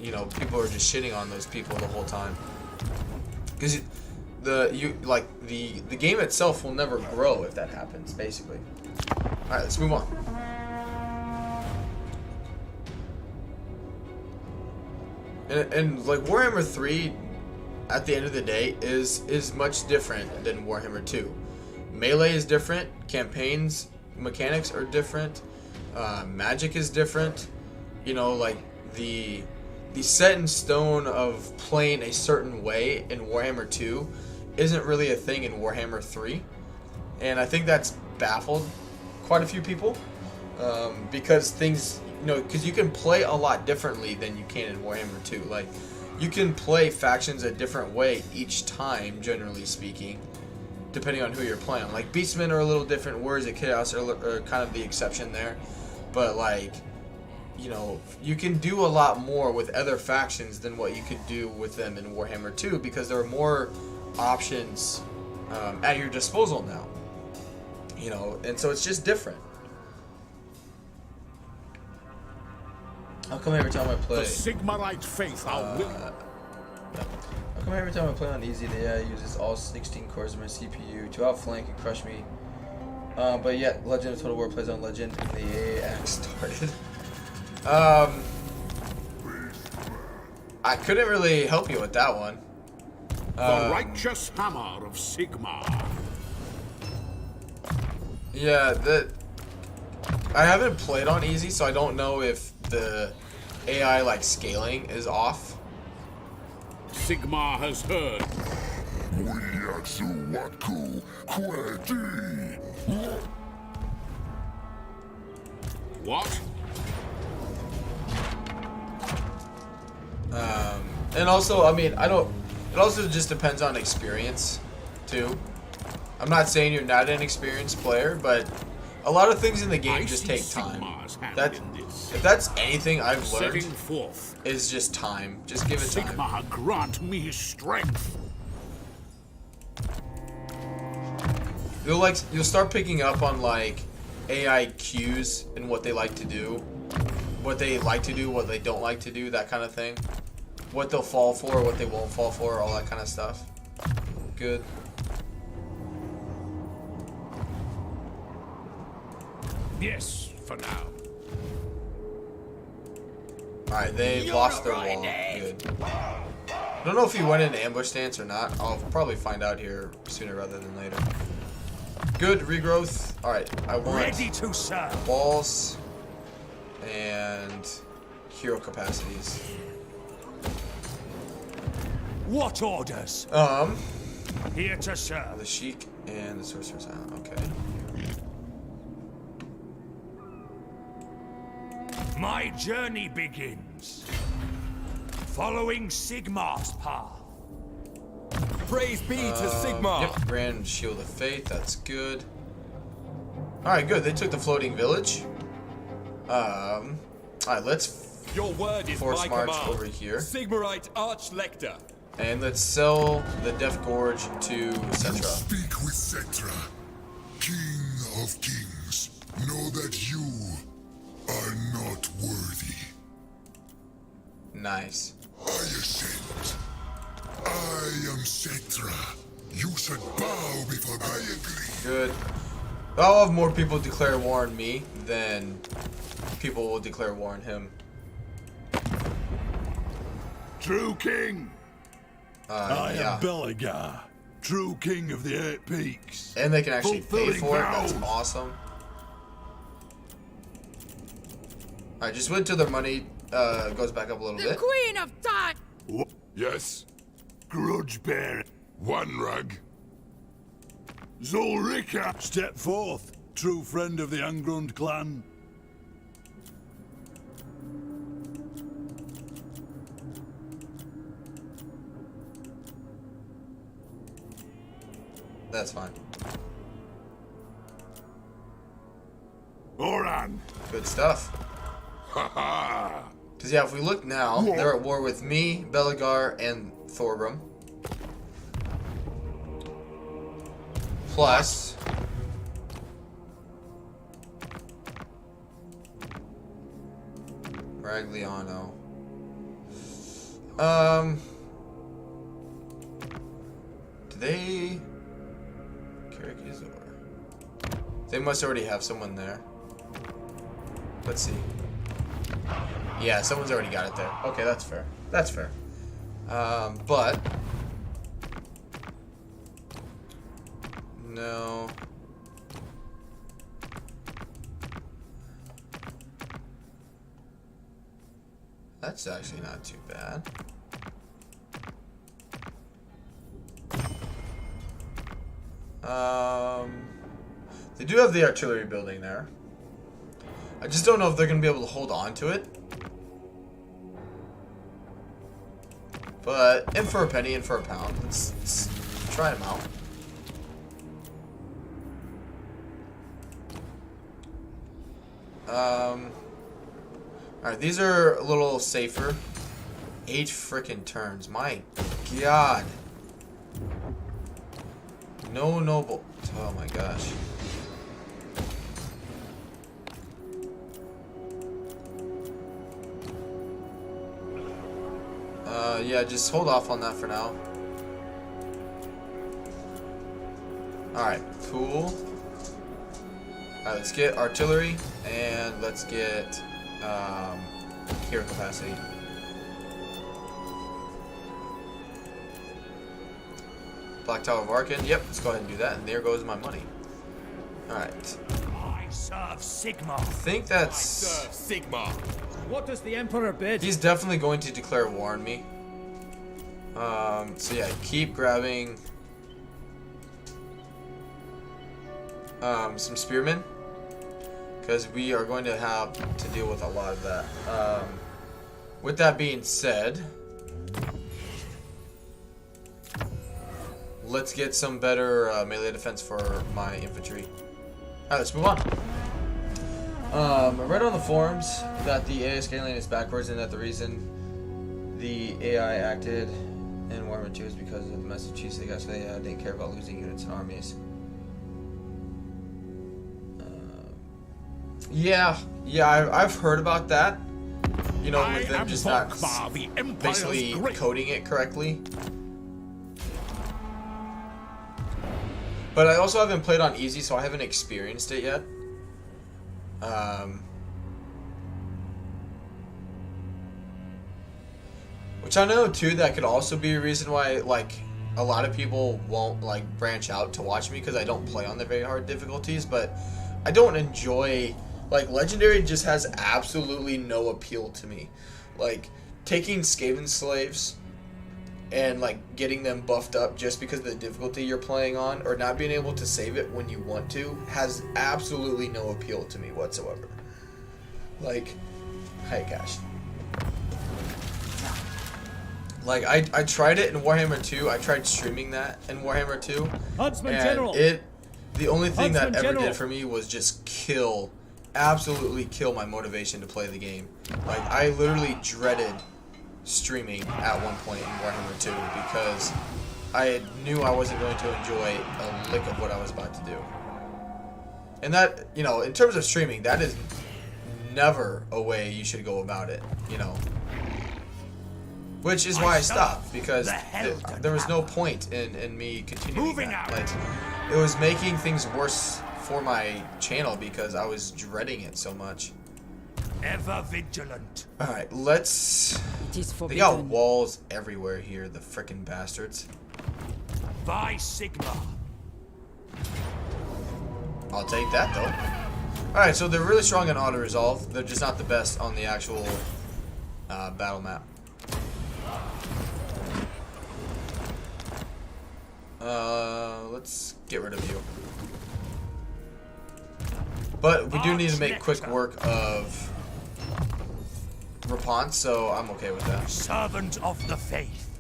you know, people are just shitting on those people the whole time. Because the game itself will never grow if that happens, basically. Alright, let's move on. And like Warhammer 3 at the end of the day is much different than Warhammer 2. Melee is different, campaigns mechanics are different, magic is different. You know, like the set in stone of playing a certain way in Warhammer 2 isn't really a thing in Warhammer 3, and I think that's baffled quite a few people, because things, you know, because you can play a lot differently than you can in Warhammer 2. Like, you can play factions a different way each time, generally speaking, depending on who you're playing. Like, Beastmen are a little different, Warriors of Chaos are kind of the exception there, but like, you know, you can do a lot more with other factions than what you could do with them in Warhammer 2 because there are more options at your disposal now. You know, and so it's just different. How come every time I play... The Sigmarite faith are willing. How come every time I play on easy, the AI uses all 16 cores of my CPU to outflank and crush me? But yet, Legend of Total War plays on Legend and the AI axe started. I couldn't really help you with that one. The righteous hammer of Sigmar. Yeah, I haven't played on easy, so I don't know if the AI like scaling is off. Sigmar has heard. What? And also, I mean, it also just depends on experience, too. I'm not saying you're not an experienced player, but a lot of things in the game just take time. If that's anything I've learned, is just time. Just give it time. Sigmar, grant me strength. You'll start picking up on like AI cues and what they like to do, what they don't like to do, that kind of thing. What they'll fall for, what they won't fall for, all that kind of stuff. Good. Yes, for now. Alright, they lost their wall. Good. I don't know if he went into ambush stance or not. I'll probably find out here sooner rather than later. Good regrowth. Alright, I want Ready to serve. balls and hero capacities. What orders? Here to serve. The Sheik and the Sorcerer's Island. Okay. My journey begins. Following Sigmar's path. Praise be to Sigmar. Yep, Grand Shield of Fate. That's good. Alright, good. They took the floating village. Alright, let's Your word is force my march command. over here. Sigmarite Archlector. And let's sell the Death Gorge to Cetra. Speak with Cetra, King of Kings. Know that you are not worthy. Nice. I ascend. I am Cetra. You should bow before I agree. Good. I'll have more people declare war on me than people will declare war on him. True king. I yeah. am Beligar, true king of the Eight Peaks. And they can actually pay Fulfilling for it. That's vows. awesome. Alright, just wait till their money goes back up a little The bit. Queen of Time! Yes, Grudge bearer. one rug. Zulrika. Step forth, true friend of the Angrund clan. That's fine. Oran. Good stuff. Ha Because, yeah, if we look now, they're at war with me, Belagar, and Thorgrim. Plus... Ragliano. Do they... Karakizor. They must already have someone there. Let's see. Yeah, someone's already got it there. Okay, that's fair. That's fair. But... No... That's actually not too bad. They do have the artillery building there. I just don't know if they're going to be able to hold on to it. But, in for a penny, in for a pound. Let's try them out. Alright, these are a little safer. 8 frickin' turns. My god. No noble. Oh my gosh. Yeah, just hold off on that for now. Alright, cool. Alright, let's get artillery, and let's get hero capacity. Black Tower of Arkan. Yep, let's go ahead and do that, and there goes my money. Alright. I serve Sigmar. I think that's... Serve Sigmar. What does the Emperor bid? He's definitely going to declare war on me. So yeah, keep grabbing some spearmen, because we are going to have to deal with a lot of that. With that being said, let's get some better melee defense for my infantry. Alright, let's move on. I read on the forums that the AI scaling is backwards and that the reason the AI acted in Warhammer 2 is because of the message they got, so they didn't care about losing units and armies. Yeah, I've heard about that. You know, with them just not basically coding it correctly. But I also haven't played on easy, so I haven't experienced it yet. Which I know too, that could also be a reason why, like, a lot of people won't, like, branch out to watch me, because I don't play on the very hard difficulties. But I don't enjoy, like, Legendary just has absolutely no appeal to me. Like, taking Skaven slaves and, like, getting them buffed up just because of the difficulty you're playing on, or not being able to save it when you want to, has absolutely no appeal to me whatsoever. Like, hey gosh. Like, I tried it in Warhammer 2. I tried streaming that in Warhammer 2. Huntsman and General. The only thing that Huntsman ever General. did for me was just absolutely kill my motivation to play the game. Like, I literally dreaded streaming at one point in Warhammer 2 because I knew I wasn't going to enjoy a lick of what I was about to do. And that, you know, in terms of streaming, that is never a way you should go about it, you know. Which is why I stopped, because there was no point in me continuing that. Like, it was making things worse for my channel because I was dreading it so much. Ever vigilant. Alright, let's... They got walls everywhere here, the frickin' bastards. By Sigmar. I'll take that, though. Alright, so they're really strong in auto-resolve. They're just not the best on the actual battle map. Let's get rid of you. But we do need to make quick work of Rapunzel, so I'm okay with that. Servant of the faith.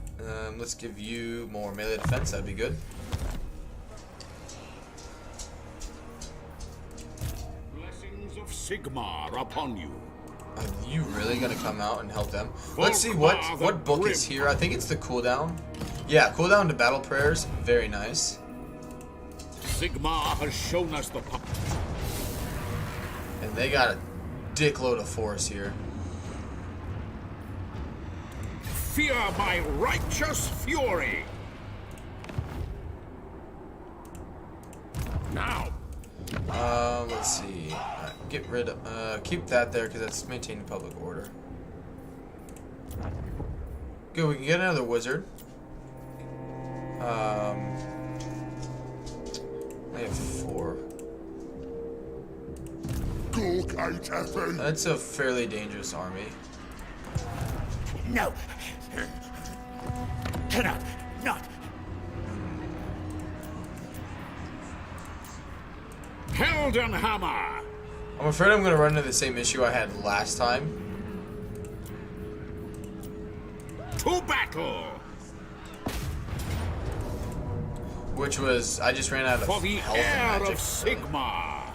Let's give you more melee defense, that'd be good. Sigmar upon you. Are you really gonna come out and help them? Let's see what book is here. I think it's the cooldown. Yeah, cooldown to battle prayers. Very nice. Sigmar has shown us the power. And they got a dickload of force here. Fear my righteous fury. Now. Let's see. Get rid of. Keep that there because that's maintaining public order. Good. We can get another wizard. I have 4. That's a fairly dangerous army. No. Cannot. Not. Heldenhammer. I'm afraid I'm going to run into the same issue I had last time. To battle. Which was, I just ran out of For the health heir and magic. of Sigmar.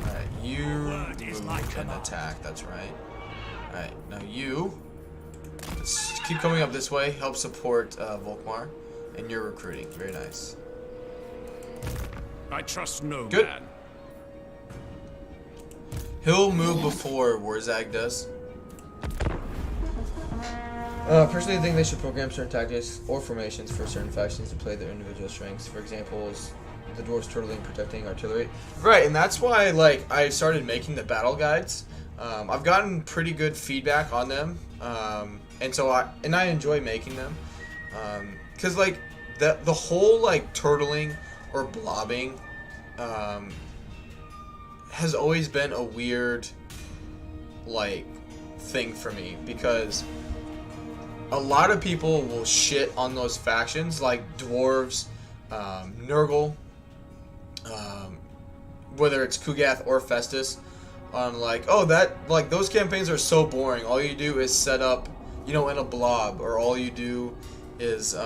Alright, you move and attack, that's right. Alright, now you let's keep coming up this way, help support Volkmar, and you're recruiting. Very nice. I trust no Good. man. He'll move before Warzag does. Personally, I think they should program certain tactics or formations for certain factions to play their individual strengths. For example, the dwarves turtling, protecting artillery. Right, and that's why I started making the battle guides. I've gotten pretty good feedback on them, and so I enjoy making them, because the whole turtling or blobbing has always been a weird thing for me, because a lot of people will shit on those factions like dwarves, Nurgle, whether it's Kugath or Festus, on those campaigns are so boring. All you do is set up, in a blob, or all you do is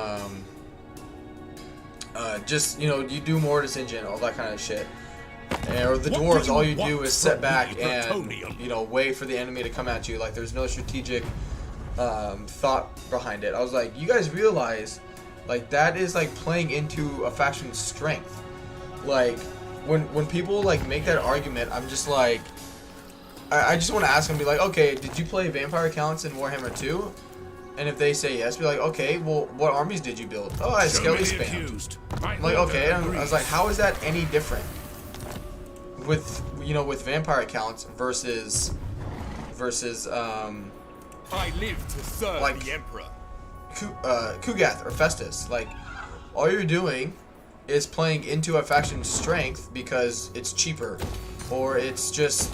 just you do Mortis Engine, all that kind of shit. Or the dwarves, all you do is set back and wait for the enemy to come at you. There's no strategic thought behind it. I was like, you guys realize that is playing into a faction's strength. When people make that argument, I'm just I just want to ask them, be like, okay, did you play vampire counts in Warhammer 2? And if they say yes, be like, okay, well, what armies did you build? Oh, I skelly spammed. I'm like, okay. And I was like, how is that any different with with vampire counts versus I live to serve the Emperor. Kugath or Festus. All you're doing is playing into a faction's strength because it's cheaper, or it's just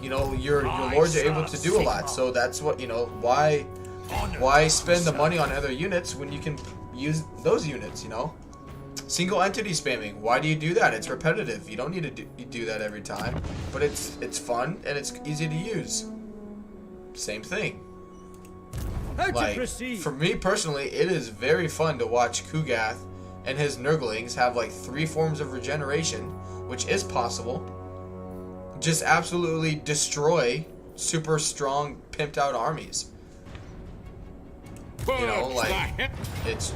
your lords are able to do a lot. So that's what why spend the money on other units when you can use those units? Single entity spamming. Why do you do that? It's repetitive. You don't need to do that every time, but it's fun and it's easy to use. Same thing. For me personally, it is very fun to watch Kugath and his Nurglings have 3 forms of regeneration, which is possible. Just absolutely destroy super strong, pimped out armies. It's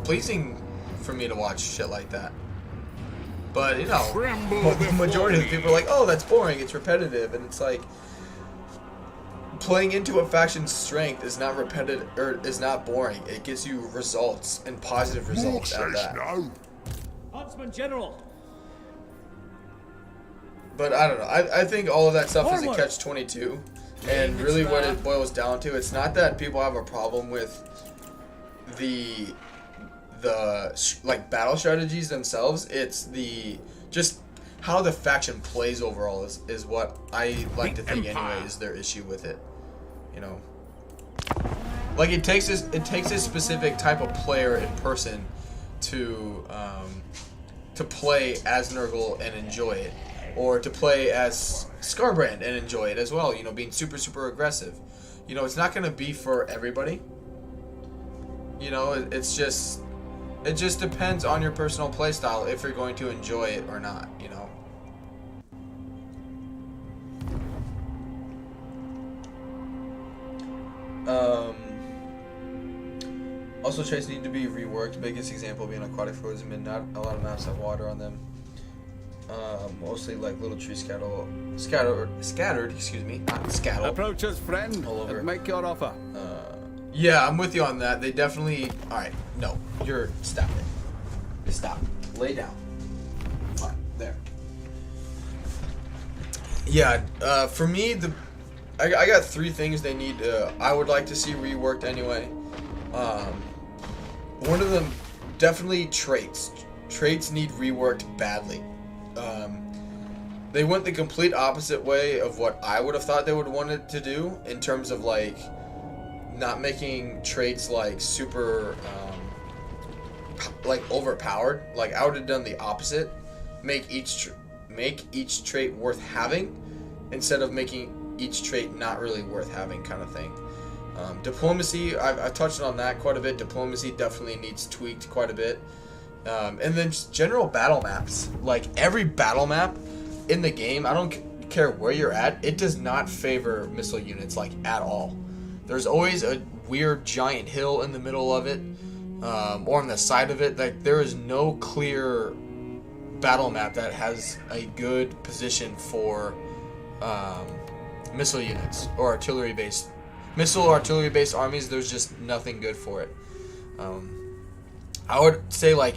pleasing for me to watch shit like that. But the majority of the people are like, oh, that's boring, it's repetitive, and it's playing into a faction's strength is not repetitive, or is not boring. It gives you results, and positive results at that. Huntsman General. But I don't know. I think all of that stuff is a catch-22. And really what it boils down to, it's not that people have a problem with the battle strategies themselves. It's just how the faction plays overall is what I like to think anyway is their issue with it. It takes this specific type of player in person to play as Nurgle and enjoy it, or to play as Scarbrand and enjoy it as well. Being super, super aggressive. It's not gonna be for everybody. It just depends on your personal playstyle if you're going to enjoy it or not. Also, traits need to be reworked. Biggest example being aquatic frozen. Not a lot of maps have water on them. Mostly like little trees scattered. Excuse me, not scattered. Approach us, friend, All over. and make your offer. Yeah, I'm with you on that. They definitely. All right, no, you're stop it. Stop. Lay down. Fine, there. Yeah, for me, I got 3 things they need. I would like to see reworked anyway. One of them, definitely traits. Traits need reworked badly. They went the complete opposite way of what I would have thought they would want it to do in terms of like not making traits like super like overpowered. Like I would have done the opposite. Make each trait worth having instead of making each trait not really worth having, kind of thing. Diplomacy, I've touched on that quite a bit. Diplomacy definitely needs tweaked quite a bit. And then just general battle maps. Like every battle map in the game, I don't care where you're at, it does not favor missile units like at all. There's always a weird giant hill in the middle of it, or on the side of it. Like there is no clear battle map that has a good position for missile units or artillery-based armies. There's just nothing good for it. I would say like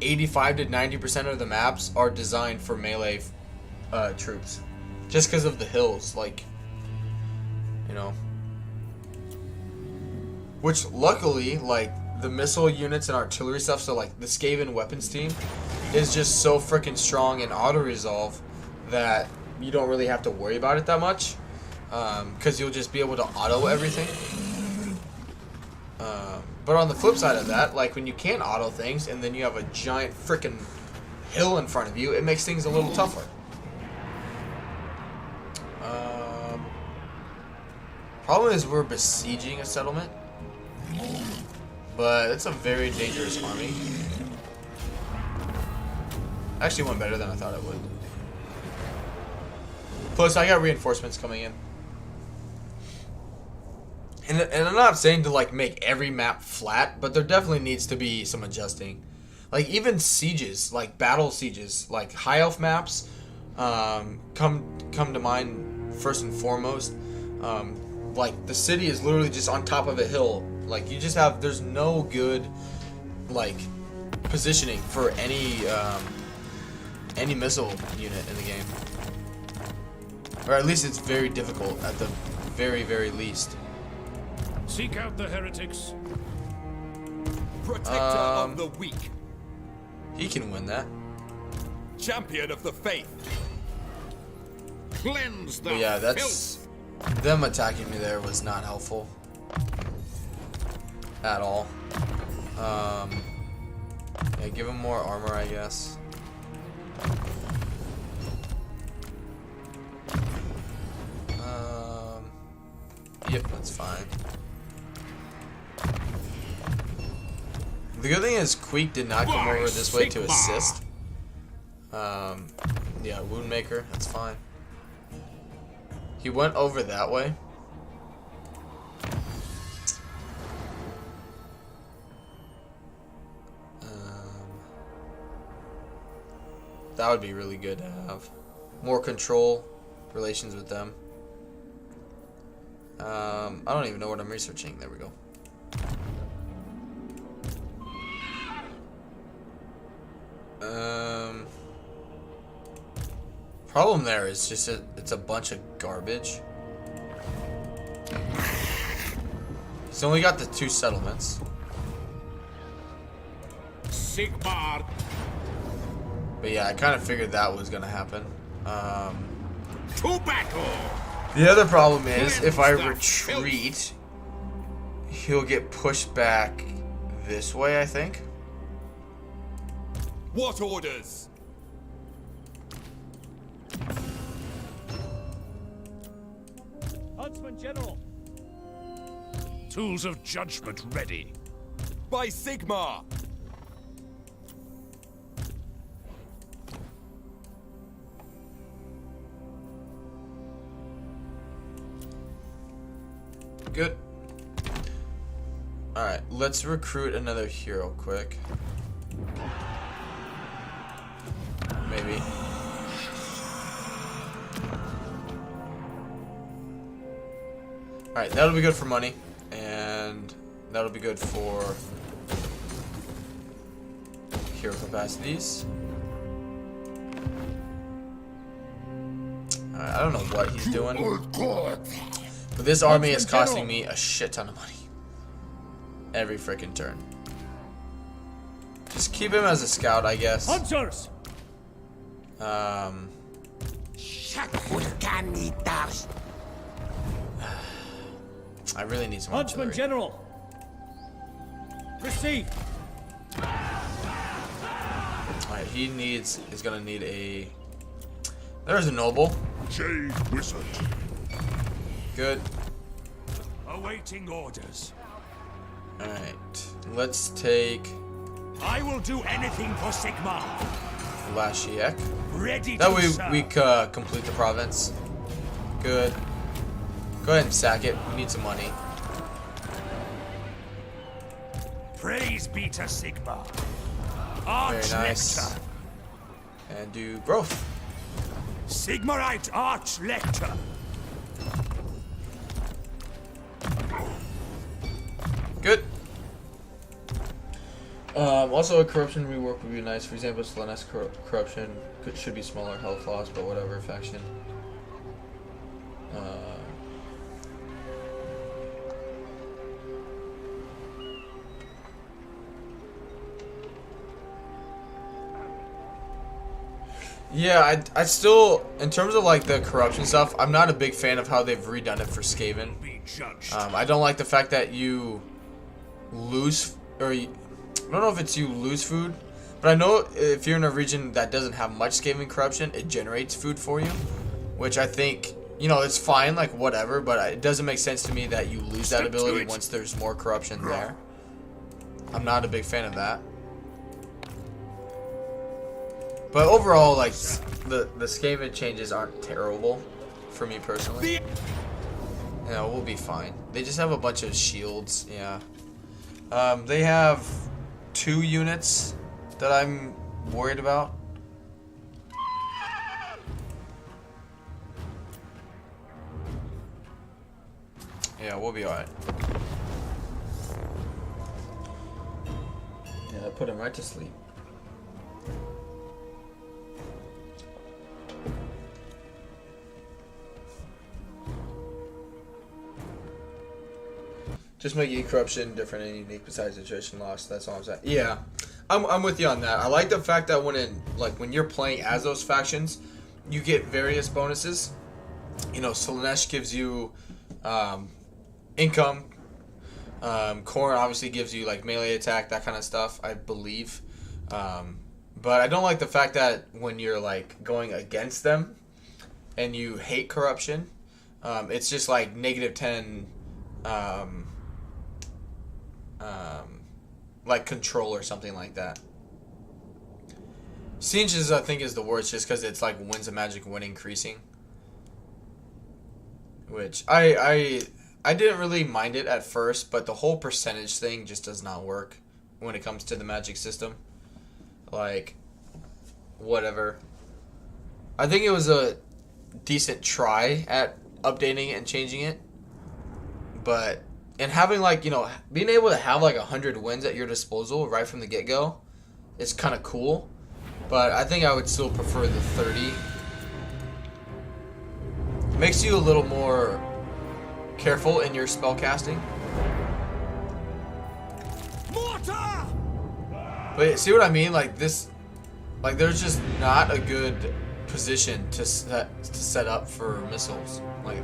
85 to 90% of the maps are designed for melee troops, just because of the hills, like, you know. Which luckily, like the missile units and artillery stuff, so like the Skaven weapons team is just so freaking strong in auto resolve that you don't really have to worry about it that much, because you'll just be able to auto everything. But on the flip side of that, like when you can't auto things and then you have a giant freaking hill in front of you, it makes things a little tougher. Problem is we're besieging a settlement, but it's a very dangerous army. Actually went better than I thought it would. Plus I got reinforcements coming in. And I'm not saying to like make every map flat, but there definitely needs to be some adjusting. Like even sieges, like battle sieges, like high elf maps, come to mind first and foremost. Like the city is literally just on top of a hill. Like you just have, there's no good like positioning for any missile unit in the game, or at least it's very difficult at the very least. Seek out the heretics. Protector of the weak. He can win that. Champion of the faith. Cleanse the But yeah, filth. that's them attacking me there was not helpful at all. Yeah, give him more armor, I guess. Yep, that's fine. The good thing is Queek did not come over this way to assist. Yeah, Woundmaker, that's fine. He went over that way. That would be really good to have. More control, relations with them. I don't even know what I'm researching. There we go. Problem there is just it's a bunch of garbage. He's only got the 2 settlements. Sigmar. But yeah, I kind of figured that was gonna happen. To battle. The other problem is if I retreat, he'll get pushed back this way, I think. What orders? Huntsman General. Tools of judgment ready. By Sigmar. Good. Alright, let's recruit another hero quick. Maybe. Alright, that'll be good for money. And that'll be good for hero capacities. Alright, I don't know what he's doing. But this army is costing me a shit ton of money. Every freaking turn. Just keep him as a scout, I guess. Hunters! I really need some Huntsman artillery. General! Receive! Alright, he's gonna need a... There's a noble. Jade Wizard. Good. Awaiting orders. Alright, let's take I will do anything for Sigmar. Lashiek. Ready That to way serve. we complete the province. Good. Go ahead and sack it. We need some money. Praise be to Sigmar. Very nice. Archlector. And do growth. Sigmarite Archlector. Good. Also, a corruption rework would be nice. For example, Slanesh corruption should be smaller health loss, but whatever faction. Yeah, I still, in terms of like the corruption stuff, I'm not a big fan of how they've redone it for Skaven. Be judged. I don't like the fact that you lose, or I don't know if it's you lose food, but I know if you're in a region that doesn't have much Skaven corruption, it generates food for you, which I think, you know, it's fine, like whatever, but it doesn't make sense to me that you lose that ability once there's more corruption there. I'm not a big fan of that. But overall, like, the Skaven changes aren't terrible for me personally. Yeah, we'll be fine. They just have a bunch of shields, yeah. They have 2 units that I'm worried about. Yeah, we'll be alright. Yeah, I put him right to sleep. Just make corruption different and unique besides attrition loss. That's all I'm saying. Yeah, I'm with you on that. I like the fact that when you're playing as those factions, you get various bonuses. You know, Slanesh gives you income. Khorne obviously gives you like melee attack, that kind of stuff, I believe. But I don't like the fact that when you're like going against them and you hate corruption, it's just like -10. Like control or something like that. Sieges, I think, is the worst just because it's like winds of magic when increasing. Which I didn't really mind it at first, but the whole percentage thing just does not work when it comes to the magic system. Like, whatever. I think it was a decent try at updating it and changing it, but and having like, you know, being able to have like 100 wins at your disposal right from the get-go is kind of cool, but I think I would still prefer the 30. Makes you a little more careful in your spell casting. Mortar! But see what I mean? Like this, like there's just not a good position to set up for missiles. Like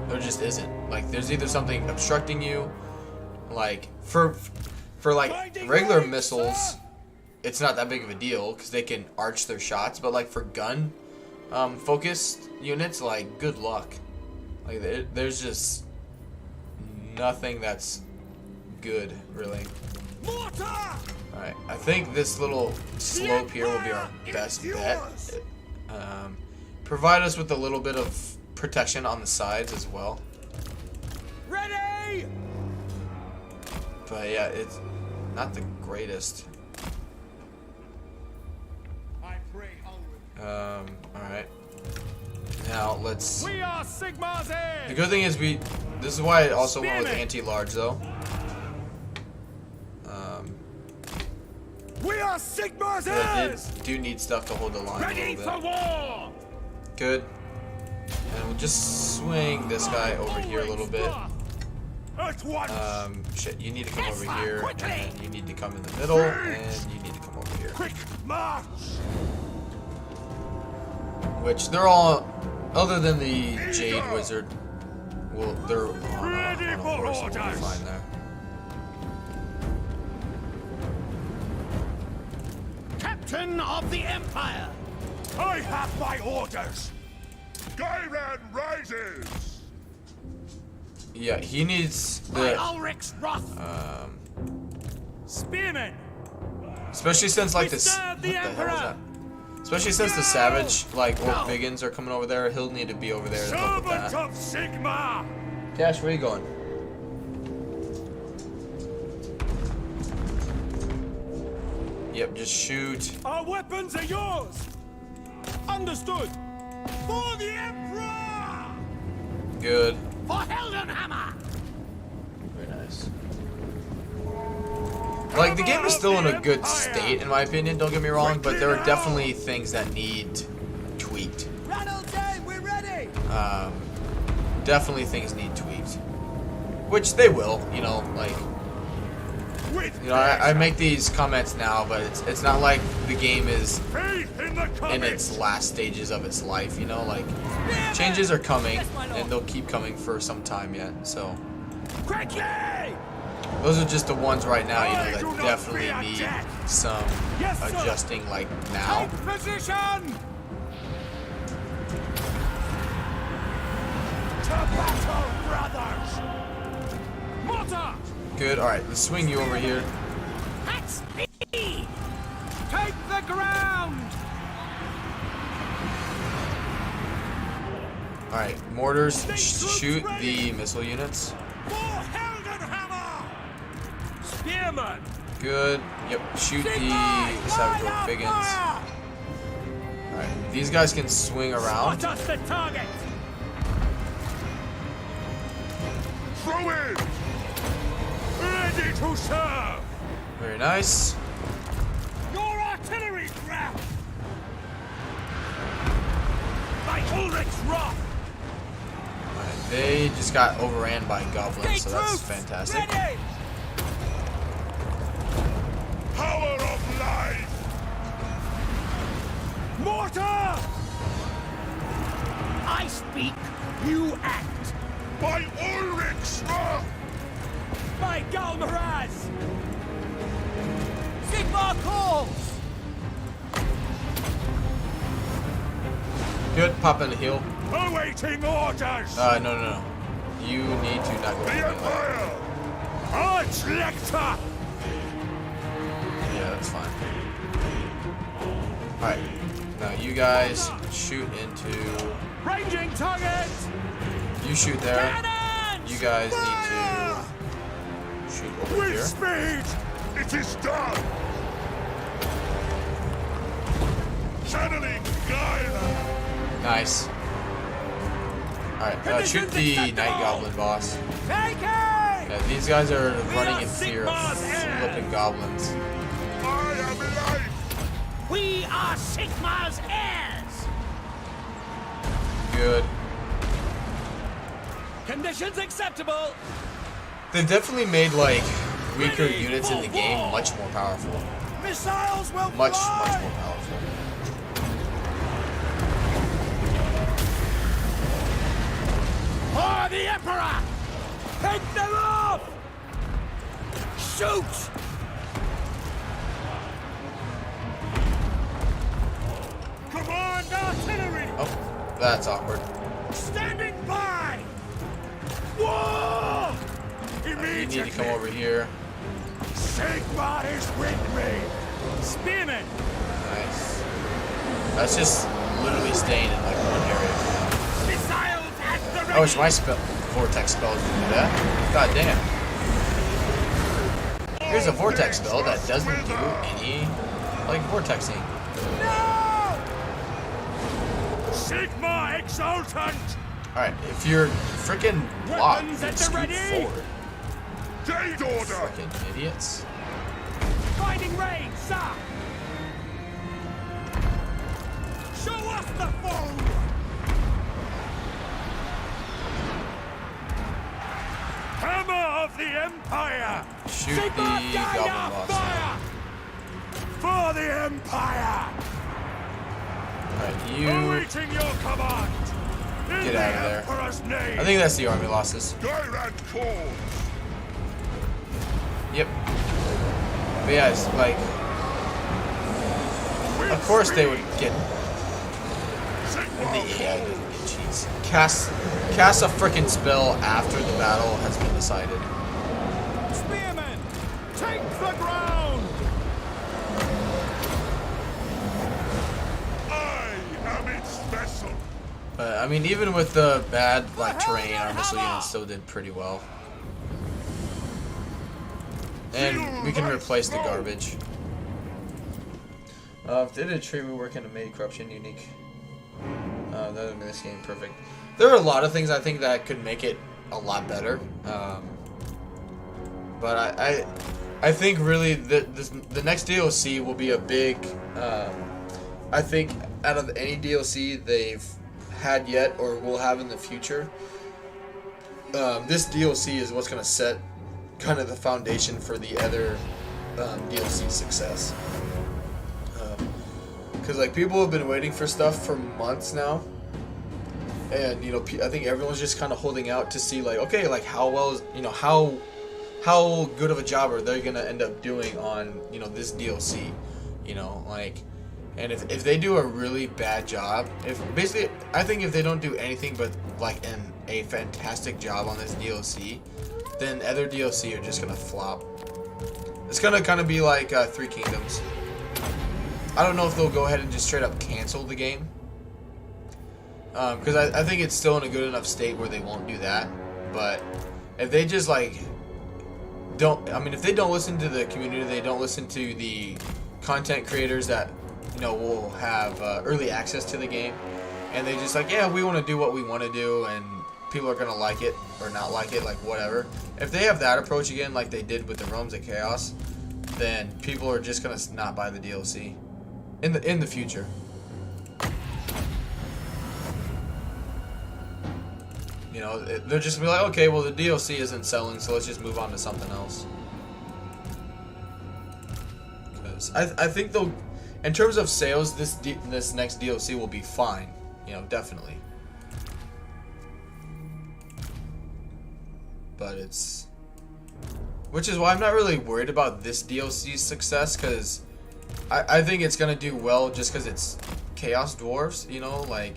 there just isn't. Like there's either something obstructing you, like for like regular missiles, it's not that big of a deal because they can arch their shots. But like for gun focused units, like good luck. Like there's just nothing that's good really. Alright, I think this little slope here will be our best bet. Provide us with a little bit of protection on the sides as well. Ready! But yeah, it's not the greatest. Alright. Now let's. We are Sigmar's heirs. The good thing is this is why I also went with anti-large though. We are Sigmar's I heirs. do need stuff to hold the line a Ready little for bit. war. Good. And we'll just swing this guy over here a little bit. At once. Shit, you need to come over here, and then you need to come in the middle, and you need to come over here. Quick march. Which they're all, other than the Jade Wizard, well, they're on a horse, so we'll be fine there. Captain of the Empire. I have my orders. Skyran rises! Yeah, he needs By the, Ulrich's wrath. Spearmen. especially since like We this, serve what the the hell was Emperor. that? Especially since the Savage, like Orc Biggins are coming over there, he'll need to be over there to help with Servant that. of Sigmar. Dash, where are you going? Yep, just shoot. Our weapons are yours. Understood. For the Emperor. Good. For Heldenhammer. Very nice. Like, the game is still in a good state, in my opinion, don't get me wrong, but there are definitely things that need tweaked. We're ready. Definitely things need tweaked. Which they will, you know, like, you know, I make these comments now, but it's not like the game is in its last stages of its life, you know, like, changes are coming, and they'll keep coming for some time yet, so. Quickly. Those are just the ones right now, you know, that definitely need some adjusting, like, now. Take position. To battle, brothers. Mortar. Good, alright, let's swing you over here. At speed. Take the ground. Alright, mortars, shoot the missile units. For Heldenhammer. Spearman. Good, yep, shoot the Savage Orc Biggins. Alright, these guys can swing around. Spot us the target. Throw in! Ready to serve. Very nice. Your artillery ground. By Ulrich's wrath. Alright, they just got overran by goblins, so that's fantastic. Ready. Power of life! Mortar. I speak, you act. By Ulrich's wrath! By Galmaraz. Sigmar calls. Good, pop in the heal. Awaiting orders. No. You need to not go The for the Empire! Archlector. Yeah, that's fine. Alright, now you guys shoot into... Ranging target. You shoot there. Cannons. You guys need to shoot over With here. speed! It is done! Channeling guile! Nice. Alright, shoot the Night Goblin boss. Take it. Yeah, these guys are running in are fear of Sigmar's heirs. flipping goblins. I am life! We are Sigmar's heirs. Good. Conditions acceptable. They've definitely made, like, weaker units in the game much more powerful. Missiles will Much fly. more powerful. For the Emperor. Take them off. Shoot. Command artillery. Oh, that's awkward. Standing by. War. You need to come over here. Sigmar is with me. Spearman. Nice. That's just literally staying in, like, one area for now. Missiles at the ready. I wish my vortex spells would do that. God damn. Here's a vortex spell that doesn't do any, like, vortexing. No! Sigma Exultant! Alright, if you're freaking blocked, Weapons then at the scoot ready! forward. Jade order! Freaking idiots. Fighting rain, sir! Show us the foe! Hammer of the Empire! Shoot Sigma the Gaia goblin boss. fire! For the Empire! Alright, you Awaiting your command! In get the out of there. Emperor's name! I think that's the army losses. Tyrant calls! Yep. But yeah, it's like, of course they would get. And the AI doesn't get cheats. Cast a freaking spell after the battle has been decided. Spearmen, take the ground! I am its vessel! But I mean, even with the bad like terrain, our missile units still did pretty well. And we can replace the garbage. If they did a tree, we work in a made corruption unique. That would make this game perfect. There are a lot of things I think that could make it a lot better. But I think really the next DLC will be a big. I think out of any DLC they've had yet or will have in the future, this DLC is what's going to set kind of the foundation for the other DLC success. Because like people have been waiting for stuff for months now, and you know I think everyone's just kind of holding out to see like, okay, like how well is, you know, how good of a job are they gonna end up doing on, you know, this DLC, you know, like, and if they do a really bad job, if basically I think if they don't do anything but like a fantastic job on this DLC, then other DLC are just gonna flop. It's gonna kind of be like Three Kingdoms. I don't know if they'll go ahead and just straight up cancel the game, because I think it's still in a good enough state where they won't do that. But if they just like don't, I mean, if they don't listen to the community, they don't listen to the content creators that, you know, will have early access to the game, and they just like, yeah, we want to do what we want to do, and people are gonna like it or not like it, like whatever. If they have that approach again, like they did with the Realms of Chaos, then people are just gonna not buy the DLC in the future. You know, they're just gonna be like, okay, well the DLC isn't selling, so let's just move on to something else. Because I think they'll, in terms of sales, this next DLC will be fine. You know, definitely. But it's, which is why I'm not really worried about this DLC's success, because I think it's gonna do well just because it's Chaos Dwarves, you know, like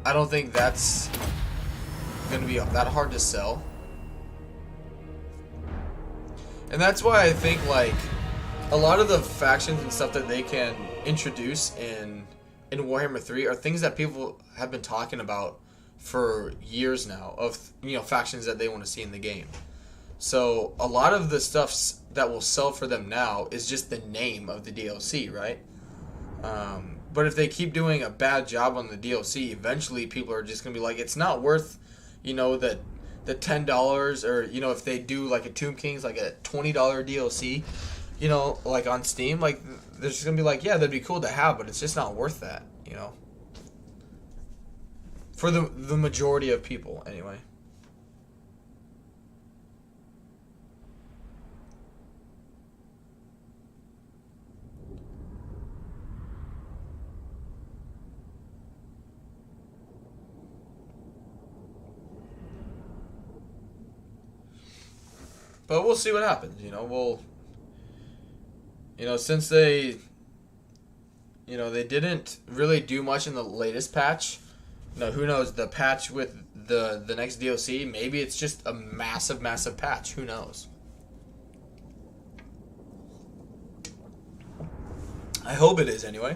I don't think that's gonna be that hard to sell. And that's why I think like a lot of the factions and stuff that they can introduce in Warhammer 3 are things that people have been talking about for years now, of, you know, factions that they want to see in the game. So a lot of the stuff that will sell for them now is just the name of the DLC, right? But if they keep doing a bad job on the DLC, eventually people are just gonna be like, it's not worth, you know, the $10, or, you know, if they do like a Tomb Kings, like a $20 DLC, you know, like on Steam, like they're just gonna be like, yeah, that'd be cool to have, but it's just not worth that, you know, for the majority of people anyway. But we'll see what happens, you know. You know, since they, you know, they didn't really do much in the latest patch. You know, who knows, the patch with the next DLC, maybe it's just a massive, massive patch. Who knows? I hope it is anyway.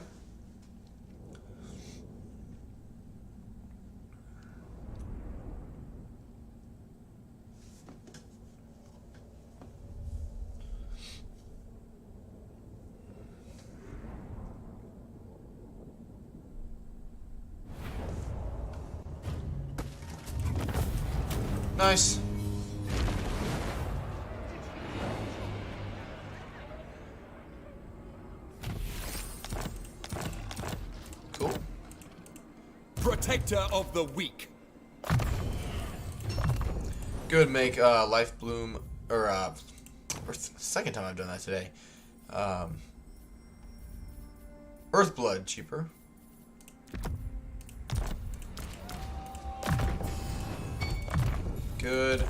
Nice. Cool. Protector of the weak. Good, make life bloom, or second time I've done that today. Earthblood cheaper. Good.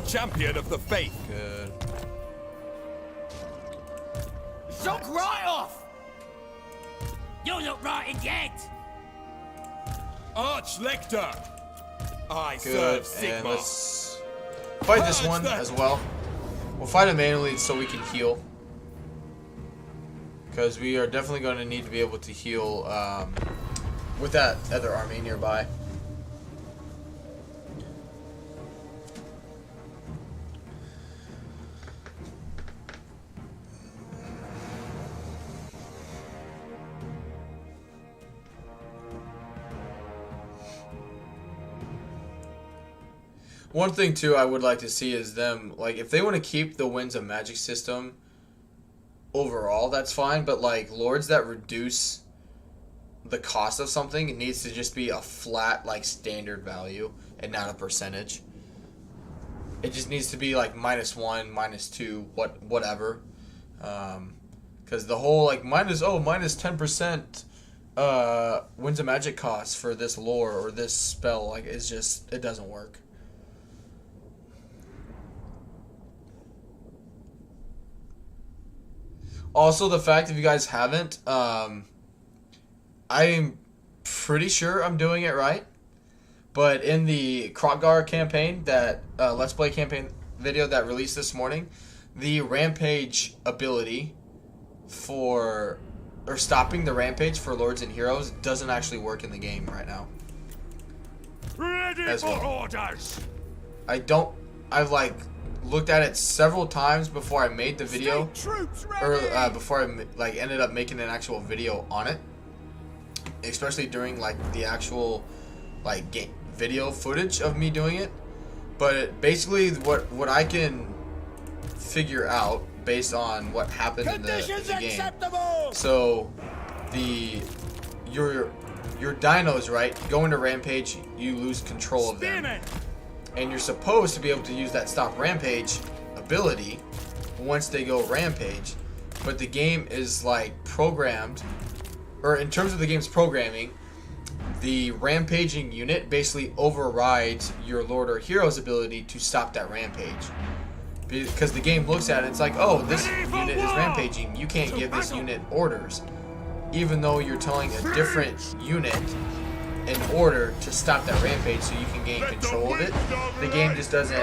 Champion of the faith. Good. Shock right off! You're not right yet! Arch-Lector. I Good. serve And Sigmar. let's fight this one as well. We'll fight it manually so we can heal. Because we are definitely going to need to be able to heal with that other army nearby. One thing too I would like to see is them, like, if they want to keep the Winds of Magic system overall, that's fine, but like lords that reduce the cost of something, it needs to just be a flat, like, standard value and not a percentage. It just needs to be like -1, -2, whatever. Because the whole like minus 10% Winds of Magic costs for this lore or this spell, like, it's just, it doesn't work. Also, the fact, if you guys haven't, I'm pretty sure I'm doing it right, but in the Krotgar campaign, that Let's Play campaign video that released this morning, the Rampage ability for, or stopping the Rampage for Lords and Heroes doesn't actually work in the game right now. Ready As for well. orders! I've like looked at it several times before I made the video, Troops or ready! before I like ended up making an actual video on it, especially during like the actual like game video footage of me doing it. But basically what I can figure out based on what happened in the game. Acceptable! So your dinos, right, go into Rampage, you lose control of them. Spearmen! And you're supposed to be able to use that stop Rampage ability once they go Rampage. But the game is like programmed, or in terms of the game's programming, the Rampaging unit basically overrides your Lord or Hero's ability to stop that Rampage. Because the game looks at it, it's like, oh, this unit is Rampaging, you can't give this unit orders. Even though you're telling a different unit in order to stop that Rampage so you can gain control of it, the game just doesn't,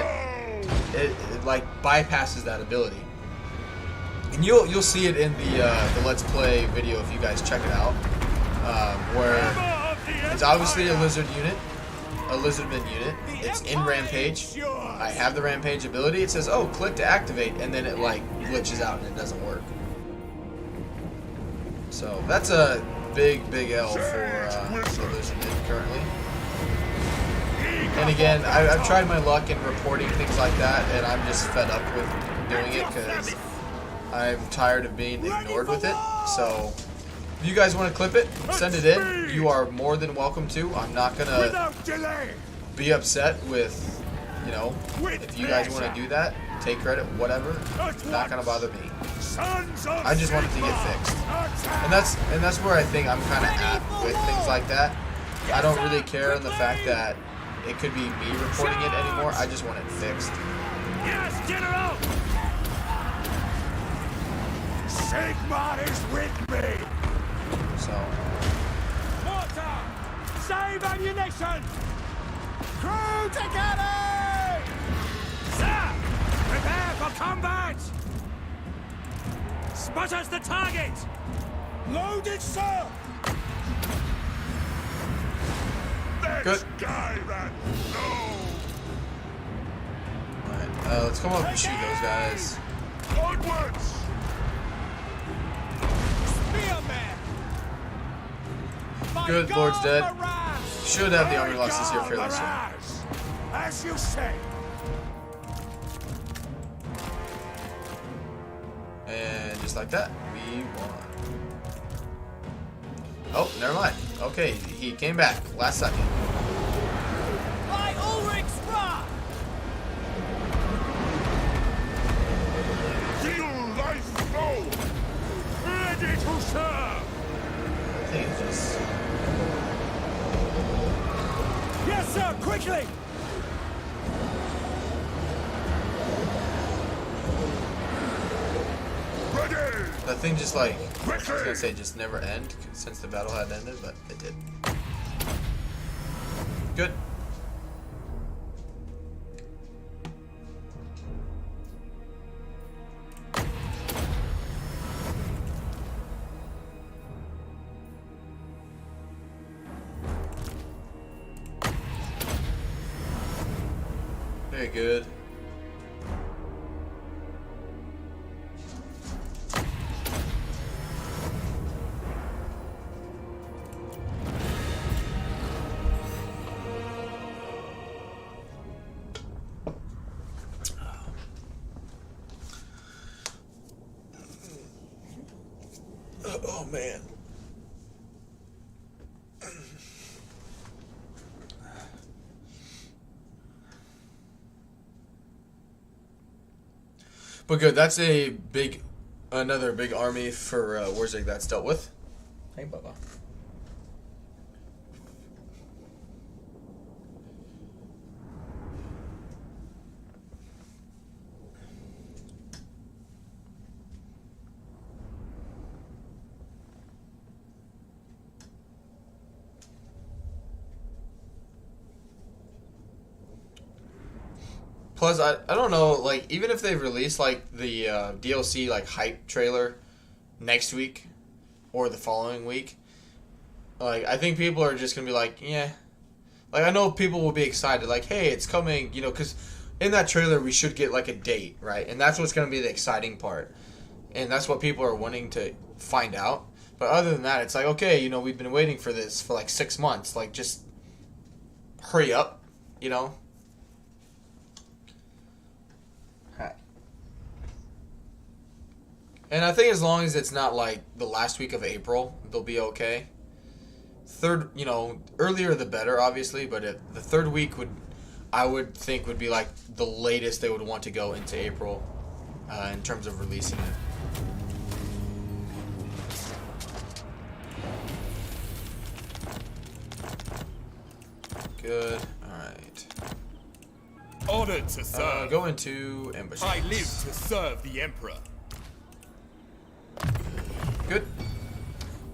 it like bypasses that ability. And you'll see it in the Let's Play video if you guys check it out, where it's obviously a lizard unit, a lizardman unit. It's in Rampage. I have the Rampage ability. It says, oh, click to activate, and then it like glitches out and it doesn't work. So that's a big L for the lizardman currently. And again, I've tried my luck in reporting things like that, and I'm just fed up with doing it because I'm tired of being ignored with it. So if you guys want to clip it, send it in. You are more than welcome to. I'm not gonna Without delay! be upset with, you know, if you guys want to do that, take credit, whatever. Not gonna bother me. I just want it to get fixed. And that's where I think I'm kind of at with things like that. I don't really care in the fact that it could be me reporting it anymore. I just want it fixed. Yes, General! Sigmar is with me! So Mortar! Save ammunition! Crew together! Sir! Prepare for combat! Spotters the target! Loaded, sir! good. Skyran! No! Alright, let's come up and shoot those guys. Onwards! Spearman! Good, Lord's dead. Should have the army losses here fairly soon. A As you say. And just like that, we won. Oh, never mind. Okay, he came back last second. By Ulrich's wrath! Feel thy foe! Ready to serve! I think it's just... Yes, sir, quickly! Ready! That thing just like... I was gonna say just never end since the battle had ended, but it did. Good. Very good. Oh man. But good, that's another big army for Warzig that's dealt with. Hey, Bubba. Plus, I don't know, like, even if they release, like, the DLC, like, hype trailer next week or the following week, like, I think people are just going to be like, yeah. Like, I know people will be excited, like, hey, it's coming, you know, because in that trailer we should get, like, a date, right? And that's what's going to be the exciting part. And that's what people are wanting to find out. But other than that, it's like, okay, you know, we've been waiting for this for, like, 6 months. Like, just hurry up, you know? And I think as long as it's not like the last week of April, they'll be okay. Third, you know, earlier the better, obviously, but the third week I would think would be like the latest they would want to go into April in terms of releasing it. Good. All right. Honored to serve. Go into ambush. I live to serve the Emperor. Good.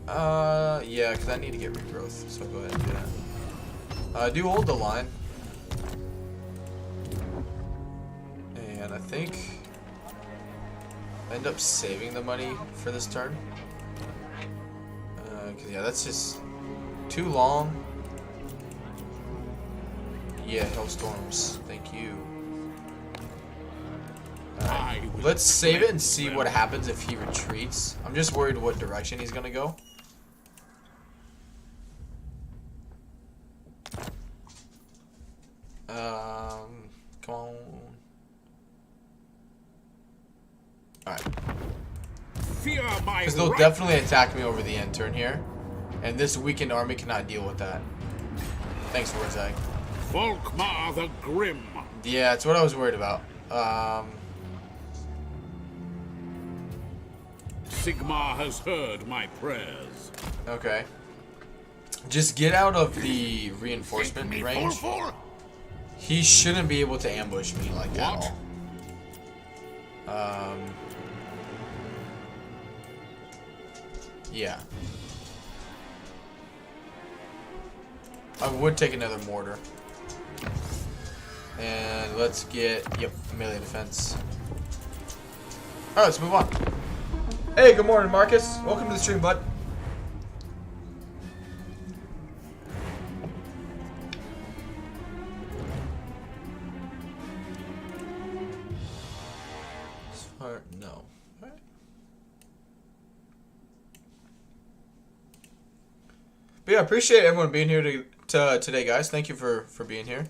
Yeah, because I need to get regrowth, so go ahead and do that. Do hold the line. And I think I end up saving the money for this turn. Because, yeah, that's just too long. Yeah, Hellstorms. Thank you. Let's save it and see what happens if he retreats. I'm just worried what direction he's gonna go. Come on. Alright. Because they'll definitely attack me over the end turn here. And this weakened army cannot deal with that. Thanks, Warzag. Volkmar the Grim. Yeah, that's what I was worried about. Sigmar has heard my prayers. Okay. Just get out of the reinforcement range. He shouldn't be able to ambush me like that at all. Yeah. I would take another mortar. And let's get, yep, melee defense. Alright, let's move on. Hey, good morning, Marcus. Welcome to the stream, bud. No. Alright. But yeah, appreciate everyone being here today, guys. Thank you for being here.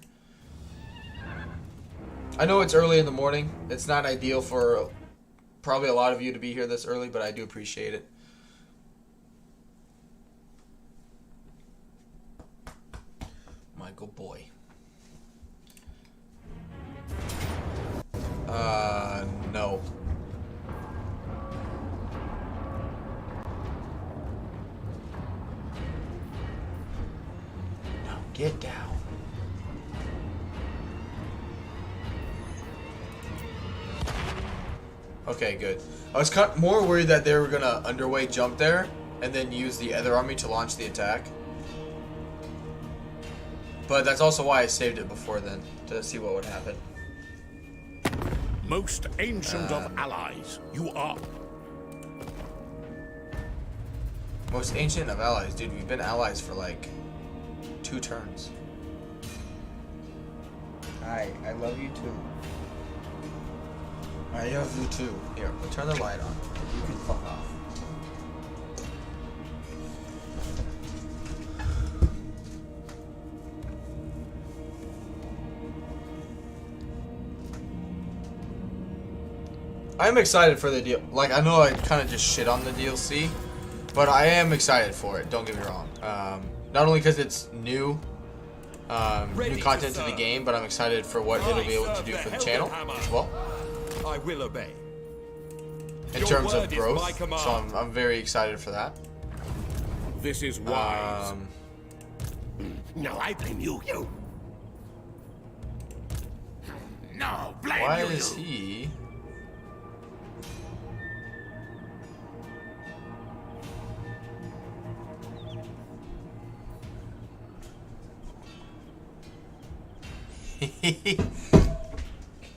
I know it's early in the morning. It's not ideal for probably a lot of you to be here this early, but I do appreciate it. Michael boy. No. No, get down. Okay, good. I was more worried that they were gonna underway jump there and then use the other army to launch the attack. But that's also why I saved it before then, to see what would happen. Most ancient of allies, you are. Most ancient of allies, dude. We've been allies for like 2 turns. I love you too. I love you too. Here, we'll turn the light on. You can fuck off. I'm excited for the deal. Like, I know I kind of just shit on the DLC, but I am excited for it. Don't get me wrong. Not only because it's new content to the game, but I'm excited for what it'll be able to do for the channel as well. I will obey. In terms of growth, so I'm very excited for that. This is wise. No, I blame you. No, blame Why you. is he?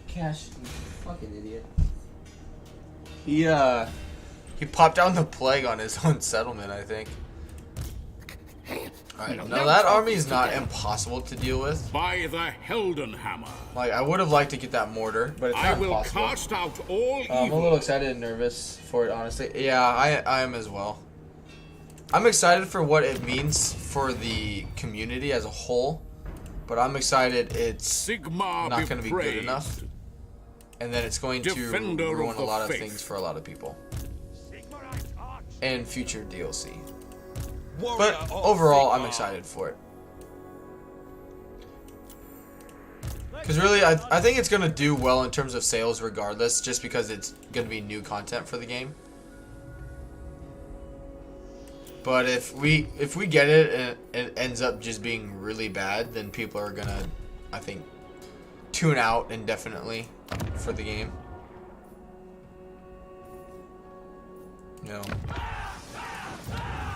Cash, you fucking idiot. He popped down the plague on his own settlement, I think. Alright, now that army is not impossible to deal with. By the Heldenhammer. Like, I would have liked to get that mortar, but it's I not will possible. cast out all I'm a evil. little excited and nervous for it, honestly. Yeah, I am as well. I'm excited for what it means for the community as a whole, but I'm excited it's Sigmar not going to be good bepraised. enough, and then it's going to Defender of ruin a the lot of faith. things for a lot of people. And future DLC. Warrior But of overall, I'm Sigmar. excited for it. Because really, I think it's going to do well in terms of sales regardless, just because it's going to be new content for the game. But if we get it and it ends up just being really bad, then people are going to, I think, tune out indefinitely for the game. No.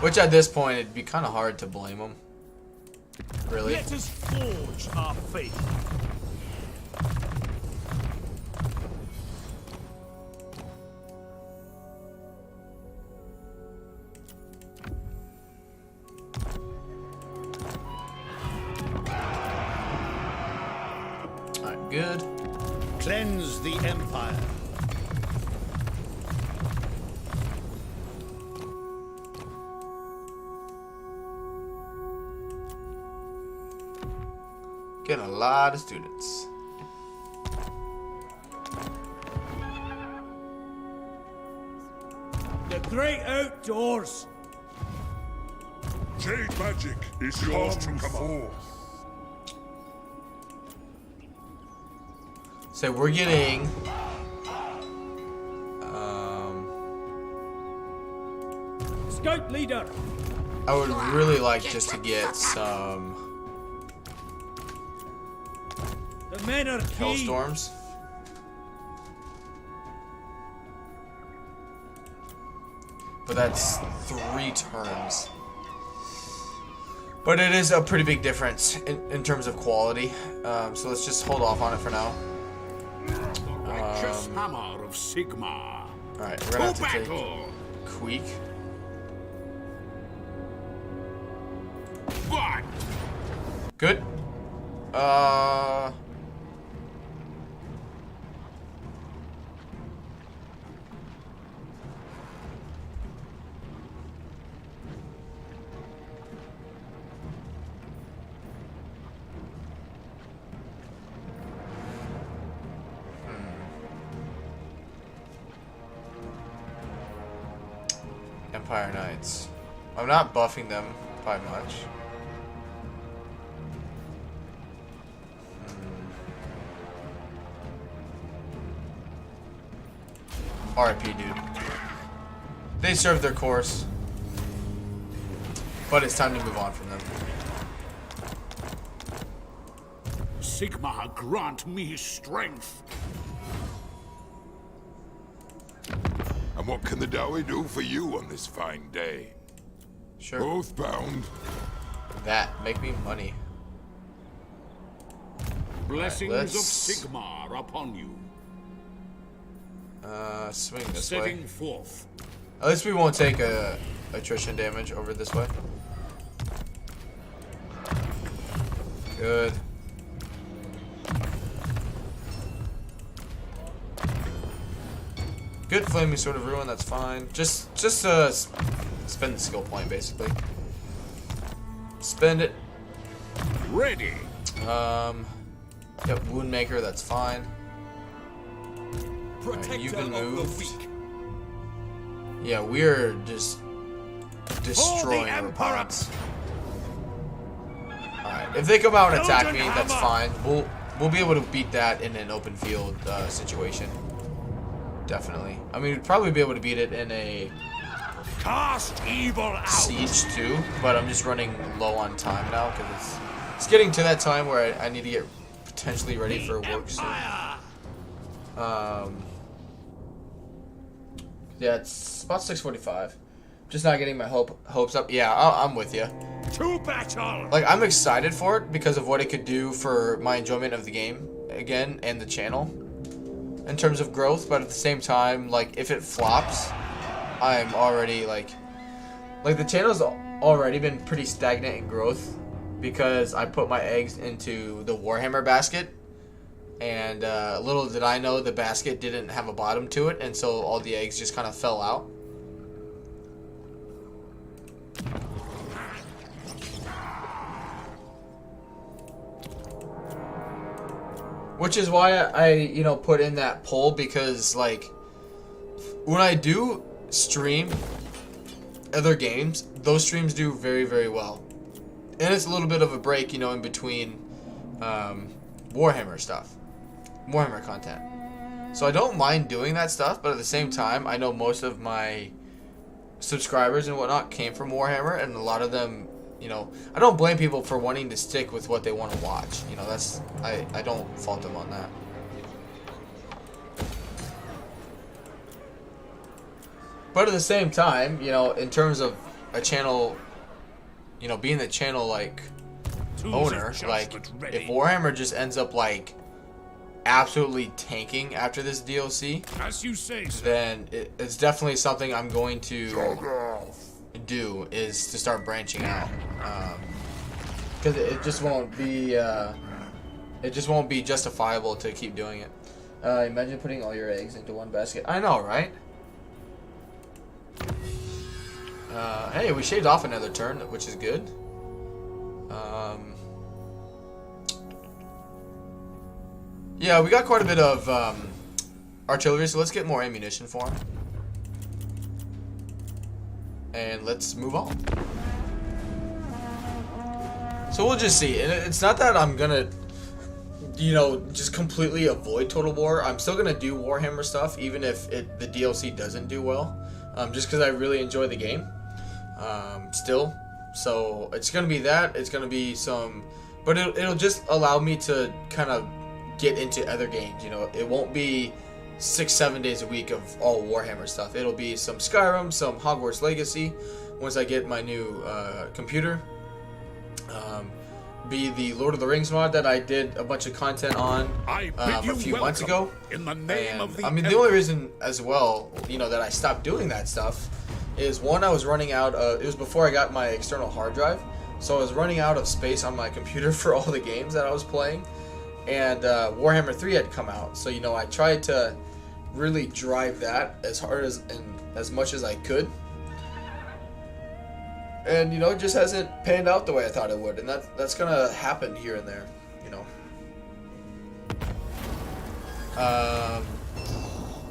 Which at this point, it'd be kind of hard to blame them. Really. Let us forge our faith. Alright, good. Cleanse the Empire. Getting a lot of students. The great outdoors. Jade magic is yours to command. So we're getting Scout leader. I would really like just to get some The men are key. Hellstorms. But that's 3 turns. But it is a pretty big difference in terms of quality. So let's just hold off on it for now. Righteous hammer of Sigmar. Alright, we're gonna To have to take battle. Queek. But Good. Empire Knights. I'm not buffing them by much. RIP, dude. They served their course. But it's time to move on from them. Sigmar, grant me strength. And what can the Dowie do for you on this fine day? Sure. Oathbound. That. Make me money. Blessings Right, of Sigmar upon you. Swing this Setting way. forth. At least we won't take attrition damage over this way. Good. Good flaming sword of ruin. That's fine. Just spend the skill point basically. Spend it. Ready. Yep. Wound maker. That's fine. Right, you've been moved. Yeah, we're just destroying our opponents. Alright, if they come out and attack me, that's fine. We'll be able to beat that in an open field situation. Definitely. I mean, we'd probably be able to beat it in a Cast evil out. siege too, but I'm just running low on time now because it's getting to that time where I need to get potentially ready for work soon. Yeah, it's about 6:45. Just not getting my hopes up. Yeah, I'm with you. To battle. Like, I'm excited for it because of what it could do for my enjoyment of the game again and the channel in terms of growth. But at the same time, like, if it flops, I'm already like the channel's already been pretty stagnant in growth because I put my eggs into the Warhammer basket. And little did I know the basket didn't have a bottom to it, and so all the eggs just kind of fell out. Which is why I put in that poll, because like when I do stream other games, those streams do very, very well. And it's a little bit of a break, in between Warhammer stuff. Warhammer content. So I don't mind doing that stuff, but at the same time, I know most of my subscribers and whatnot came from Warhammer, and a lot of them, I don't blame people for wanting to stick with what they want to watch. That's I don't fault them on that. But at the same time, in terms of a channel, being the channel like owner, like if Warhammer just ends up like absolutely tanking after this DLC, As you say, sir. then it's definitely something I'm going to do, is to start branching out, because it just won't be justifiable to keep doing it. Imagine putting all your eggs into one basket. I know, right? Hey, we shaved off another turn, which is good. Yeah, we got quite a bit of artillery, so let's get more ammunition for him. And let's move on. So we'll just see. And it's not that I'm gonna, just completely avoid Total War. I'm still gonna do Warhammer stuff, even if the DLC doesn't do well. Just because I really enjoy the game. Still. So it's gonna be that. It's gonna be some, but it'll just allow me to kind of get into other games. It won't be 6-7 days a week of all Warhammer stuff. It'll be some Skyrim, some Hogwarts Legacy once I get my new computer. Be the Lord of the Rings mod that I did a bunch of content on a few months ago. In the name of the the only reason as well, that I stopped doing that stuff is, one, I was running out it was before I got my external hard drive, so I was running out of space on my computer for all the games that I was playing. And Warhammer 3 had come out, so I tried to really drive that as hard and as much as I could, and it just hasn't panned out the way I thought it would, and that's gonna happen here and there.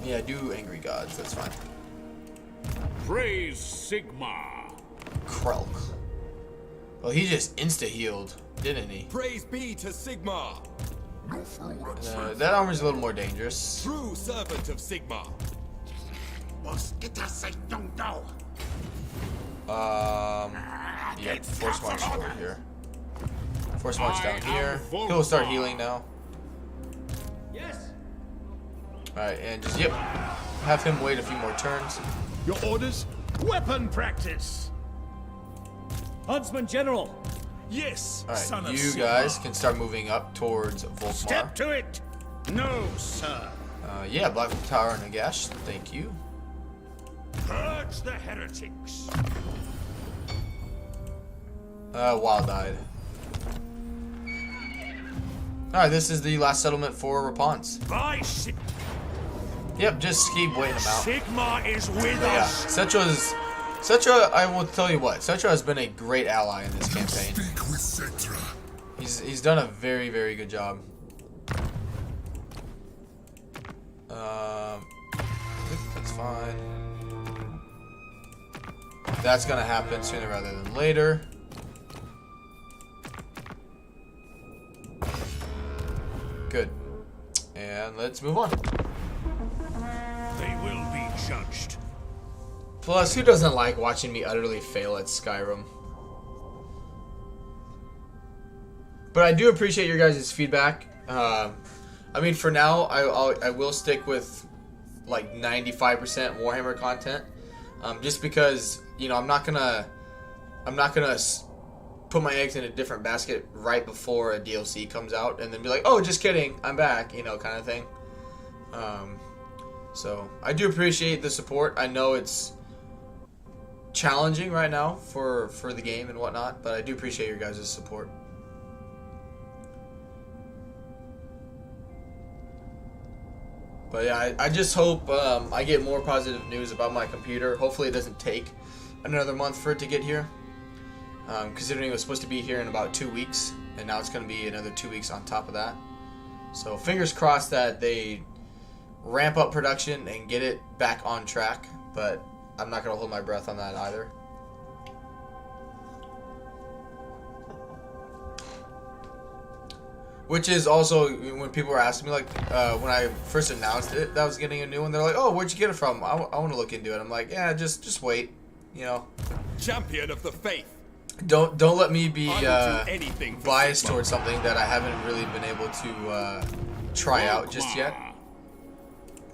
Yeah, do Angry Gods, that's fine. Praise Sigmar. Krelk. Well, he just insta-healed, didn't he? Praise be to Sigmar, That armor's a little more dangerous. true servant of Sigmar. Yeah, force march over here. Force march down here. He'll start healing now. Yes. Alright, and just, yep. Have him wait a few more turns. Your orders? Weapon practice. Huntsman General. Yes, Alright, you guys can start moving up towards Step Volkmar. to it. No, sir. Yeah, Black Tower and Nagash, thank you. Purge the heretics. Wild-eyed. Alright, this is the last settlement for Rapans. By Yep, just keep waiting them out. Sigmar is with Yeah, us. Setra, I will tell you what, Setra has been a great ally in this campaign. Speak with Cetra. He's done a very, very good job. That's fine. That's gonna happen sooner rather than later. Good. And let's move on. They will be judged. Plus, who doesn't like watching me utterly fail at Skyrim? But I do appreciate your guys' feedback. I mean, for now, I will stick with like 95% Warhammer content, just because, you know, I'm not gonna put my eggs in a different basket right before a DLC comes out and then be like, oh, just kidding, I'm back, you know, kind of thing. So I do appreciate the support. I know it's challenging right now for the game and whatnot, but I do appreciate your guys' support. But yeah, I just hope I get more positive news about my computer. Hopefully it doesn't take another month for it to get here. Considering it was supposed to be here in about 2 weeks, and now it's going to be another 2 weeks on top of that. So fingers crossed that they ramp up production and get it back on track, but I'm not going to hold my breath on that either. Which is also, when people were asking me, like, when I first announced it that I was getting a new one, they're like, oh, where'd you get it from? I want to look into it. I'm like, yeah, just wait, you know. Champion of the faith. Don't let me be I will do anything for biased Sigmar. towards something that I haven't really been able to try out just yet.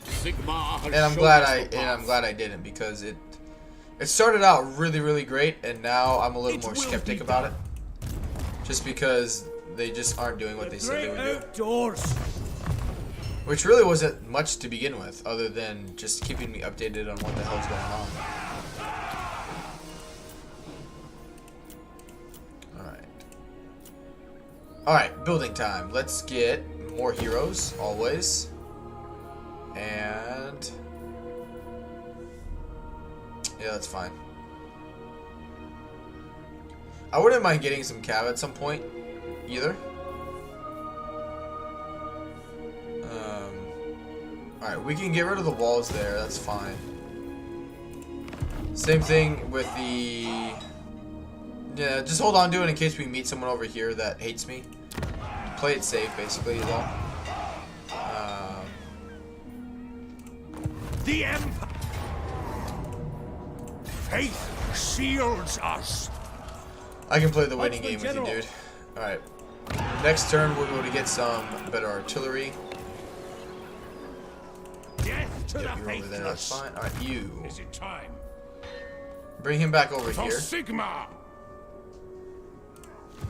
Sigmar has And I'm shown glad us the path. I didn't, because it started out really great, and now I'm a little It more will skeptic be about done. it, just because they just aren't doing what they said they would do. Outdoors. Which really wasn't much to begin with, other than just keeping me updated on what the hell's going on. Alright, building time. Let's get more heroes, always. And... yeah, that's fine. I wouldn't mind getting some cav at some point, either. Alright, we can get rid of the walls there, that's fine. Same thing with the... yeah, just hold on to it in case we meet someone over here that hates me. Play it safe, basically, is all. The Empire. Faith shields us. I can play the winning Huntsman game with you, General. dude. Alright. Next turn, we'll be able to get some better artillery. Death to Yep, the you're over there, that's faithless. fine. Alright, you. Is it time? Bring him back over For here. Sigmar.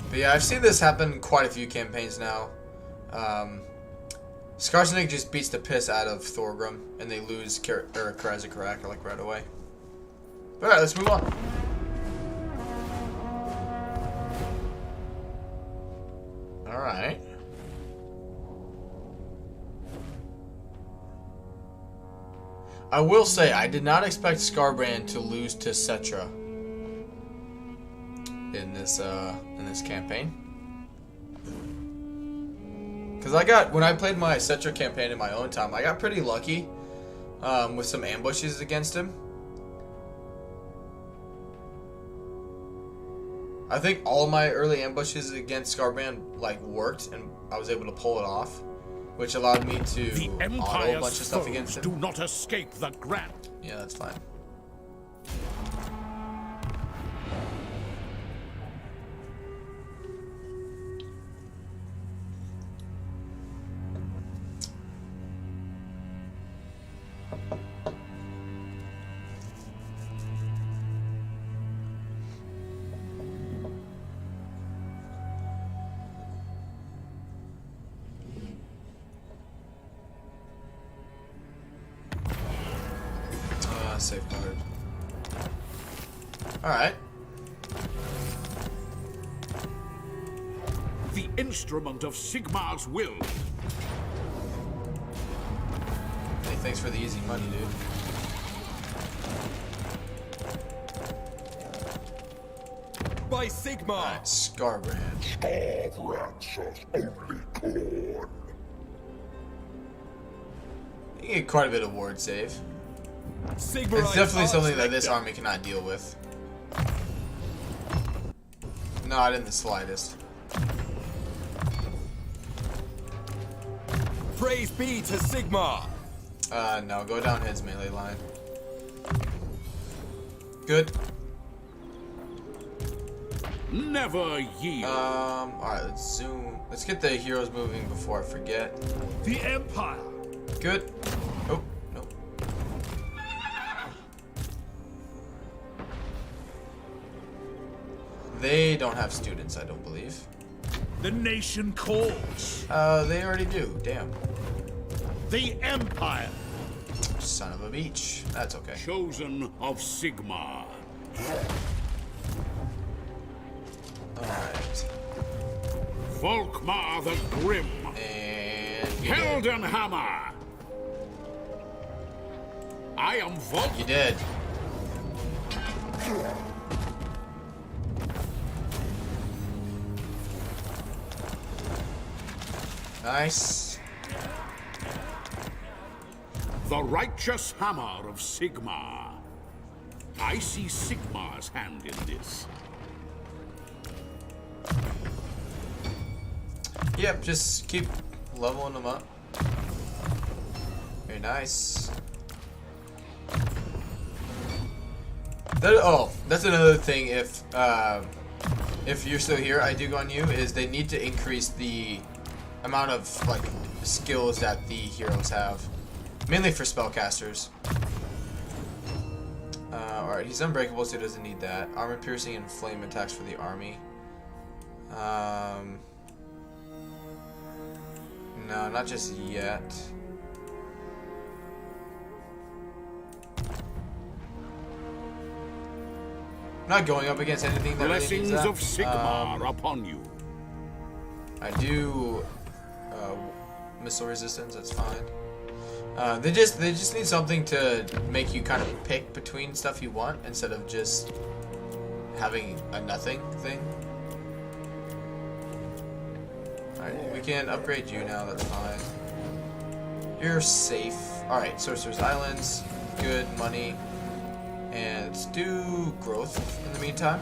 But yeah, I've seen this happen quite a few campaigns now. Skarsnik just beats the piss out of Thorgrim, and they lose Karazakarak like right away. But alright, let's move on. Alright. I will say, I did not expect Skarbrand to lose to Cetra in this campaign. Because when I played my Cetra campaign in my own time, I got pretty lucky with some ambushes against him. I think all my early ambushes against Scarbrand like worked, and I was able to pull it off, which allowed me to The auto a Empire's bunch of stuff against foes him. do not escape the grant. Yeah, that's fine. Safeguard. Alright. The instrument of Sigmar's will. Hey, thanks for the easy money, dude. By Sigmar! Alright, Scarbrand. Scarbrand's only corn. You get quite a bit of ward save. Sigmar It's definitely something that this army cannot deal with. Not in the slightest. Praise be to Sigmar! No, go down his melee line. Good. Never yield. Alright, let's zoom. Let's get the heroes moving before I forget. The Empire. Good. Oh, no. They don't have students, I don't believe. The nation calls. They already do. Damn. The Empire. Son of a beach. That's okay. Chosen of Sigmar. Alright. Volkmar the Grim. And you did. Heldenhammer. I am Volk. You did. Nice. The righteous hammer of Sigmar. I see Sigmar's hand in this. Yep, just keep leveling them up. Very nice. That's another thing. If you're still here, I do go on you. Is they need to increase the amount of like skills that the heroes have, mainly for spellcasters. Alright, he's unbreakable, so he doesn't need that. Armor piercing and flame attacks for the army. No, not just yet. I'm not going up against anything that really needs Blessings that. of Sigmar upon you. I do missile resistance. That's fine. They just need something to make you kind of pick between stuff you want instead of just having a nothing thing. Alright, we can upgrade you now. That's fine. You're safe. Alright, Sorcerer's Islands. Good money. And let's do growth in the meantime.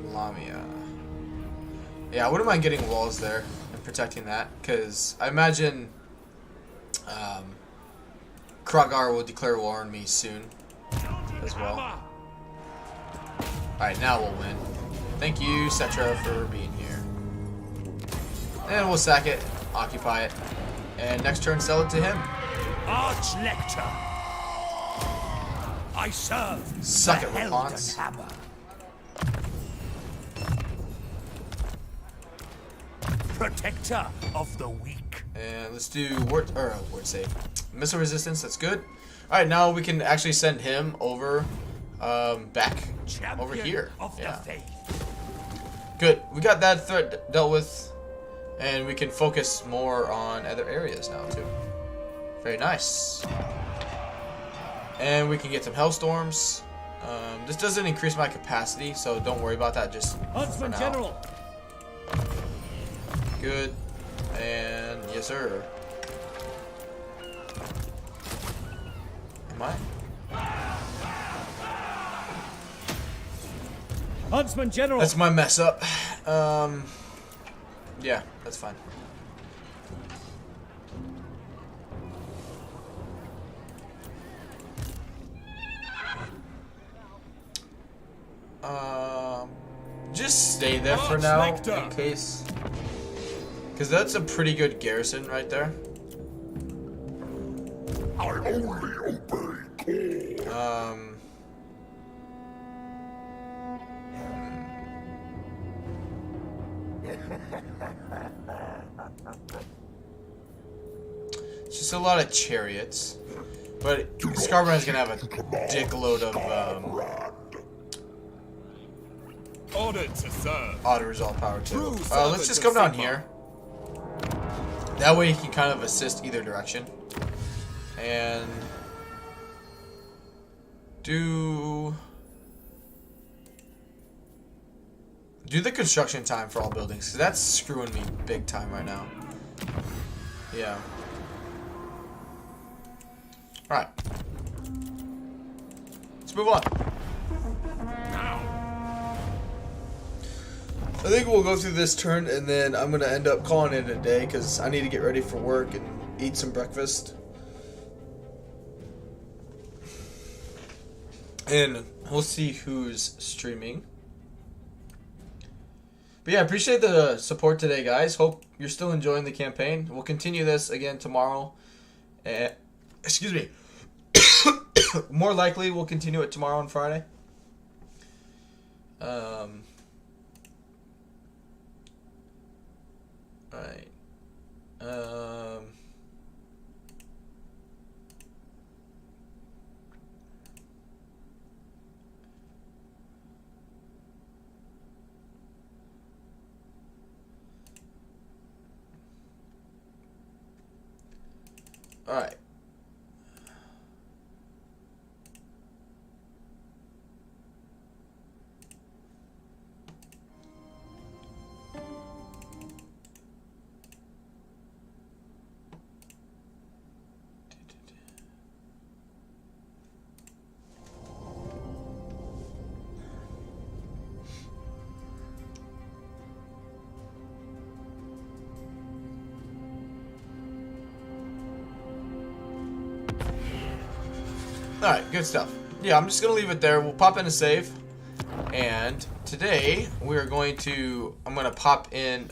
Lamia. Yeah, I wouldn't mind getting walls there and protecting that, because I imagine Krogar will declare war on me soon as well. Alright, now we'll win. Thank you, Cetra, for being here. And we'll sack it, occupy it, and next turn sell it to him. Archlector. I serve. Suck the it, Rapunzel. Heldenhammer. Protector of the weak. And let's do word save. Missile resistance, that's good. Alright, now we can actually send him over back Champion over here. of the faith. Good. We got that threat dealt with, and we can focus more on other areas now too. Very nice. And we can get some Hellstorms. This doesn't increase my capacity, so don't worry about that. Just Huntsman for now. General. Good. And yes, sir. Am I? Huntsman General. That's my mess up. Yeah, that's fine. Just stay there for now, in case, because that's a pretty good garrison right there. I only obey call. It's just a lot of chariots, but Scarbrand's gonna have a dickload of Ordered to serve. auditors all power too. Let's servant just of come down Sigmar. here. That way he can kind of assist either direction. And do the construction time for all buildings, because that's screwing me big time right now. Yeah. Alright. Let's move on. I think we'll go through this turn, and then I'm going to end up calling it a day, because I need to get ready for work and eat some breakfast. And we'll see who's streaming. But yeah, I appreciate the support today, guys. Hope you're still enjoying the campaign. We'll continue this again tomorrow. Excuse me. More likely, we'll continue it tomorrow and Friday. Alright. Alright. Alright, good stuff. Yeah, I'm just going to leave it there. We'll pop in a save. And today, I'm going to pop in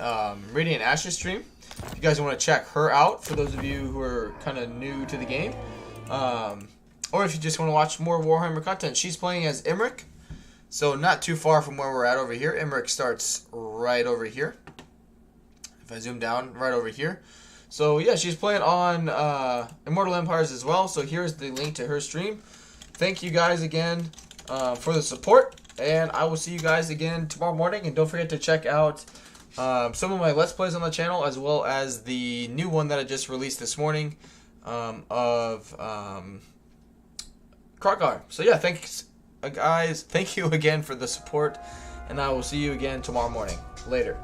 Radiant Ash's stream. If you guys want to check her out, for those of you who are kind of new to the game. Or if you just want to watch more Warhammer content. She's playing as Imric. So not too far from where we're at over here. Imric starts right over here. If I zoom down, right over here. So yeah, she's playing on Immortal Empires as well. So here's the link to her stream. Thank you guys again for the support. And I will see you guys again tomorrow morning. And don't forget to check out some of my Let's Plays on the channel, as well as the new one that I just released this morning of Krotgar. So yeah, thanks guys. Thank you again for the support. And I will see you again tomorrow morning. Later.